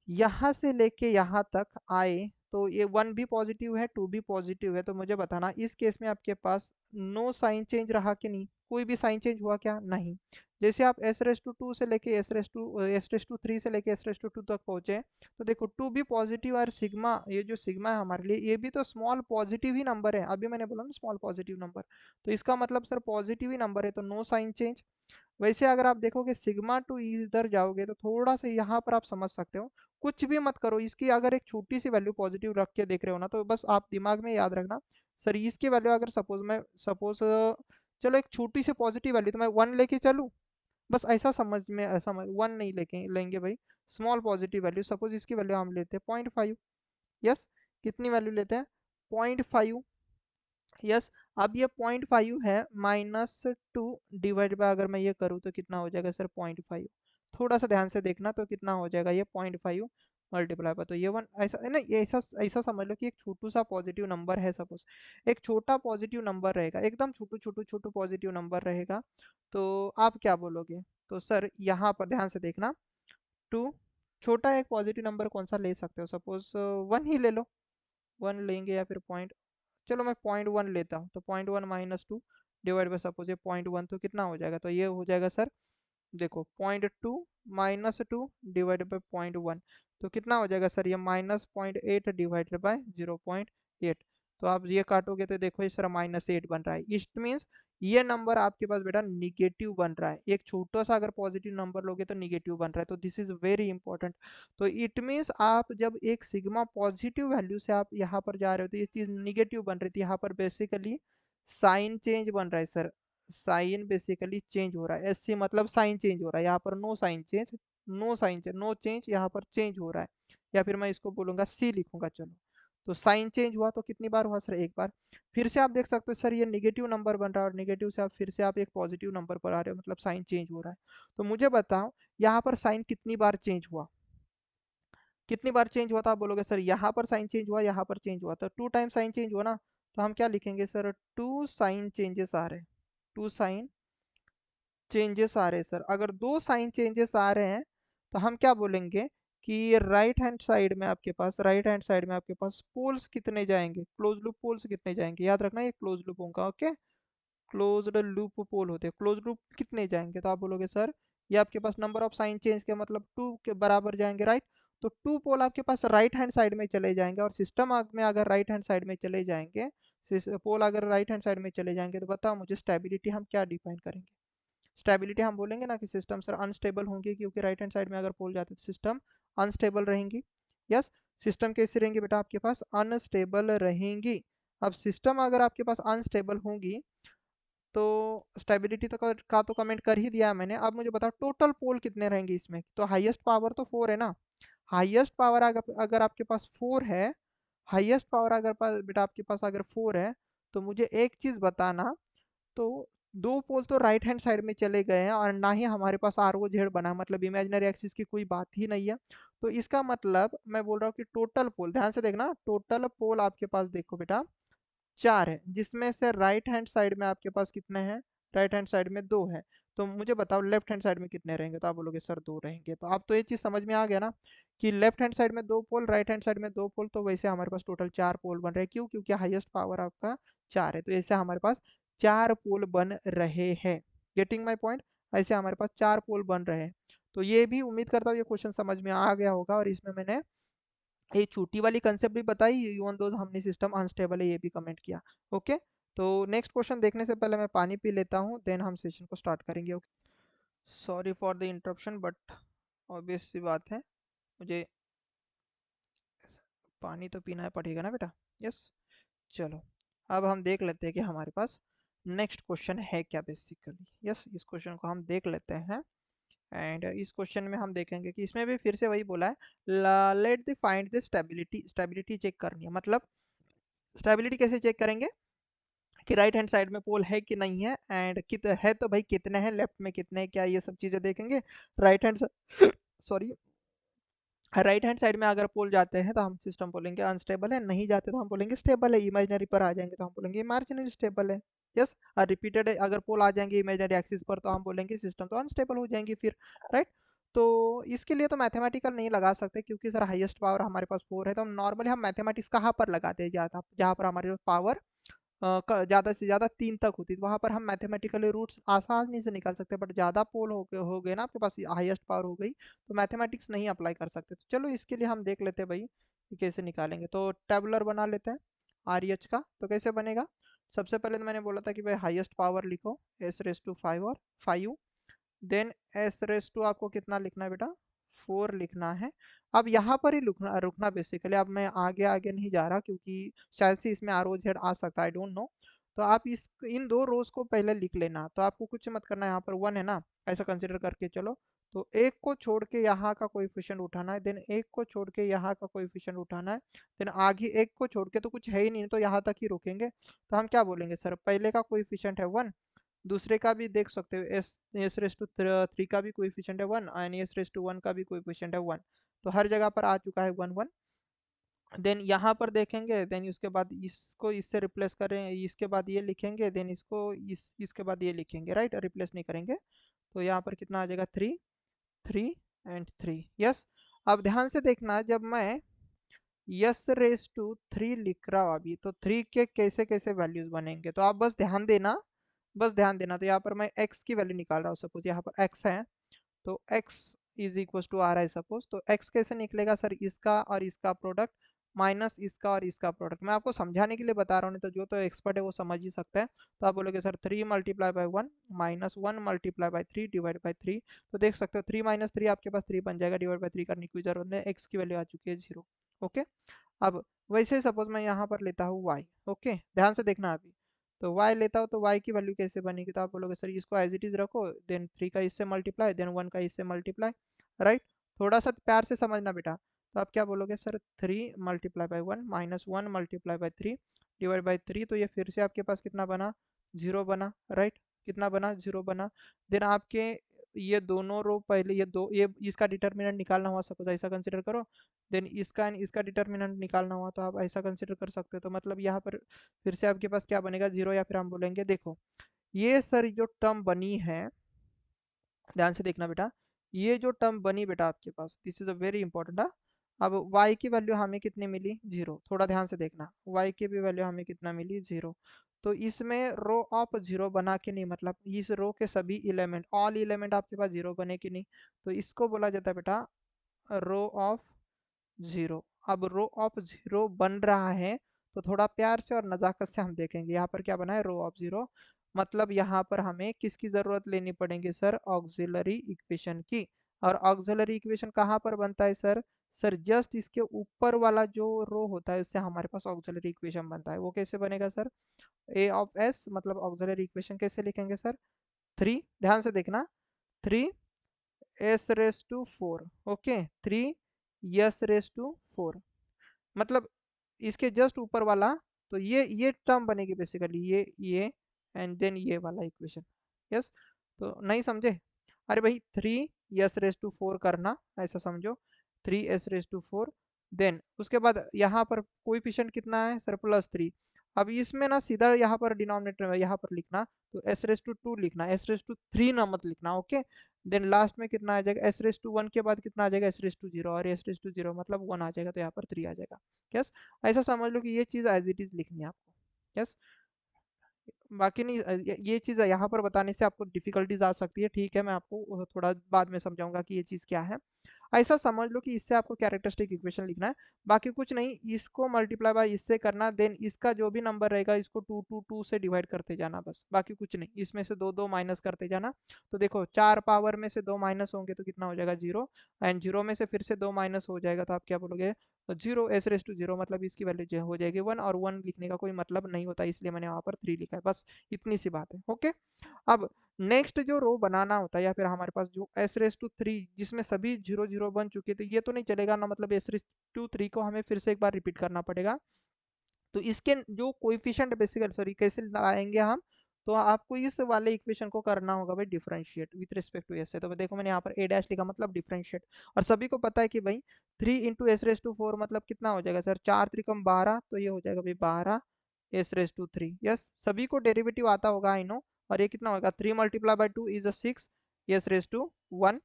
S1: यहाँ से लेके यहाँ तक आए तो ये 1 भी पॉजिटिव है 2 भी पॉजिटिव है। तो मुझे बताना इस केस में आपके पास नो साइन चेंज रहा कि नहीं, कोई भी साइन चेंज हुआ क्या, नहीं। जैसे आप s2 से लेके s3 से लेके s2 तक पहुंचे, तो देखो 2 भी पॉजिटिव और सिग्मा, ये जो सिग्मा है हमारे लिए ये भी तो स्मॉल पॉजिटिव ही नंबर है, अभी मैंने बोला ना स्मॉल पॉजिटिव नंबर। तो इसका मतलब सर पॉजिटिव ही नंबर है, तो नो साइन चेंज। वैसे अगर आप देखोगे सिग्मा टू इधर जाओगे तो थोड़ा सा यहाँ पर आप समझ सकते हो, कुछ भी मत करो, इसकी अगर एक छोटी सी वैल्यू पॉजिटिव रख के देख रहे हो ना, तो बस आप दिमाग में याद रखना सर इसकी वैल्यू अगर सपोज चलो एक छोटी सी पॉजिटिव वैल्यू तो मैं 1 लेके चलूँ, बस ऐसा समझ 1 नहीं लेके लेंगे भाई, स्मॉल पॉजिटिव वैल्यू। सपोज इसकी वैल्यू हम लेते हैं 0.5। यस, कितनी वैल्यू लेते हैं 0.5। यस, अब ये 0.5 है -2 डिवाइड बाय, अगर मैं ये करूँ तो कितना हो जाएगा सर 0.5। थोड़ा सा ध्यान से देखना, तो कितना हो जाएगा ये 0.5 मल्टीप्लाई पर, तो ये 1 ऐसा नहीं, ऐसा ऐसा समझ लो कि एक छोटू सा पॉजिटिव नंबर है। सपोज एक छोटा पॉजिटिव नंबर रहेगा, एकदम छोटू छोटू छोटू पॉजिटिव नंबर रहेगा, तो आप क्या बोलोगे। तो सर यहाँ पर ध्यान से देखना 2, छोटा एक पॉजिटिव नंबर कौन सा ले सकते हो, सपोज 1 ही ले लो, 1 लेंगे या फिर पॉइंट, चलो मैं 0.1 लेता हूँ। तो 0.1 -2 डिवाइड बाय सपोज ये 0.1, तो कितना हो जाएगा, तो ये हो जाएगा सर देखो 0.2 -2 डिवाइड बाय 0.1, तो कितना हो जाएगा सर ये -0.8 डिवाइडेड बाय 0.8। तो आप ये काटोगे तो देखो ये सर -8 बन रहा है। इट मीन्स ये नंबर आपके पास बेटा निगेटिव बन रहा है, एक छोटा सा अगर पॉजिटिव नंबर लोगे तो निगेटिव बन रहा है। तो दिस इज वेरी इंपॉर्टेंट। तो इट मीन्स आप जब एक सिग्मा पॉजिटिव वैल्यू से आप यहाँ पर जा रहे हो तो ये चीज निगेटिव बन रही थी, यहाँ पर बेसिकली साइन चेंज बन रहा है सर, साइन बेसिकली चेंज हो रहा है। एस सी मतलब साइन चेंज हो रहा है, यहाँ पर no sign change, no change, यहाँ पर चेंज हो रहा है, या फिर मैं इसको बोलूंगा सी लिखूंगा। चलो, तो साइन चेंज हुआ तो कितनी बार हुआ सर, एक बार। फिर से आप देख सकते हो सर ये निगेटिव नंबर बन रहा है, और निगेटिव से आप फिर से आप एक पॉजिटिव नंबर पर आ रहे हो, मतलब साइन चेंज हो रहा है। तो मुझे बताओ यहाँ पर साइन कितनी बार चेंज हुआ, कितनी बार चेंज हुआ था, आप बोलोगे सर यहाँ पर साइन चेंज हुआ, यहाँ पर चेंज हुआ, तो 2 टाइम साइन चेंज हुआ ना। तो हम क्या लिखेंगे सर, 2 साइन चेंजेस आ रहे हैं, 2 साइन चेंजेस आ रहे हैं सर। अगर 2 साइन चेंजेस आ रहे हैं तो हम क्या बोलेंगे कि राइट हैंड साइड में आपके पास पोल्स कितने जाएंगे, क्लोज लूप पोल्स कितने जाएंगे, याद रखना ये क्लोज लूप होगा। ओके, क्लोज्ड लूप पोल होते हैं, क्लोज लूप कितने जाएंगे, तो आप बोलोगे सर ये आपके पास नंबर ऑफ साइन चेंज के मतलब 2 के बराबर जाएंगे, राइट। तो 2 पोल आपके पास राइट हैंड साइड में चले जाएंगे, और सिस्टम में अगर राइट हैंड साइड में चले जाएंगे, पोल अगर राइट हैंड साइड में चले जाएंगे, तो बताओ मुझे स्टेबिलिटी हम क्या डिफाइन करेंगे। स्टेबिलिटी हम बोलेंगे ना कि सिस्टम सर अनस्टेबल होंगी, क्योंकि राइट हैंड साइड में अगर पोल जाते तो सिस्टम अनस्टेबल रहेंगी। यस, सिस्टम कैसी रहेंगी बेटा आपके पास, अनस्टेबल रहेंगी। अब सिस्टम अगर आपके पास अनस्टेबल होंगी तो स्टेबिलिटी तो का तो कमेंट कर ही दिया है मैंने। अब मुझे बताओ टोटल पोल कितने रहेंगे इसमें, तो हाईएस्ट पावर तो 4 है ना। हाईएस्ट पावर अगर आपके पास 4 है, हाईएस्ट पावर अगर बेटा आपके पास अगर 4 है, तो मुझे एक चीज बताना, तो दो पोल तो राइट हैंड साइड में चले गए हैं और ना ही हमारे पास आर ओ जेड बना, मतलब इमेजिनरी एक्सिस की कोई बात ही नहीं है। तो इसका मतलब मैं बोल रहा हूँ कि टोटल पोल, ध्यान से देखना, टोटल पोल आपके पास देखो बेटा 4 है, जिसमें से राइट हैंड साइड में आपके पास कितने हैं, राइट हैंड साइड में 2 है। तो मुझे बताओ लेफ्ट हैंड साइड में कितने रहेंगे, तो आप बोलोगे सर 2 रहेंगे। तो आप तो ये चीज समझ में आ गया ना कि लेफ्ट हैंड साइड में 2 पोल, राइट हैंड साइड में 2 पोल, तो वैसे हमारे पास टोटल 4 पोल बन रहे हैं। क्यों? क्योंकि हाईएस्ट पावर आपका 4 है, तो ऐसे हमारे पास 4 पोल बन रहे हैं। Getting my point? ऐसे हमारे पास 4 पोल बन रहे हैं। तो ये भी उम्मीद करता हूँ ये क्वेश्चन समझ में आ गया होगा, और इसमें मैंने ये छोटी वाली कंसेप्ट भी बताई, इवन दो हमने सिस्टम अनस्टेबल है ये भी कमेंट किया। ओके, तो नेक्स्ट क्वेश्चन देखने से पहले मैं पानी पी लेता हूँ, देन हम सेशन को स्टार्ट करेंगे। Okay, sorry for the interruption, but obvious सी बात है, मुझे पानी तो पीना पड़ेगा ना बेटा। यस, चलो अब हम देख लेते हैं कि हमारे पास नेक्स्ट क्वेश्चन है क्या बेसिकली। यस, इस क्वेश्चन को हम देख लेते हैं। एंड इस क्वेश्चन में हम देखेंगे कि इसमें भी फिर से वही बोला है, let the find the stability. Stability check करनी है, मतलब स्टेबिलिटी कैसे चेक करेंगे कि राइट हैंड साइड में पोल है कि नहीं है, एंड कित है तो भाई कितने हैं, लेफ्ट में कितने हैं, क्या ये सब चीजें देखेंगे। Right hand sorry, right hand side में अगर पोल जाते हैं तो हम सिस्टम बोलेंगे अनस्टेबल है, नहीं जाते तो हम बोलेंगे स्टेबल है। इमेजिनरी पर आ जाएंगे तो हम बोलेंगे मार्जिनली स्टेबल है। यस, और रिपीटेड अगर पोल आ जाएंगे इमेजिनरी एक्सिस पर तो हम बोलेंगे सिस्टम तो अनस्टेबल हो जाएंगी फिर, राइट। तो इसके लिए तो मैथमेटिकल नहीं लगा सकते, क्योंकि सर हाईएस्ट पावर हमारे पास 4 है, तो हम नॉर्मली हम मैथमेटिक्स कहाँ पर लगाते हैं, ज़्यादा जहाँ पर हमारे पावर ज़्यादा से ज़्यादा 3 तक होती है, वहाँ पर हम मैथमेटिकली रूट्स आसानी से निकाल सकते हैं। बट ज़्यादा पोल हो गए ना आपके पास, हाईएस्ट पावर हो गई, तो मैथमेटिक्स नहीं अप्लाई कर सकते। तो चलो इसके लिए हम देख लेते हैं भाई कि कैसे निकालेंगे। तो टेबुलर बना लेते हैं आर एच का। तो कैसे बनेगा, सबसे पहले तो मैंने बोला था कि भाई हाईएस्ट पावर लिखो S⁻5 और 5, देन S⁻, आपको कितना लिखना है बेटा, 4 लिखना है। अब यहाँ पर ही रुकना रुकना बेसिकली, अब मैं आगे आगे नहीं जा रहा, क्योंकि शायद से इसमें आर ओ जेड आ सकता है, आई डोंट नो। तो आप इस इन दो रोज को पहले लिख लेना, तो आपको कुछ मत करना, यहाँ पर 1 है ना, ऐसा कंसिडर करके चलो। तो एक को छोड़ के यहाँ का कोएफिशिएंट उठाना है, देन एक को छोड़ के यहाँ का कोएफिशिएंट उठाना है, देन आगे एक को छोड़ के तो कुछ है ही नहीं, तो यहाँ तक ही रुकेंगे। तो हम क्या बोलेंगे, सर पहले का कोएफिशिएंट है 1, दूसरे का भी देख सकते हो, S⁻3 का भी कोएफिशिएंट है 1, और S⁻1 का भी कोएफिशिएंट है 1। तो हर जगह पर आ चुका है 1 1। देन यहाँ पर देखेंगे, देन उसके बाद इसको इससे रिप्लेस करें, इसके बाद ये लिखेंगे, देन इसको इसके बाद ये लिखेंगे, राइट, रिप्लेस नहीं करेंगे। तो यहाँ पर कितना आ जाएगा, 3 3 एंड 3। यस, अब ध्यान से देखना, जब मैं S⁻3 लिख रहा हूँ अभी, तो 3 के कैसे कैसे वैल्यूज बनेंगे, तो आप बस ध्यान देना, बस ध्यान देना। तो यहाँ पर मैं x की वैल्यू निकाल रहा हूँ, सपोज यहाँ पर x है, तो x इज इक्वल टू आ रहा है सपोज, तो x कैसे निकलेगा सर, इसका और इसका प्रोडक्ट माइनस इसका और इसका प्रोडक्ट। मैं आपको समझाने के लिए बता रहा हूँ, नहीं तो जो तो एक्सपर्ट है वो समझ ही सकता है। तो आप बोलोगे सर 3 × 1 माइनस 1 × 3 डिवाइड बाई 3। तो देख सकते हो 3 - 3 आपके पास 3 बन जाएगा, डिवाइड बाई 3 करने की जरूरत नहीं, एक्स की वैल्यू आ चुकी है 0। ओके, अब वैसे सपोज मैं यहाँ पर लेता हूँ y। ओके, ध्यान से देखना अभी, तो y लेता हूँ तो y की वैल्यू कैसे बनेगी, तो आप बोलोगे सर इसको एज इट इज रखो, देन 3 का इससे मल्टीप्लाई, देन 1 का इससे मल्टीप्लाई, राइट। थोड़ा सा प्यार से समझना बेटा। तो आप क्या बोलोगे सर, 3 × 1 माइनस 1 × 3 डिवाइड बाई 3, तो ये फिर से आपके पास कितना बना, 0 बना, राइट। कितना बना, 0 बना। देन आपके ये दोनों रो पहले, ये इसका डिटर्मिनेंट निकालना हुआ, सपोज ऐसा कंसिडर करो, देन इसका इसका डिटर्मिनेंट निकालना हुआ, तो आप ऐसा कंसिडर कर सकते हो। तो मतलब यहाँ पर फिर से आपके पास क्या बनेगा, 0, या फिर हम बोलेंगे देखो ये सर जो टर्म बनी है, ध्यान से देखना बेटा, ये जो टर्म बनी बेटा आपके पास, this is a very important. अब y की वैल्यू हमें कितनी मिली, 0। थोड़ा ध्यान से देखना, y की भी वैल्यू हमें कितना मिली, 0। तो इसमें रो ऑफ 0 बना के नहीं, मतलब इस रो के सभी इलेमेंट, ऑल इलेमेंट आपके पास 0 बने कि नहीं, तो इसको बोला जाता है बेटा रो ऑफ 0। अब रो ऑफ 0 बन रहा है, तो थोड़ा प्यार से और नज़ाकत से हम देखेंगे यहाँ पर क्या बना है, रो ऑफ 0। मतलब यहाँ पर हमें किसकी ज़रूरत लेनी पड़ेगी सर, ऑक्सिलरी इक्वेशन की। और ऑक्सिलरी इक्वेशन कहाँ पर बनता है सर, सर जस्ट इसके ऊपर वाला जो रो होता है उससे हमारे पास ऑक्सिलरी इक्वेशन बनता है। वो कैसे बनेगा सर? ए ऑफ एस मतलब ऑक्सिलरी इक्वेशन कैसे लिखेंगे सर? 3, ध्यान से देखना, 3s⁴, ओके, 3s⁴, मतलब इसके जस्ट ऊपर वाला, तो ये टर्म बनेगी बेसिकली, ये एंड देन ये वाला इक्वेशन। यस, तो नहीं समझे? अरे भाई 3s⁴ करना, ऐसा समझो, 3s⁴, देन उसके बाद यहाँ पर कोएफिशिएंट कितना है सर? +3। अब इसमें ना सीधा यहाँ पर डिनोमिनेटर में यहाँ पर लिखना, तो s⁴ लिखना, s⁴ ना मत लिखना, ओके। देन लास्ट में कितना आ जाएगा? s⁴ के बाद कितना आ जाएगा? s⁴, और s⁴ मतलब 1 आ जाएगा, तो यहाँ पर 3 आ जाएगा। यस, ऐसा समझ लो कि ये चीज़ एज इट इज लिखनी है आपको। यस, बाकी नहीं, ये चीज़ यहाँ पर बताने से आपको डिफिकल्टीज आ सकती है, ठीक है, मैं आपको थोड़ा बाद में समझाऊंगा कि ये चीज़ क्या है। ऐसा समझ लो कि इससे आपको कैरेक्टरिस्टिक इक्वेशन लिखना है, बाकी कुछ नहीं, इसको मल्टीप्लाई बाय इससे करना, देन इसका जो भी नंबर रहेगा इसको 2 से डिवाइड करते जाना, बस, बाकी कुछ नहीं, इसमें से 2 माइनस करते जाना। तो देखो 4 पावर में से 2 माइनस होंगे तो कितना हो जाएगा? 0, एंड 0 में से फिर से 2 माइनस हो जाएगा तो आप क्या बोलोगे? 0, s⁴, मतलब इसकी वैल्यू हो जाएगी 1, और 1 लिखने का कोई मतलब नहीं होता, इसलिए मैंने वहाँ पर 3 लिखा है, बस इतनी सी बात है, ओके। अब नेक्स्ट जो रो बनाना होता है, या फिर हमारे पास जो s⁴ जिसमें सभी 0 बन चुके, तो ये तो नहीं चलेगा ना, मतलब s⁴ को हमें फिर से एक बार रिपीट करना पड़ेगा। तो इसके जो कोएफिशिएंट बेसिकली, सॉरी, कैसे लाएंगे हम? तो आपको इस वाले इक्वेशन को करना होगा भाई differentiate with respect to S से। तो देखो मैंने यहाँ पर a डैश लिखा, मतलब डिफरेंशिएट, और सभी को पता है कि भाई 3 इंटू s⁴ मतलब कितना हो जाएगा सर? 4 त्रिकम 12, तो ये हो जाएगा भाई 12 s⁴। यस, सभी को डेरिवेटिव आता होगा, आई नो। और ये कितना होगा? 3 मल्टीप्लाई बाई 2 इज 6 s⁴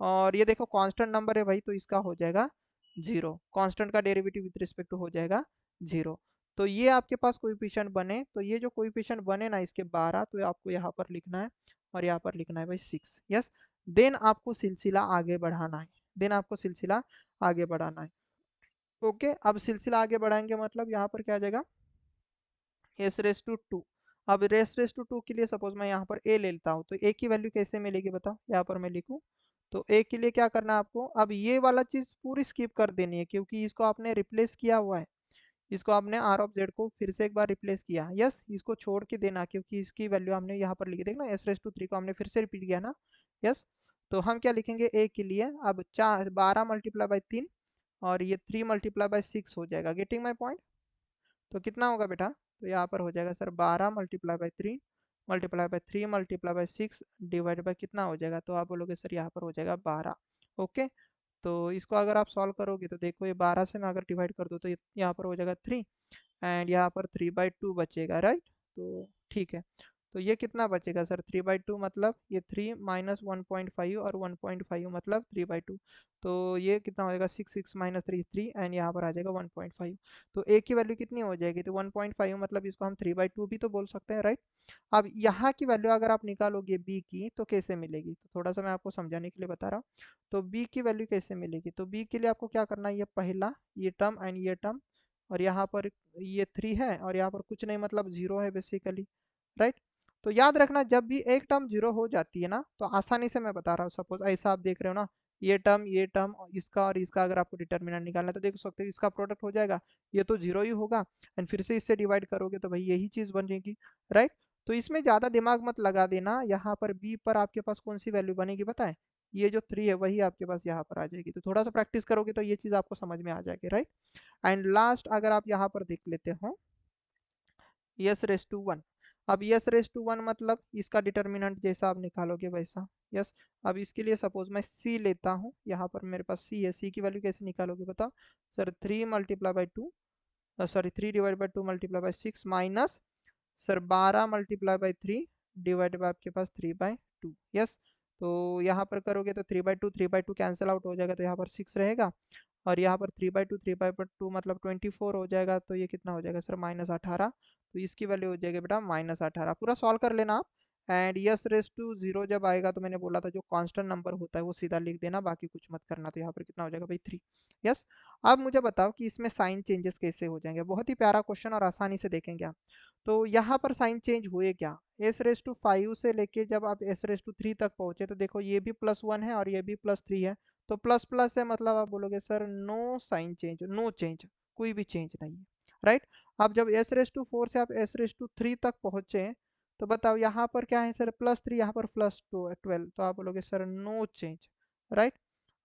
S1: और ये देखो कांस्टेंट नंबर है भाई, तो इसका हो जाएगा 0, कांस्टेंट का डेरिवेटिव विथ रिस्पेक्ट टू हो जाएगा 0। तो ये आपके पास कोएफिशिएंट बने, तो ये जो कोएफिशिएंट बने ना इसके 12, तो आपको यहाँ पर लिखना है, और यहाँ पर लिखना है भाई 6। यस, देन आपको सिलसिला आगे बढ़ाना है, देन आपको सिलसिला आगे बढ़ाना है, ओके। अब सिलसिला आगे बढ़ाएंगे मतलब यहाँ पर क्या आ जाएगा? s⁴ अब s⁴ के लिए सपोज मैं यहाँ पर a ले लेता हूँ, तो a की वैल्यू कैसे मिलेगी बताओ? यहाँ पर मैं लिखूँ, तो a के लिए क्या करना है आपको? अब ये वाला चीज़ पूरी स्किप कर देनी है, क्योंकि इसको आपने रिप्लेस किया हुआ है, इसको आपने आर ऑफ जेड को फिर से एक बार रिप्लेस किया। यस, इसको छोड़ के देना, क्योंकि इसकी वैल्यू हमने यहाँ पर लिखी, देखना s⁴ को हमने फिर से रिपीट किया ना। यस, तो हम क्या लिखेंगे a के लिए? अब 12 मल्टीप्लाई बाई 3, और ये 3 मल्टीप्लाई बाई 6 हो जाएगा। Getting my point? तो कितना होगा बेटा? तो यहाँ पर हो जाएगा sir 12 multiply by 3 multiply by 3 multiply by 6 divide by कितना हो जाएगा? तो आप बोलोगे सर यहाँ पर हो जाएगा 12, ओके। तो इसको अगर आप सॉल्व करोगे तो देखो, ये 12 से मैं अगर डिवाइड कर दूँ तो यहाँ पर हो जाएगा 3, एंड यहाँ पर 3/2 बचेगा, राइट? तो ठीक है, तो ये कितना बचेगा सर? 3/2 मतलब ये 3 माइनस 1.5, और 1.5 मतलब 3/2, तो ये कितना हो जाएगा? 6, 6 माइनस 3 3, एंड यहाँ पर आ जाएगा 1.5। तो ए की वैल्यू कितनी हो जाएगी? तो 1.5, मतलब इसको हम 3/2 भी तो बोल सकते हैं, राइट? अब यहाँ की वैल्यू अगर आप निकालोगे बी की, तो कैसे मिलेगी? तो थोड़ा सा मैं आपको समझाने के लिए बता रहा हूँ। तो बी की वैल्यू कैसे मिलेगी? तो बी के लिए आपको क्या करना है? ये पहला, ये टर्म एंड ये टर्म, और यहाँ पर ये 3 है, और यहाँ पर कुछ नहीं, मतलब 0 है बेसिकली, राइट? तो याद रखना, जब भी एक टर्म 0 हो जाती है ना, तो आसानी से मैं बता रहा हूँ, सपोज ऐसा आप देख रहे हो ना, ये टर्म इसका और इसका अगर आपको डिटर्मिनेंट निकालना है, तो देख सकते हो इसका प्रोडक्ट हो जाएगा, ये तो 0 ही होगा, एंड फिर से इससे डिवाइड करोगे तो भाई यही चीज़ बनेगी, राइट? तो इसमें ज़्यादा दिमाग मत लगा देना, यहाँ पर बी पर आपके पास कौन सी वैल्यू बनेगी बताएं? ये जो 3 है वही आपके पास यहाँ पर आ जाएगी। तो थोड़ा सा प्रैक्टिस करोगे तो ये चीज़ आपको समझ में आ जाएगी, राइट? एंड लास्ट अगर आप यहाँ पर देख लेते हो s⁴ अब s⁴ मतलब इसका डिटर्मिनेंट जैसा आप निकालोगे वैसा। यस, अब इसके लिए सपोज मैं c लेता हूँ, यहाँ पर मेरे पास c है, c की वैल्यू कैसे निकालोगे बताओ? Sir 3 multiply by 2, sorry 3 divide by 2 multiply by 6 minus sir 12 multiply by 3 divide by आपके पास 3/2। यस, तो यहाँ पर करोगे तो 3/2 कैंसिल आउट हो जाएगा, तो यहाँ पर 6 रहेगा, और यहाँ पर 3/2 मतलब 24 हो जाएगा, तो ये कितना हो जाएगा सर? -18। तो इसकी वैल्यू हो जाएगी बेटा -18। पूरा सॉल्व कर लेना आप, एंड s⁴ जब आएगा तो मैंने बोला था जो कांस्टेंट नंबर होता है वो सीधा लिख देना, बाकी कुछ मत करना। तो यहाँ पर कितना हो जाएगा भाई? 3। यस, अब मुझे बताओ कि इसमें साइन चेंजेस कैसे हो जाएंगे? बहुत ही प्यारा क्वेश्चन, और आसानी से देखेंगे आप। तो यहाँ पर साइन चेंज हुए क्या? s⁵ से लेके जब आप s⁵ तक पहुंचे, तो देखो ये भी +1 है और ये भी +3 है, तो प्लस प्लस है मतलब आप बोलोगे sir no sign change, no change, कोई भी चेंज नहीं है, राइट। अब जब एस रेस टू 4 से आप एस रेस टू 3 तक पहुंचे तो बताओ यहाँ पर क्या है सर, +3, यहाँ पर +12, तो आप बोलोगे सर नो चेंज, राइट।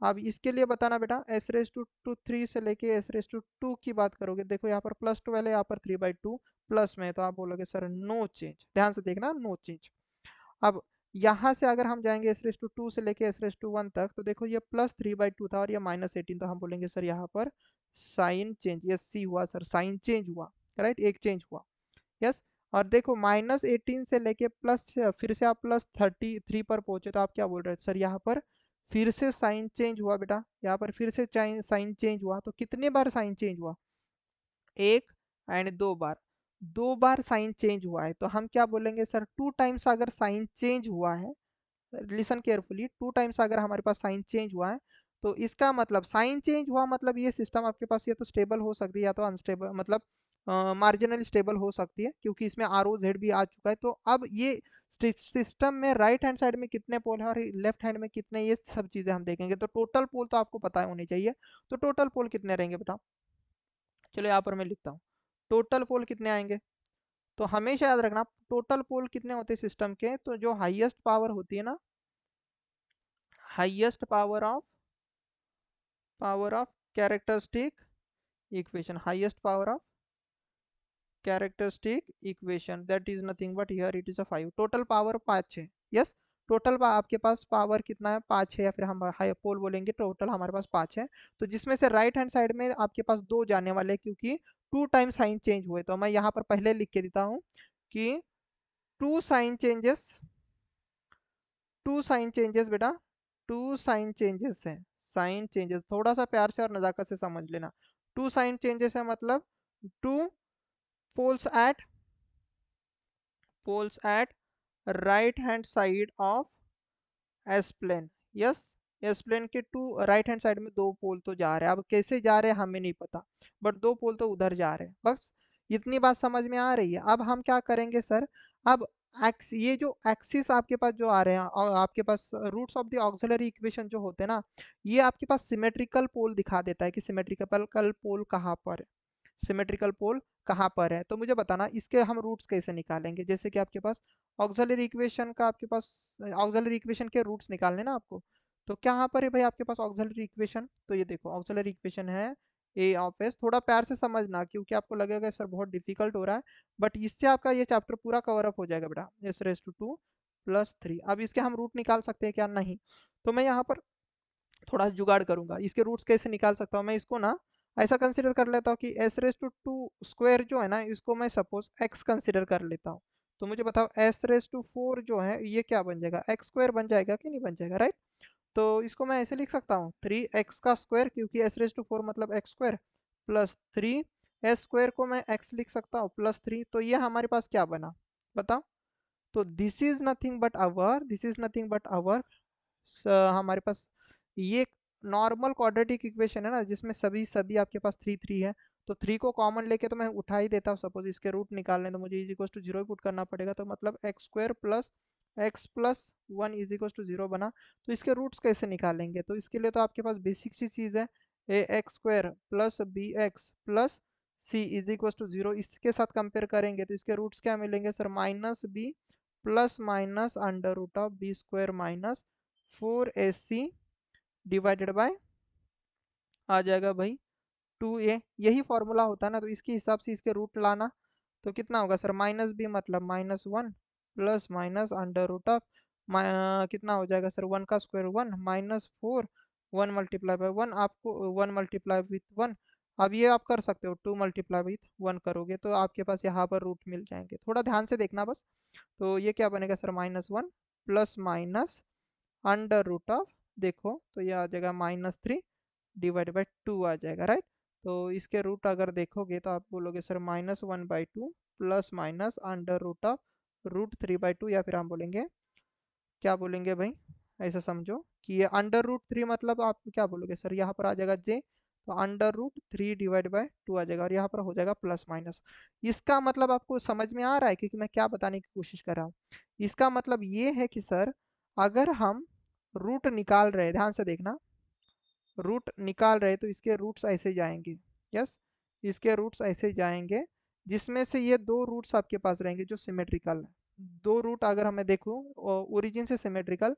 S1: अब इसके लिए बताना बेटा, एस रेस टू 3 से लेके एस रेस टू 2 की बात करोगे, देखो यहाँ पर +12 है, यहाँ पर 3/2 प्लस में, तो आप बोलोगे सर नो चेंज, ध्यान से देखना नो चेंज। अब यहाँ से अगर हम जाएंगे एस रेस टू 2 से लेके एस रेस टू 1 तक, तो देखो ये +3/2 था और ये -18, तो हम बोलेंगे सर यहाँ पर साइन चेंज, यस सी हुआ सर, साइन चेंज हुआ, राइट, एक चेंज हुआ, यस। और देखो -18 से लेके प्लस, फिर से आप +33 पर पहुंचे, तो आप क्या बोल रहे हो सर, यहाँ पर फिर से साइन चेंज हुआ बेटा, यहाँ पर फिर से साइन चेंज हुआ, तो कितने बार साइन चेंज हुआ, एक एंड दो बार, दो बार साइन चेंज हुआ है, तो हम क्या बोलेंगे सर, 2 टाइम्स अगर साइन चेंज हुआ है, लिसन केयरफुली, 2 टाइम्स अगर हमारे पास साइन चेंज हुआ है, तो इसका मतलब साइन चेंज हुआ मतलब ये सिस्टम आपके पास या तो स्टेबल हो सकती है या तो अनस्टेबल, मतलब मार्जिनल स्टेबल हो सकती है, क्योंकि इसमें आर ओ जेड भी आ चुका है। तो अब ये सिस्टम में राइट हैंड साइड में कितने पोल है और लेफ्ट हैंड में कितने, ये सब चीजें हम देखेंगे। तो टोटल पोल तो आपको पता होनी चाहिए, तो टोटल पोल कितने रहेंगे बेटा, चलो यहाँ पर मैं लिखता हूँ, टोटल पोल कितने आएंगे। तो हमेशा याद रखना टोटल पोल कितने होते हैं सिस्टम के, तो जो हाईएस्ट पावर होती है ना, highest power of characteristic equation, highest power of characteristic equation, that is nothing but here it is a 5, total power 5 है, यस। टोटल आपके पास पावर कितना है, 5 है, या फिर हम हाई पोल बोलेंगे, टोटल हमारे पास 5 है। तो जिसमें से राइट हैंड साइड में आपके पास 2 जाने वाले हैं, क्योंकि 2 टाइम साइन चेंज हुए, तो मैं यहाँ पर पहले लिख के देता हूँ कि 2 साइन चेंजेस, 2 साइन चेंजेस बेटा, 2 साइन चेंजेस है, साइन चेंजेस थोड़ा सा प्यार से और नजाकत से समझ लेना, 2 साइन चेंजेस है मतलब 2 poles at right hand side of S plane, yes. S plane के टू राइट हैंड साइड में 2 पोल तो जा रहे हैं, अब कैसे जा रहे हैं हमें नहीं पता, बट 2 पोल तो उधर जा रहे हैं, बस इतनी बात समझ में आ रही है। अब हम क्या करेंगे सर, अब एक्स, ये जो एक्सिस आपके पास जो आ रहे हैं, और आपके पास roots of the auxiliary equation जो होते हैं ना, ये आपके पास सिमेट्रिकल पोल दिखा देता है कि सिमेट्रिकल पोल कहाँ पर है, सिमेट्रिकल पोल कहाँ पर है। तो मुझे बताना इसके हम रूट्स कैसे निकालेंगे, जैसे कि आपके पास ऑक्सिलरी इक्वेशन का, आपके पास ऑक्सिलरी इक्वेशन के रूट्स निकालने ना आपको, तो कहाँ पर है भाई आपके पास ऑक्सिलरी इक्वेशन, तो ये देखो ऑक्सिलरी इक्वेशन है ए ऑफ एस, थोड़ा प्यार से समझना क्योंकि आपको लगेगा सर बहुत डिफिकल्ट हो रहा है, बट इससे आपका ये चैप्टर पूरा कवर अप हो जाएगा बेटा, एस रेस टू 2 + 3। अब इसके हम रूट निकाल सकते हैं क्या, नहीं, तो मैं यहाँ पर थोड़ा जुगाड़ करूंगा, इसके रूट्स कैसे निकाल सकता हूँ मैं, इसको ना ऐसा कंसिडर कर लेता हूँ कि एस रेस टू 2 स्क्वायर जो है ना, इसको मैं सपोज एक्स कंसिडर कर लेता हूँ। तो मुझे बताओ एस रेस टू 4 जो है ये क्या बन जाएगा, एक्स स्क्वायर बन जाएगा कि नहीं बन जाएगा, राइट। तो इसको मैं ऐसे लिख सकता हूँ 3x² क्योंकि s⁴ मतलब x² +3, एस स्क्वायर को मैं x लिख सकता हूँ +3, तो ये हमारे पास क्या बना बताओ। तो this is nothing but our हमारे पास ये नॉर्मल क्वाड्रेटिक इक्वेशन है ना, जिसमें सभी सभी आपके पास 3 3 है, तो 3 को कॉमन लेके तो मैं उठा ही देता हूँ, सपोज इसके रूट निकालने तो मुझे इज इक्वल टू 0 पुट करना पड़ेगा, तो मतलब x² + x + 1 is equal to 0 बना। तो इसके रूट्स कैसे निकालेंगे, तो इसके लिए तो आपके पास बेसिक सी चीज़ है, ax² + bx + c is equal to 0, इसके साथ कंपेयर करेंगे तो इसके रूट्स क्या मिलेंगे sir, -b ±√b² -4ac divided by आ जाएगा भाई 2a, यही फॉर्मूला होता है ना, तो इसके हिसाब से इसके रूट लाना, तो कितना होगा सर, -b मतलब -1 plus minus under root of कितना हो जाएगा सर, 1 का स्क्वायर 1 -4, 1 मल्टीप्लाई बाय 1, आपको 1 मल्टीप्लाई विथ 1, अब ये आप कर सकते हो 2 मल्टीप्लाई विथ 1 करोगे तो आपके पास यहाँ पर रूट मिल जाएंगे, थोड़ा ध्यान से देखना बस। तो ये क्या बनेगा sir, -1 plus minus under root of, देखो तो ये आ जाएगा -3 डिवाइड बाई 2 आ जाएगा, राइट। तो इसके रूट अगर देखोगे तो आप बोलोगे sir -1/2 plus minus under root of √3/2, या फिर हम बोलेंगे क्या बोलेंगे भाई, ऐसा समझो कि ये अंडर रूट 3 मतलब आप क्या बोलोगे सर, यहाँ पर आ जाएगा जे, तो अंडर रूट 3 डिवाइड बाय 2 आ जाएगा और यहाँ पर हो जाएगा प्लस माइनस। इसका मतलब आपको समझ में आ रहा है क्योंकि मैं क्या बताने की कोशिश कर रहा हूँ, इसका मतलब ये है कि सर अगर हम रूट निकाल रहे हैं, ध्यान से देखना, रूट निकाल रहे तो इसके रूट्स ऐसे जाएंगे। यस, इसके रूट्स ऐसे जाएंगे, जिसमें से ये दो रूट्स आपके पास रहेंगे जो सिमेट्रिकल है। दो रूट अगर हमें देखूँ ओरिजिन से सिमेट्रिकल,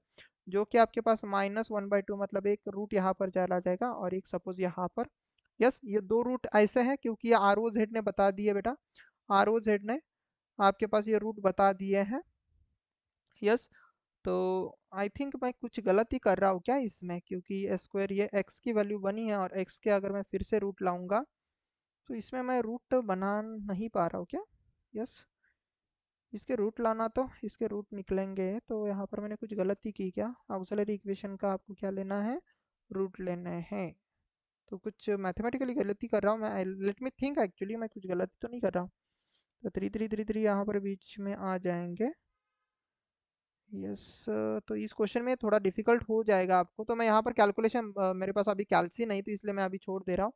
S1: जो कि आपके पास -1/2, मतलब एक रूट यहाँ पर चला जाएगा और एक सपोज यहाँ पर। यस, ये दो रूट ऐसे हैं क्योंकि ये ROZ ने बता दिए बेटा, ROZ ने आपके पास ये रूट बता दिए हैं। यस, तो आई थिंक मैं कुछ गलत ही कर रहा हूँ क्या इसमें, क्योंकि स्क्वायर ये x की वैल्यू बनी है और x के अगर मैं फिर से रूट लाऊंगा तो इसमें मैं रूट बना नहीं पा रहा हूँ क्या। यस, इसके रूट लाना तो इसके रूट निकलेंगे, तो यहाँ पर मैंने कुछ गलती की क्या। ऑक्सिलरी इक्वेशन का आपको क्या लेना है, रूट लेना है। तो कुछ मैथमेटिकली गलती कर रहा हूँ मैं, लेट मी थिंक, एक्चुअली मैं कुछ गलती तो नहीं कर रहा हूँ। तो 3 यहाँ पर बीच में आ जाएंगे। यस, तो इस क्वेश्चन में थोड़ा डिफिकल्ट हो जाएगा आपको, तो मैं यहाँ पर कैलकुलेशन, मेरे पास अभी कैल्सी नहीं तो इसलिए मैं अभी छोड़ दे रहा हूँ।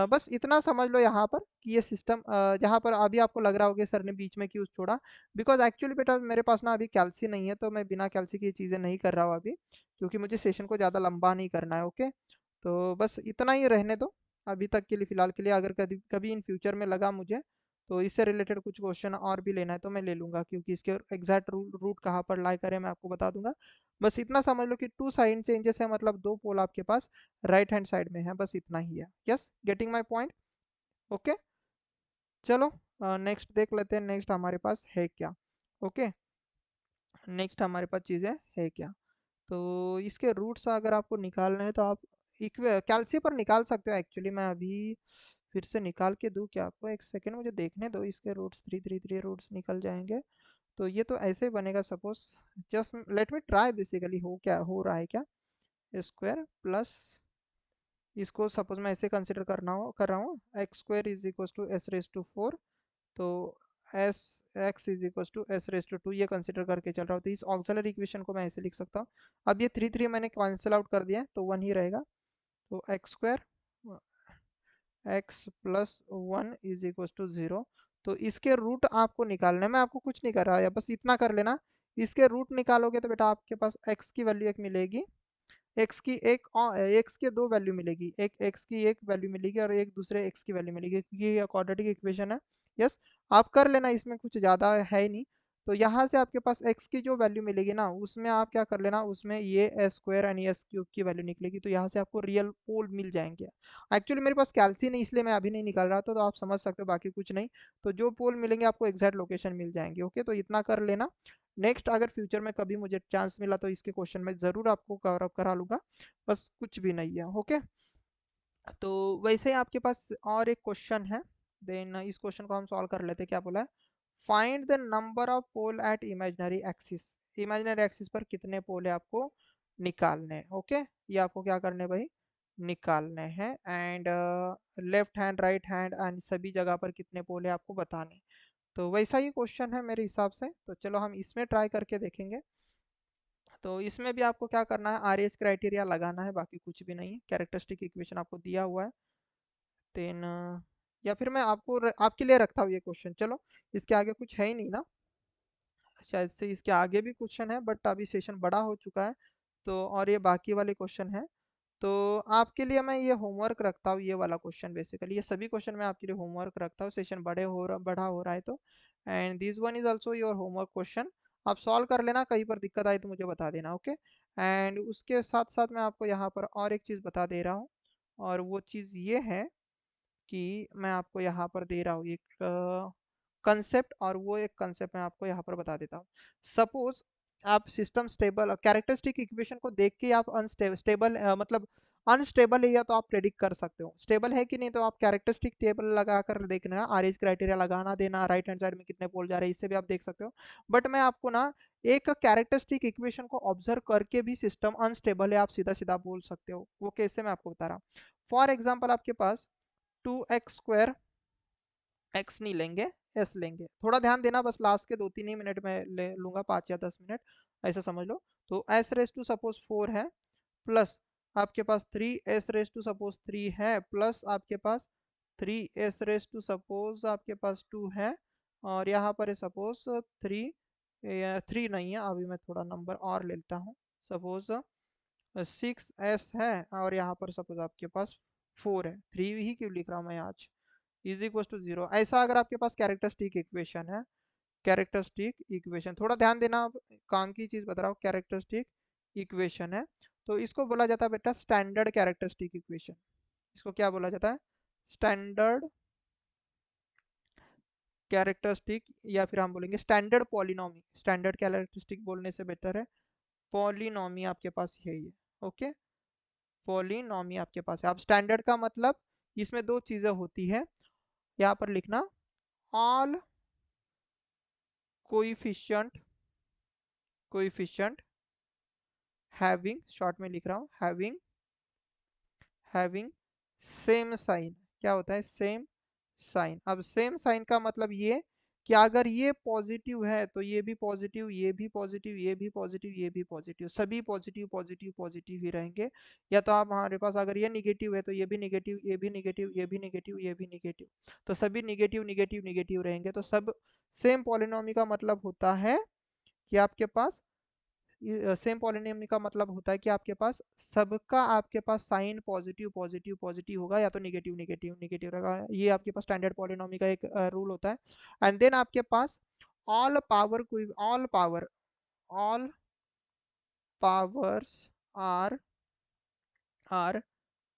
S1: बस इतना समझ लो यहाँ पर कि ये सिस्टम, जहाँ पर अभी आपको लग रहा होगा सर ने बीच में क्यों छोड़ा, बिकॉज एक्चुअली बेटा मेरे पास ना अभी कैल्सी नहीं है, तो मैं बिना कैल्सी की ये चीज़ें नहीं कर रहा हूँ अभी, क्योंकि मुझे सेशन को ज़्यादा लंबा नहीं करना है। ओके, तो बस इतना ही रहने दो अभी तक के लिए, फ़िलहाल के लिए। अगर कभी कभी इन फ्यूचर में लगा मुझे तो इससे रिलेटेड कुछ क्वेश्चन और भी लेना है तो मैं ले लूंगा, क्योंकि इसके एग्जैक्ट रूट कहाँ पर लाई करे मैं आपको बता दूंगा। बस इतना समझ लो कि टू साइड चेंजेस है, मतलब दो पोल आपके पास राइट हैंड साइड में है, बस इतना ही है। Yes, getting my point. Okay, चलो नेक्स्ट देख लेते हैं, नेक्स्ट हमारे पास है क्या। ओके, नेक्स्ट हमारे पास चीज़ें है क्या। तो इसके रूट्स अगर आपको निकालना है तो आप कैल्सी पर निकाल सकते हो। एक्चुअली मैं अभी फिर से निकाल के दूं क्या आपको, एक सेकेंड मुझे देखने दो। इसके रूट्स 3 रूट्स निकल जाएंगे, तो ये तो ऐसे ही बनेगा। Suppose just let me try, basically हो क्या हो रहा है क्या, स्क्वायर प्लस इसको सपोज मैं ऐसे कंसिडर कर रहा हूँ, x² is equal to s⁴, तो S X is equal to s⁴ ये कंसिडर करके चल रहा हूँ, तो इस ऑक्सिलरी इक्वेशन को मैं ऐसे लिख सकता हूँ। अब ये 3 मैंने कैंसिल आउट कर दिया तो 1 ही रहेगा, तो x² x+1 is equal to 0। तो इसके रूट आपको निकालने में, आपको कुछ नहीं कर रहा है, बस इतना कर लेना। इसके रूट निकालोगे तो बेटा आपके पास x की वैल्यू एक मिलेगी, एक्स के दो वैल्यू मिलेगी, एक एक्स की एक वैल्यू मिलेगी और एक दूसरे एक्स की वैल्यू मिलेगी, क्योंकि ये क्वाड्रेटिक इक्वेशन है। यस, आप कर लेना, इसमें कुछ ज़्यादा है ही नहीं। तो यहाँ से आपके पास एक्स की जो वैल्यू मिलेगी ना, उसमें आप क्या कर लेना, उसमें ये s² एंड s³ की वैल्यू निकलेगी, तो यहाँ से आपको रियल पोल मिल जाएंगे। एक्चुअली मेरे पास कैल्सी नहीं, इसलिए मैं अभी नहीं निकाल रहा था, तो आप समझ सकते हो, बाकी कुछ नहीं। तो जो पोल मिलेंगे आपको एग्जैक्ट लोकेशन मिल जाएंगे। ओके, तो इतना कर लेना। नेक्स्ट अगर फ्यूचर में कभी मुझे चांस मिला तो इसके क्वेश्चन में ज़रूर आपको कवर अप करा लूँगा, बस कुछ भी नहीं है। ओके, तो वैसे ही आपके पास और एक क्वेश्चन है, देन इस क्वेश्चन को हम सॉल्व कर लेते हैं। क्या बोला है, find the number of pole at imaginary axis. Imaginary axis पर कितने पोल है आपको निकालने हैं। ओके, ये आपको क्या करने भाई, निकालने हैं। And left hand right hand and सभी जगह पर कितने पोल है आपको बताने। तो वैसा ही क्वेश्चन है मेरे हिसाब से, तो चलो हम इसमें ट्राई करके देखेंगे। तो इसमें भी आपको क्या करना है, RH क्राइटेरिया लगाना है, बाकी कुछ भी नहीं है। कैरेक्टरिस्टिक इक्वेशन आपको दिया हुआ है, देन या फिर मैं आपके लिए रखता हूँ ये क्वेश्चन। चलो, इसके आगे कुछ है ही नहीं ना, शायद से इसके आगे भी क्वेश्चन है, बट अभी सेशन बड़ा हो चुका है, तो और ये बाकी वाले क्वेश्चन है। तो आपके लिए मैं ये होमवर्क रखता हूँ, ये वाला क्वेश्चन, बेसिकली ये सभी क्वेश्चन मैं आपके लिए होमवर्क रखता हूँ, सेशन बड़ा हो रहा है तो। And this one is also your homework question, आप सॉल्व कर लेना, कहीं पर दिक्कत आई तो मुझे बता देना। ओके, एंड उसके साथ साथ मैं आपको यहाँ पर और एक चीज़ बता दे रहा हूँ, और वो चीज़ ये है कि मैं आपको यहाँ पर दे रहा हूँ एक कंसेप्ट, और वो एक कंसेप्ट मैं आपको यहाँ पर बता देता हूँ। सपोज आप सिस्टम स्टेबल कैरेक्टरिस्टिक इक्वेशन को देख के आप अनस्टेबल मतलब अनस्टेबल है या तो आप प्रेडिक्ट कर सकते हो, स्टेबल है कि नहीं, तो आप कैरेक्टरिस्टिक टेबल लगा कर देखना, RH क्राइटेरिया लगाना देना, राइट हैंड साइड में कितने पोल जा रहे हैं, इससे भी आप देख सकते हो। बट मैं आपको ना एक कैरेक्टरिस्टिक इक्वेशन को ऑब्जर्व करके भी सिस्टम अनस्टेबल है आप सीधा सीधा बोल सकते हो, वो कैसे मैं आपको बता रहा हूँ। फॉर एग्जाम्पल आपके पास 2x² x नहीं लेंगे, s लेंगे, थोड़ा ध्यान देना, बस लास्ट के 2-3 ही मिनट में ले लूंगा, 5 या 10 मिनट ऐसा समझ लो। तो s⁻² सपोज 4 है, प्लस आपके पास 3s⁻² सपोज 3 है, प्लस आपके पास 3s⁻² सपोज आपके पास 2 है, और यहाँ पर सपोज 3 नहीं है, अभी मैं थोड़ा नंबर और लेता हूँ, सपोज 6s है और यहाँ पर सपोज आपके पास 4 है, 3 ही क्यों लिख रहा हूँ मैं आज, इज इक्वल टू 0। ऐसा अगर आपके पास कैरेक्टरिस्टिक इक्वेशन है, कैरेक्टरिस्टिक इक्वेशन, थोड़ा ध्यान देना, अब काम की चीज बता रहा हूँ, कैरेक्टरिस्टिक इक्वेशन है तो इसको बोला जाता है बेटा स्टैंडर्ड कैरेक्टरिस्टिक इक्वेशन। इसको क्या बोला जाता है, स्टैंडर्ड कैरेक्टरिस्टिक, या फिर हम बोलेंगे स्टैंडर्ड पॉलिनॉमी। स्टैंडर्ड कैरेक्टरिस्टिक बोलने से बेटर है पॉलिनॉमी आपके पास यही है। ओके, पॉलिनॉमी आपके पास है। अब स्टैंडर्ड का मतलब इसमें दो चीजें होती है, यहाँ पर लिखना all coefficient, coefficient having, short में लिख रहा हूँ हैविंग सेम साइन। क्या होता है, सेम साइन। अब सेम साइन का मतलब ये कि अगर ये पॉजिटिव है तो ये भी पॉजिटिव, ये भी पॉजिटिव, ये भी पॉजिटिव, ये भी पॉजिटिव, सभी पॉजिटिव पॉजिटिव पॉजिटिव ही रहेंगे। या तो आप हमारे पास अगर ये निगेटिव है तो ये भी निगेटिव, ये भी निगेटिव, ये भी निगेटिव, ये भी निगेटिव, तो सभी निगेटिव निगेटिव निगेटिव रहेंगे। तो सब सेम पॉलिनॉमी का मतलब होता है कि आपके पास सेम पॉलिनॉमी का मतलब होता है कि आपके पास सबका आपके पास साइन पॉजिटिव पॉजिटिव पॉजिटिव होगा, या तो निगेटिव निगेटिव निगेटिव रहेगा। ये आपके पास स्टैंडर्ड पॉलिनॉमी का एक रूल होता है। एंड देन आपके पास ऑल पावर, कोई all powers are are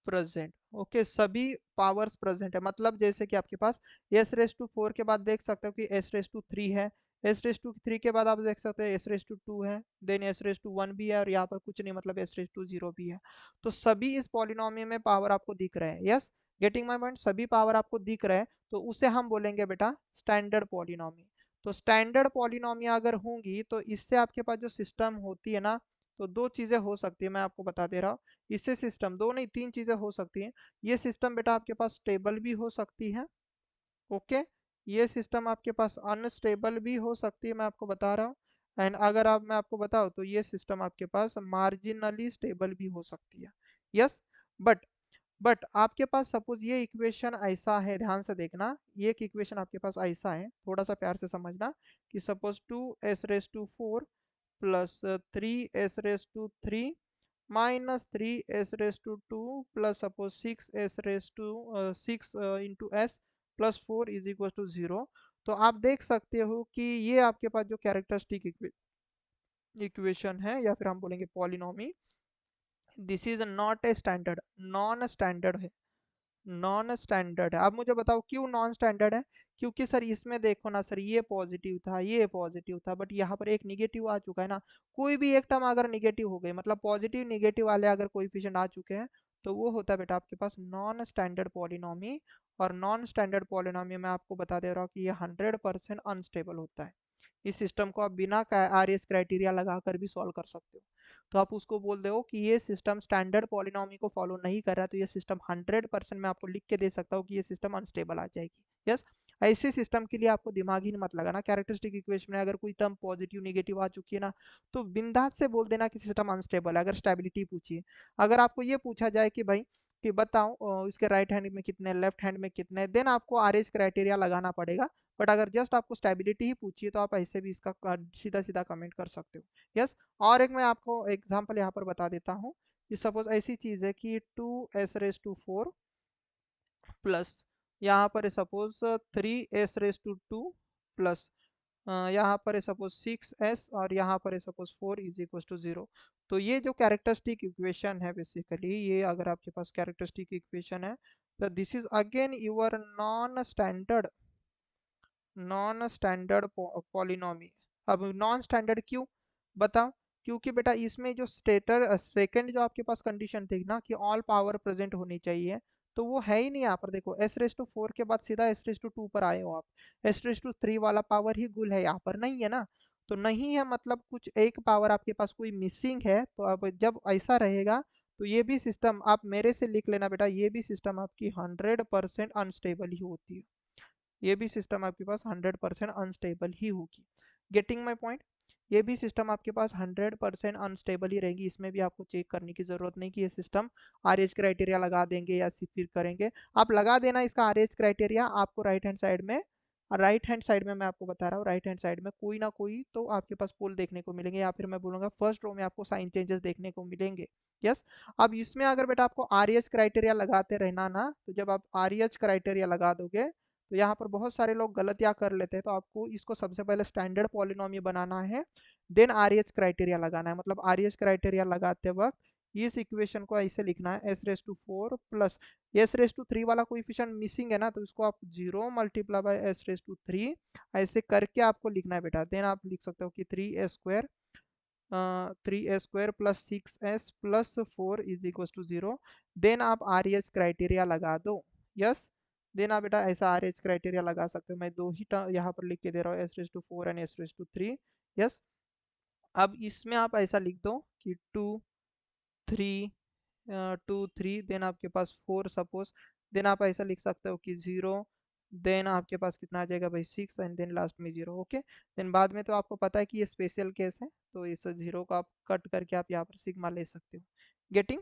S1: present. Okay, सभी पावर्स प्रेजेंट है, मतलब जैसे कि आपके पास एस रेस टू 4 के बाद देख सकते हो कि एस रेस टू 3 है, एस रेस टू 3 के बाद आप देख सकते हो एस रेस टू 2 है, देन एस रेस टू 1 भी है, और यहाँ पर कुछ नहीं, मतलब एस रेस टू 0 भी है। तो सभी इस पॉलिनॉमी में पावर आपको दिख रहे हैं। यस, गेटिंग माय पॉइंट, सभी पावर आपको दिख रहे हैं तो उसे हम बोलेंगे बेटा स्टैंडर्ड पॉलिनॉमी। तो स्टैंडर्ड पॉलिनॉमी अगर होंगी तो इससे आपके पास जो सिस्टम होती है ना, तो दो चीजें हो सकती है, मैं आपको बता दे रहा हूँ। इससे सिस्टम, दो नहीं तीन चीजें हो सकती हैं। ये सिस्टम बेटा आपके पास स्टेबल भी हो सकती है। ओके, ये सिस्टम आपके पास अनस्टेबल भी हो सकती है, मैं आपको बता रहा हूँ। एंड अगर आप, मैं आपको बताऊँ तो ये सिस्टम आपके पास मार्जिनली स्टेबल भी हो सकती है। यस, बट आपके पास सपोज ये इक्वेशन ऐसा है, ध्यान से देखना, ये एक इक्वेशन आपके पास ऐसा है, थोड़ा सा प्यार से समझना, कि suppose 2s⁴ plus 3s⁴ minus 3s⁴ plus suppose 6 into S plus 4 is equal to 0। तो आप देख सकते हो कि ये आपके पास जो कैरेक्टरिस्टिक इक्वेशन है, या फिर हम बोलेंगे polynomial, this is not a standard, non standard है, नॉन स्टैंडर्ड है। अब मुझे बताओ क्यों नॉन स्टैंडर्ड है। क्योंकि सर इसमें देखो ना सर, ये पॉजिटिव था, ये पॉजिटिव था, बट यहाँ पर एक निगेटिव आ चुका है ना। कोई भी एक टर्म अगर निगेटिव हो गई, मतलब पॉजिटिव निगेटिव वाले अगर कोएफिशिएंट आ चुके हैं, तो वो होता है बेटा आपके पास नॉन स्टैंडर्ड पॉलिनॉमी। और नॉन स्टैंडर्ड पॉलिनॉमी मैं आपको बता दे रहा हूँ कि ये 100% अनस्टेबल होता है। इस सिस्टम को आप बिना आर एस क्राइटेरिया लगाकर भी सॉल्व कर सकते हो। तो आप उसको बोल दो कि ये सिस्टम स्टैंडर्ड पॉलिनॉमी को फॉलो नहीं कर रहा, तो ये सिस्टम 100% मैं आपको लिख के दे सकता हूँ कि ये सिस्टम अनस्टेबल आ जाएगी। यस, ऐसे सिस्टम के लिए आपको दिमाग ही मत लगाना। कैरेक्टरिस्टिक इक्वेशन में अगर कोई टर्म पॉजिटिव निगेटिव आ चुकी है ना, तो बिंदास से बोल देना कि सिस्टम अनस्टेबल है। अगर स्टेबिलिटी पूछिए, अगर आपको ये पूछा जाए कि भाई कि बताओ इसके राइट हैंड में कितने, लेफ्ट हैंड में कितने, देन आपको आर एस क्राइटेरिया लगाना पड़ेगा। बट अगर जस्ट आपको स्टेबिलिटी ही पूछिए तो आप ऐसे भी इसका सीधा सीधा कमेंट कर सकते हो। यस, और एक मैं आपको एग्जांपल यहाँ पर बता देता हूँ कि सपोज ऐसी चीज है कि 2s⁴ प्लस यहाँ पर सपोज 3s⁴ प्लस यहाँ पर सपोज 6s, और यहाँ पर सपोज 4 इज इक्वल टू 0। तो ये जो कैरेक्टरिस्टिक इक्वेशन है बेसिकली, ये अगर आपके पास कैरेक्टरिस्टिक इक्वेशन है, तो this is again your non standard polynomial. अब नॉन स्टैंडर्ड क्यों, बताओ। क्योंकि बेटा इसमें जो सेकंड जो आपके पास कंडीशन थी ना कि ऑल पावर प्रेजेंट होनी चाहिए, तो वो है ही नहीं यहाँ पर। देखो s⁴ के बाद सीधा s⁴ पर आए हो आप, s⁴ वाला पावर ही गुल है, यहाँ पर नहीं है ना। तो नहीं है मतलब कुछ एक पावर आपके पास कोई मिसिंग है। तो अब जब ऐसा रहेगा तो ये भी सिस्टम आप मेरे से लिख लेना बेटा, ये भी सिस्टम आपकी 100% अनस्टेबल ही होती है। ये भी सिस्टम आपके पास 100% अनस्टेबल ही होगी। गेटिंग माई पॉइंट, ये भी सिस्टम आपके पास 100% अनस्टेबल ही रहेगी। इसमें भी आपको चेक करने की जरूरत नहीं कि ये सिस्टम आर एच क्राइटेरिया लगा देंगे या फिर करेंगे। आप लगा देना इसका आर एच क्राइटेरिया, आपको राइट हैंड साइड में राइट हैंड साइड में मैं आपको बता रहा हूँ, राइट हैंड साइड में कोई ना कोई तो आपके पास पोल देखने को मिलेंगे, या फिर मैं बोलूँगा फर्स्ट रो में आपको साइन चेंजेस देखने को मिलेंगे। यस। अब इसमें अगर बेटा आपको आरईएच क्राइटेरिया लगाते रहना ना, तो जब आप आरईएच क्राइटेरिया लगा दोगे तो यहाँ पर बहुत सारे लोग गलत क्या कर लेते हैं, तो आपको इसको सबसे पहले स्टैंडर्ड पॉलिनोमियल बनाना है, देन आरईएच क्राइटेरिया लगाना है। मतलब आरईएच क्राइटेरिया लगाते वक्त इस इक्वेशन को ऐसे लिखना है, S raise to 4 plus S raise to 3 वाला कोएफिशिएंट मिसिंग है ना, तो इसको आप 0 multiply by S raise to 3 ऐसे करके आपको लिखना है बेटा। देन आप लिख सकते हो कि 3a square plus 6s plus 4 is equal to 0। Then आप आर एच क्राइटेरिया लगा दो। यस। देन आप बेटा ऐसा आर एच क्राइटेरिया लगा सकते हो। मैं दो ही यहाँ पर लिख के दे रहा हूँ, S raise to 4 and S raise to 3। Yes. अब इसमें आप ऐसा लिख दो कि 3 2 3, देन आपके पास 4 सपोज, देन आप ऐसा लिख सकते हो कि 0, देन आपके पास कितना आ जाएगा भाई 6, एंड देन लास्ट में 0। ओके। देन बाद में तो आपको पता है कि ये स्पेशल केस है, तो इस 0 को आप कट करके आप यहाँ पर सिग्मा ले सकते हो। गेटिंग?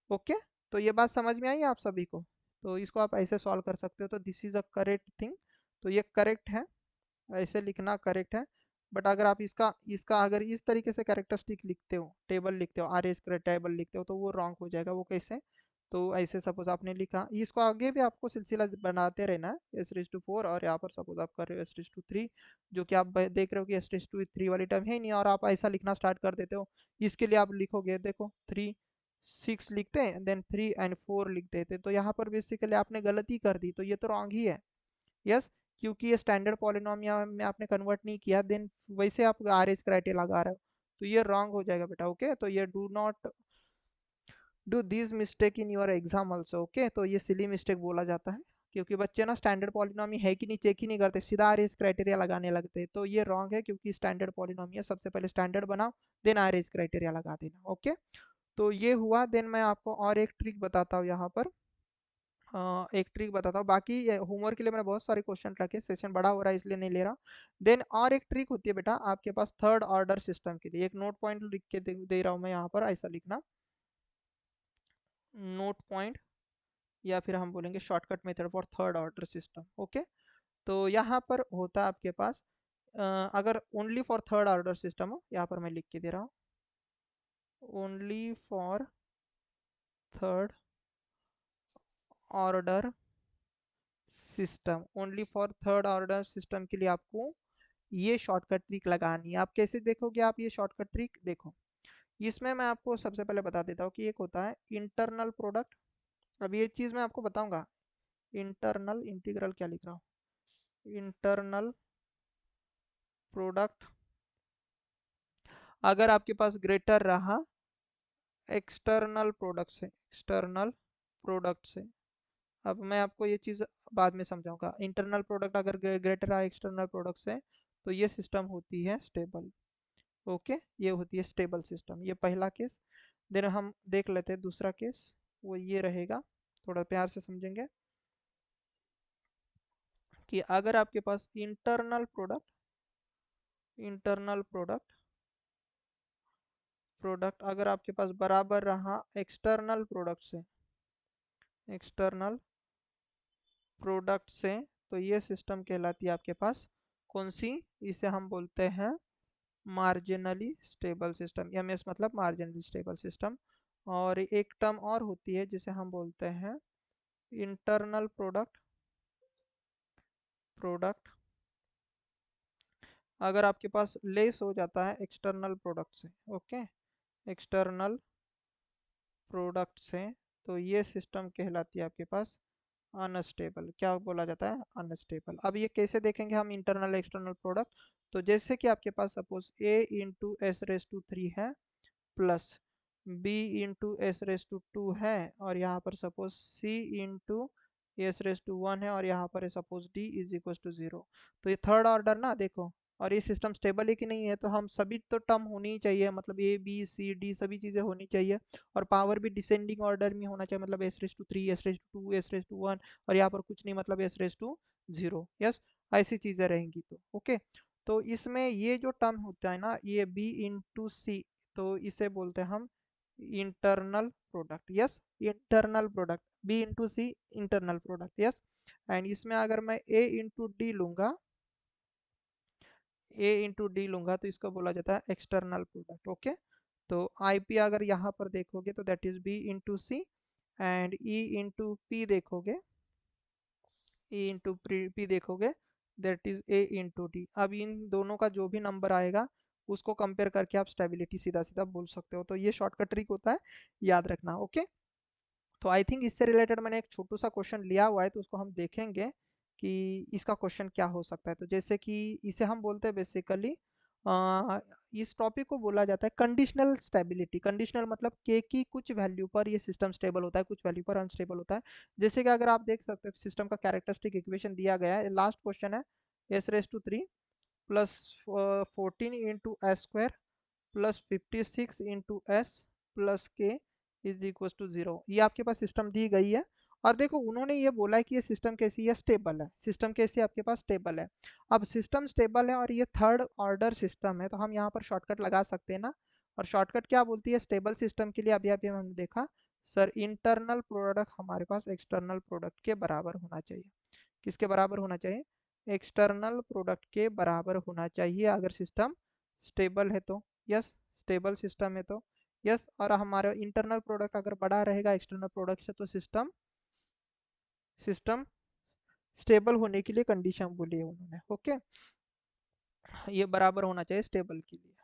S1: ओके। तो ये बात समझ में आई आप सभी को? तो इसको आप ऐसे सॉल्व कर सकते हो, तो this is a correct thing. तो ये करेक्ट है, ऐसे लिखना करेक्ट है। बट अगर आप इसका इसका अगर इस तरीके से कैरेक्टरिस्टिक लिखते हो, टेबल लिखते हो, आर एच टेबल लिखते हो, तो वो रॉन्ग हो जाएगा। वो कैसे? तो ऐसे सपोज आपने लिखा, इसको आगे भी आपको सिलसिला बनाते रहना है, एस रेज टू 4, और यहाँ पर सपोज आप कर रहे हो एस रेज टू 3, जो कि आप देख रहे हो कि एस रेज टू 3 वाली टर्म है नहीं, और आप ऐसा लिखना स्टार्ट कर देते हो। इसके लिए आप लिखोगे, देखो 3 6 लिखते हैं, देन 3 एंड 4 लिख देते, तो यहाँ पर बेसिकली आपने गलती कर दी, तो ये तो रॉन्ग ही है। यस। क्योंकि ये स्टैंडर्ड पॉलिनोमियल में आपने कन्वर्ट नहीं किया, देन वैसे आप आर एच क्राइटेरिया लगा रहे हो, तो ये रॉन्ग हो जाएगा बेटा। ओके। तो ये do not do this mistake in your exam also. Okay. तो ये सिली मिस्टेक बोला जाता है, क्योंकि बच्चे ना स्टैंडर्ड पॉलिनोमियल है कि नहीं चेक ही नहीं करते, सीधा आर एच क्राइटेरिया लगाने लगते, तो ये रॉन्ग है, क्योंकि स्टैंडर्ड पॉलिनोमियल सबसे पहले स्टैंडर्ड बनाओ, देन आर एच क्राइटेरिया लगा देना। ओके। तो ये हुआ। देन मैं आपको और एक ट्रिक बताता हूँ यहाँ पर। एक ट्रिक बताता हूँ, बाकी होमवर्क के लिए मैंने बहुत सारे क्वेश्चन रखे, सेशन बड़ा हो रहा है इसलिए नहीं ले रहा। देन और एक ट्रिक होती है बेटा आपके पास थर्ड ऑर्डर सिस्टम के लिए, एक नोट पॉइंट लिख के दे रहा हूँ मैं यहाँ पर, ऐसा लिखना नोट पॉइंट, या फिर हम बोलेंगे shortcut method for third order system. Okay. तो यहाँ पर होता है आपके पास, अगर only for third order system हो, यहाँ पर मैं लिख के दे रहा हूँ, only for third order system, only for third order system के लिए आपको ये शॉर्टकट ट्रिक लगानी है। आप कैसे देखोगे? आप ये शॉर्टकट ट्रिक देखो, इसमें मैं आपको सबसे पहले बता देता हूँ कि एक होता है इंटरनल प्रोडक्ट। अब ये चीज़ मैं आपको बताऊंगा, इंटरनल इंटीग्रल क्या लिख रहा हूँ, इंटरनल प्रोडक्ट अगर आपके पास ग्रेटर रहा एक्सटर्नल प्रोडक्ट से, एक्सटर्नल प्रोडक्ट से। अब मैं आपको ये चीज़ बाद में समझाऊंगा। इंटरनल प्रोडक्ट अगर ग्रेटर रहा एक्सटर्नल प्रोडक्ट से, तो ये सिस्टम होती है स्टेबल। ओके। ये होती है स्टेबल सिस्टम, ये पहला केस। देन हम देख लेते हैं दूसरा केस, वो ये रहेगा, थोड़ा प्यार से समझेंगे कि अगर आपके पास इंटरनल प्रोडक्ट प्रोडक्ट अगर आपके पास बराबर रहा एक्सटर्नल प्रोडक्ट से, एक्सटर्नल प्रोडक्ट से, तो ये सिस्टम कहलाती है आपके पास कौन सी? इसे हम बोलते हैं मार्जिनली स्टेबल सिस्टम, एमएस मतलब मार्जिनली स्टेबल सिस्टम। और एक टर्म और होती है जिसे हम बोलते हैं इंटरनल प्रोडक्ट प्रोडक्ट अगर आपके पास लेस हो जाता है एक्सटर्नल प्रोडक्ट से। ओके। एक्सटर्नल प्रोडक्ट से, तो ये सिस्टम कहलाती है आपके पास अनस्टेबल। क्या बोला जाता है? अनस्टेबल। अब ये कैसे देखेंगे हम इंटरनल एक्सटर्नल प्रोडक्ट? तो जैसे कि आपके पास suppose a into S raise to 3 है, plus b into S raise to 2 है, और यहाँ पर suppose c into S raise to 1 है, और यहाँ पर suppose d is equal to 0। तो ये थर्ड ऑर्डर ना, देखो, और ये सिस्टम स्टेबल है कि नहीं है, तो हम सभी तो टर्म होनी ही चाहिए, मतलब ए बी सी डी सभी चीज़ें होनी चाहिए, और पावर भी डिसेंडिंग ऑर्डर में होना चाहिए, मतलब S raise to 3, S raise to 2, S raise to 1, और यहाँ पर कुछ नहीं, मतलब एस रेस टू 0। यस। ऐसी चीज़ें रहेंगी तो ओके। तो इसमें ये जो टर्म होता है ना, ये बी इंटू सी, तो इसे बोलते हैं हम internal product. Yes. Internal product, B into C internal product. Yes. And इसमें अगर मैं ए इंटू डी लूंगा, ए इंटू डी लूंगा तो इसको बोला जाता है एक्सटर्नल प्रोडक्ट। ओके, तो आईपी अगर यहाँ पर देखोगे तो that is B into C, and E into P देखोगे, ई इंटू पी देखोगे that is A into D. अब इन दोनों का जो भी नंबर आएगा उसको कंपेयर करके आप स्टेबिलिटी सीधा सीधा बोल सकते हो। तो ये शॉर्टकट ट्रिक होता है, याद रखना। ओके, तो आई थिंक इससे रिलेटेड मैंने एक छोटू सा क्वेश्चन लिया हुआ है, तो उसको हम देखेंगे कि इसका क्वेश्चन क्या हो सकता है। तो जैसे कि इसे हम बोलते हैं बेसिकली, इस टॉपिक को बोला जाता है कंडीशनल स्टेबिलिटी। कंडीशनल मतलब के की कुछ वैल्यू पर ये सिस्टम स्टेबल होता है, कुछ वैल्यू पर अनस्टेबल होता है। जैसे कि अगर आप देख सकते हो सिस्टम का कैरेक्टरिस्टिक इक्वेशन दिया गया है, लास्ट क्वेश्चन है s⁻³ plus 14 into S square plus 56 into S plus के इज इक्वल टू 0। ये आपके पास सिस्टम दी गई है, और देखो उन्होंने ये बोला है कि ये सिस्टम कैसी है, स्टेबल है। सिस्टम कैसी है आपके पास, स्टेबल है। अब सिस्टम स्टेबल है और ये थर्ड ऑर्डर सिस्टम है, तो हम यहाँ पर शॉर्टकट लगा सकते हैं ना। और शॉर्टकट क्या बोलती है स्टेबल सिस्टम के लिए, अभी अभी हमने देखा सर, इंटरनल प्रोडक्ट हमारे पास एक्सटर्नल प्रोडक्ट के बराबर होना चाहिए। किसके बराबर होना चाहिए, एक्सटर्नल प्रोडक्ट के बराबर होना चाहिए अगर सिस्टम स्टेबल है तो। यस, स्टेबल सिस्टम है तो यस। और हमारा इंटरनल प्रोडक्ट अगर बड़ा रहेगा एक्सटर्नल प्रोडक्ट से तो सिस्टम सिस्टम स्टेबल होने के लिए कंडीशन बोली है उन्होंने। ओके, ये बराबर होना चाहिए स्टेबल के लिए।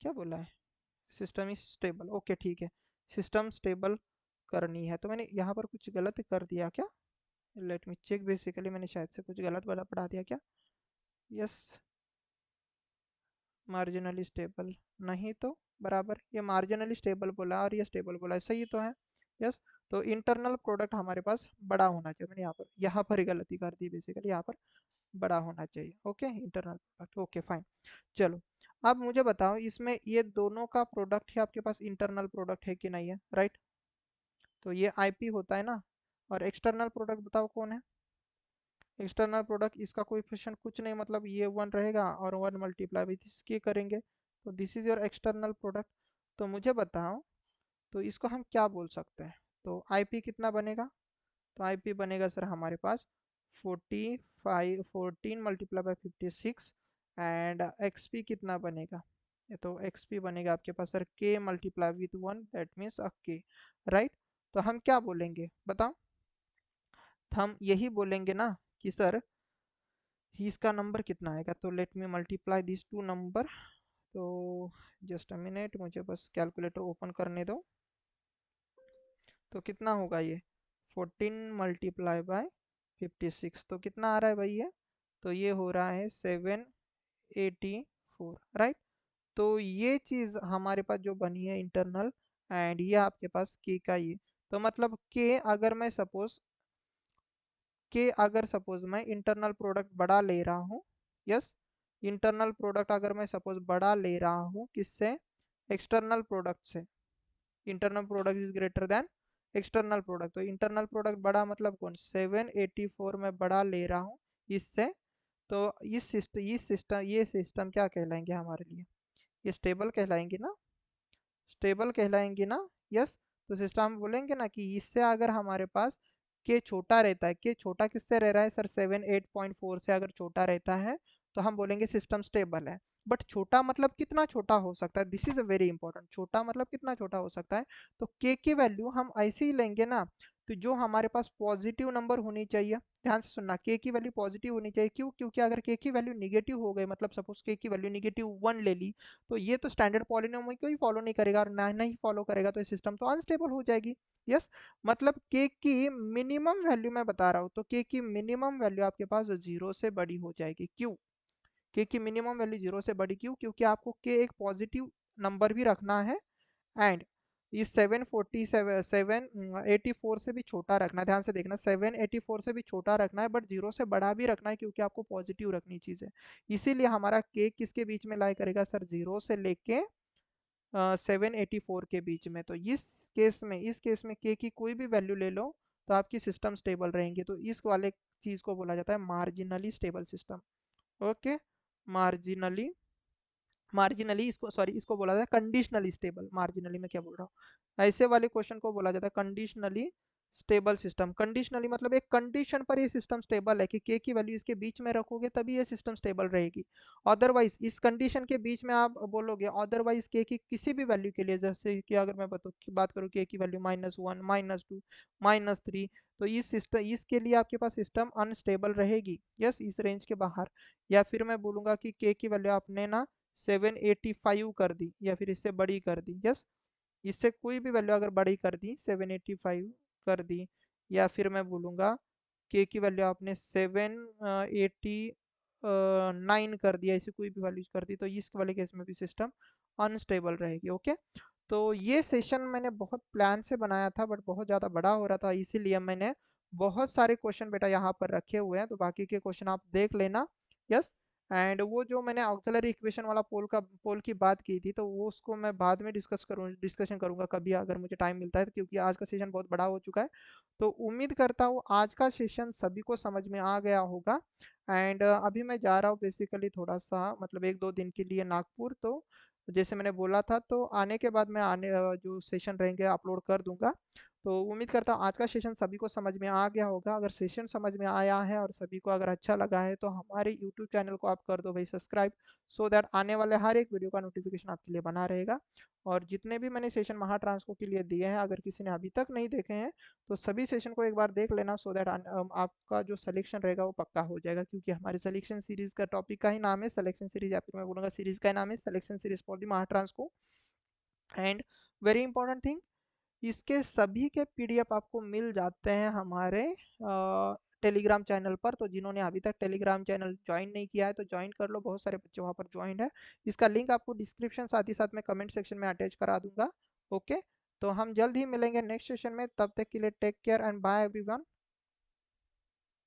S1: क्या बोला है, सिस्टम इज स्टेबल। ओके ठीक है, सिस्टम स्टेबल करनी है। तो मैंने यहाँ पर कुछ गलत कर दिया क्या, लेट मी चेक। बेसिकली मैंने शायद से कुछ गलत वाला पढ़ा दिया क्या। यस, मार्जिनली स्टेबल नहीं तो बराबर, ये मार्जिनली स्टेबल बोला और ये स्टेबल बोला है, सही तो है। यस, तो इंटरनल प्रोडक्ट हमारे पास बड़ा होना चाहिए। मैंने यहाँ पर ही गलती कर दी, बेसिकली यहाँ पर बड़ा होना चाहिए। Okay, internal product. Okay fine, चलो अब मुझे बताओ इसमें ये दोनों का प्रोडक्ट है आपके पास, इंटरनल प्रोडक्ट है कि नहीं है, राइट। तो ये आईपी होता है ना, और एक्सटर्नल प्रोडक्ट बताओ कौन है। एक्सटर्नल प्रोडक्ट इसका कोएफिशिएंट कुछ नहीं, मतलब ये 1 रहेगा और 1 मल्टीप्लाई विथ इसके करेंगे, तो this is your external product. तो मुझे बताओ, तो इसको हम क्या बोल सकते हैं। तो आईपी कितना बनेगा, तो आईपी बनेगा सर हमारे पास 14 मल्टीप्लाई बाई 56, एंड एक्सपी कितना बनेगा, ये तो एक्सपी बनेगा आपके पास सर के मल्टीप्लाई विथ 1, दैट मीन्स अ के, राइट। तो हम क्या बोलेंगे बताओ, तो हम यही बोलेंगे ना कि सर इसका नंबर कितना आएगा। तो let me multiply this to number. तो जस्ट अ मिनट, मुझे बस कैलकुलेटर ओपन करने दो। तो कितना होगा ये, 14 मल्टीप्लाई बाय 56, तो कितना आ रहा है भाई ये, तो ये हो रहा है 784, राइट। तो ये चीज़ हमारे पास जो बनी है इंटरनल, एंड ये आपके पास के का ये, तो मतलब के अगर सपोज मैं इंटरनल प्रोडक्ट बड़ा ले रहा हूँ, यस, इंटरनल प्रोडक्ट अगर मैं सपोज बड़ा ले रहा हूँ किससे, एक्सटर्नल प्रोडक्ट से। Internal product is greater than external product, तो इंटरनल प्रोडक्ट बड़ा मतलब कौन, 784 में बड़ा ले रहा हूँ इससे। तो इस सिस्टम ये सिस्टम क्या कहलाएंगे हमारे लिए, ये स्टेबल कहलाएंगे ना, स्टेबल कहलाएंगे ना। यस, तो सिस्टम हम बोलेंगे ना कि इससे अगर हमारे पास के छोटा रहता है, के छोटा किससे रह रहा है सर, 78.4 से अगर छोटा रहता है तो हम बोलेंगे सिस्टम स्टेबल है। बट छोटा मतलब कितना छोटा हो सकता है, this is a very important, छोटा मतलब कितना छोटा हो सकता है। तो के की वैल्यू हम ऐसे ही लेंगे ना, तो जो हमारे पास पॉजिटिव नंबर होनी चाहिए, ध्यान से सुनना, के की वैल्यू पॉजिटिव होनी चाहिए। क्यों, क्योंकि अगर के की वैल्यू निगेटिव हो गई, मतलब सपोज के की वैल्यू -1 ले ली, तो ये तो स्टैंडर्ड पॉलिनोमियल को ही फॉलो नहीं करेगा, और ना नहीं फॉलो करेगा तो सिस्टम तो अनस्टेबल हो जाएगी। यस, मतलब के की मिनिमम वैल्यू मैं बता रहा हूँ, तो के की मिनिमम वैल्यू आपके पास 0 से बड़ी हो जाएगी। क्यों, के की मिनिमम वैल्यू 0 से बड़ी, क्यों, क्योंकि आपको के एक पॉजिटिव नंबर भी रखना है, एंड इस 784 से भी छोटा रखना है। ध्यान से देखना, 784 से भी छोटा रखना है, बट 0 से बड़ा भी रखना है, क्योंकि आपको पॉजिटिव रखनी चीज़ है। इसीलिए हमारा के किसके बीच में लाई करेगा सर, 0 से लेके 784 के बीच में। तो इस केस में के की कोई भी वैल्यू ले लो तो आपकी सिस्टम स्टेबल रहेंगे। तो इस वाले चीज़ को बोला जाता है marginally stable system. Okay, marginally marginally इसको, सॉरी, इसको बोला जाता है कंडीशनली स्टेबल। मार्जिनली मैं क्या बोल रहा हूँ, ऐसे वाले क्वेश्चन को बोला जाता है कंडीशनली स्टेबल सिस्टम। कंडीशनली मतलब एक कंडीशन पर ये सिस्टम स्टेबल है कि के की वैल्यू इसके बीच में रखोगे तभी ये सिस्टम स्टेबल रहेगी। अदरवाइज इस कंडीशन के बीच में आप बोलोगे, अदरवाइज के की किसी भी वैल्यू के लिए, जैसे कि अगर मैं बात करूँ के की वैल्यू -1 -2 -3, तो इस सिस्टम इसके लिए आपके पास सिस्टम अनस्टेबल रहेगी। यस, इस रेंज के बाहर। या फिर मैं बोलूँगा कि के की वैल्यू आपने ना 785 कर दी या फिर इससे बड़ी कर दी। यस, इससे कोई भी वैल्यू अगर बड़ी कर दी, 785 कर दी, या फिर मैं बोलूँगा के की वैल्यू आपने 789 कर दिया, ऐसी कोई भी वैल्यूज कर दी, तो इस वाले केस में भी सिस्टम अनस्टेबल रहेगी। ओके, तो ये सेशन मैंने बहुत प्लान से बनाया था, बट बहुत ज़्यादा बड़ा हो रहा था, इसीलिए मैंने बहुत सारे क्वेश्चन बेटा यहाँ पर रखे हुए हैं, तो बाकी के क्वेश्चन आप देख लेना। यस, एंड वो जो मैंने ऑक्सिलरी इक्वेशन वाला पोल की बात की थी, तो वो उसको मैं बाद में डिस्कशन करूंगा कभी अगर मुझे टाइम मिलता है, तो क्योंकि आज का सेशन बहुत बड़ा हो चुका है। तो उम्मीद करता हूँ आज का सेशन सभी को समझ में आ गया होगा। एंड अभी मैं जा रहा हूँ बेसिकली थोड़ा सा मतलब 1-2 दिन के लिए नागपुर, तो जैसे मैंने बोला था, तो आने के बाद मैं जो सेशन रहेंगे अपलोड कर दूंगा। तो उम्मीद करता हूँ आज का सेशन सभी को समझ में आ गया होगा। अगर सेशन समझ में आया है और सभी को अगर अच्छा लगा है, तो हमारे यूट्यूब चैनल को आप कर दो भाई सब्सक्राइब, सो दैट आने वाले हर एक वीडियो का नोटिफिकेशन आपके लिए बना रहेगा। और जितने भी मैंने सेशन महाट्रांसको के लिए दिए हैं, अगर किसी ने अभी तक नहीं देखे हैं, तो सभी सेशन को एक बार देख लेना, सो दैट आपका जो सिलेक्शन रहेगा वो पक्का हो जाएगा, क्योंकि हमारे सिलेक्शन सीरीज का टॉपिक का ही नाम है सिलेक्शन सीरीज, या फिर मैं बोलूँगा सीरीज का नाम है selection series for the Mahatransco. And very important thing, इसके सभी के पीडीएफ आपको मिल जाते हैं हमारे टेलीग्राम चैनल पर। तो जिन्होंने अभी तक टेलीग्राम चैनल ज्वाइन नहीं किया है, तो ज्वाइन कर लो, बहुत सारे बच्चे वहाँ पर ज्वाइन है। इसका लिंक आपको डिस्क्रिप्शन साथ ही साथ में कमेंट सेक्शन में अटैच करा दूंगा। ओके, तो हम जल्द ही मिलेंगे नेक्स्ट सेशन में, तब तक के लिए take care and bye everyone.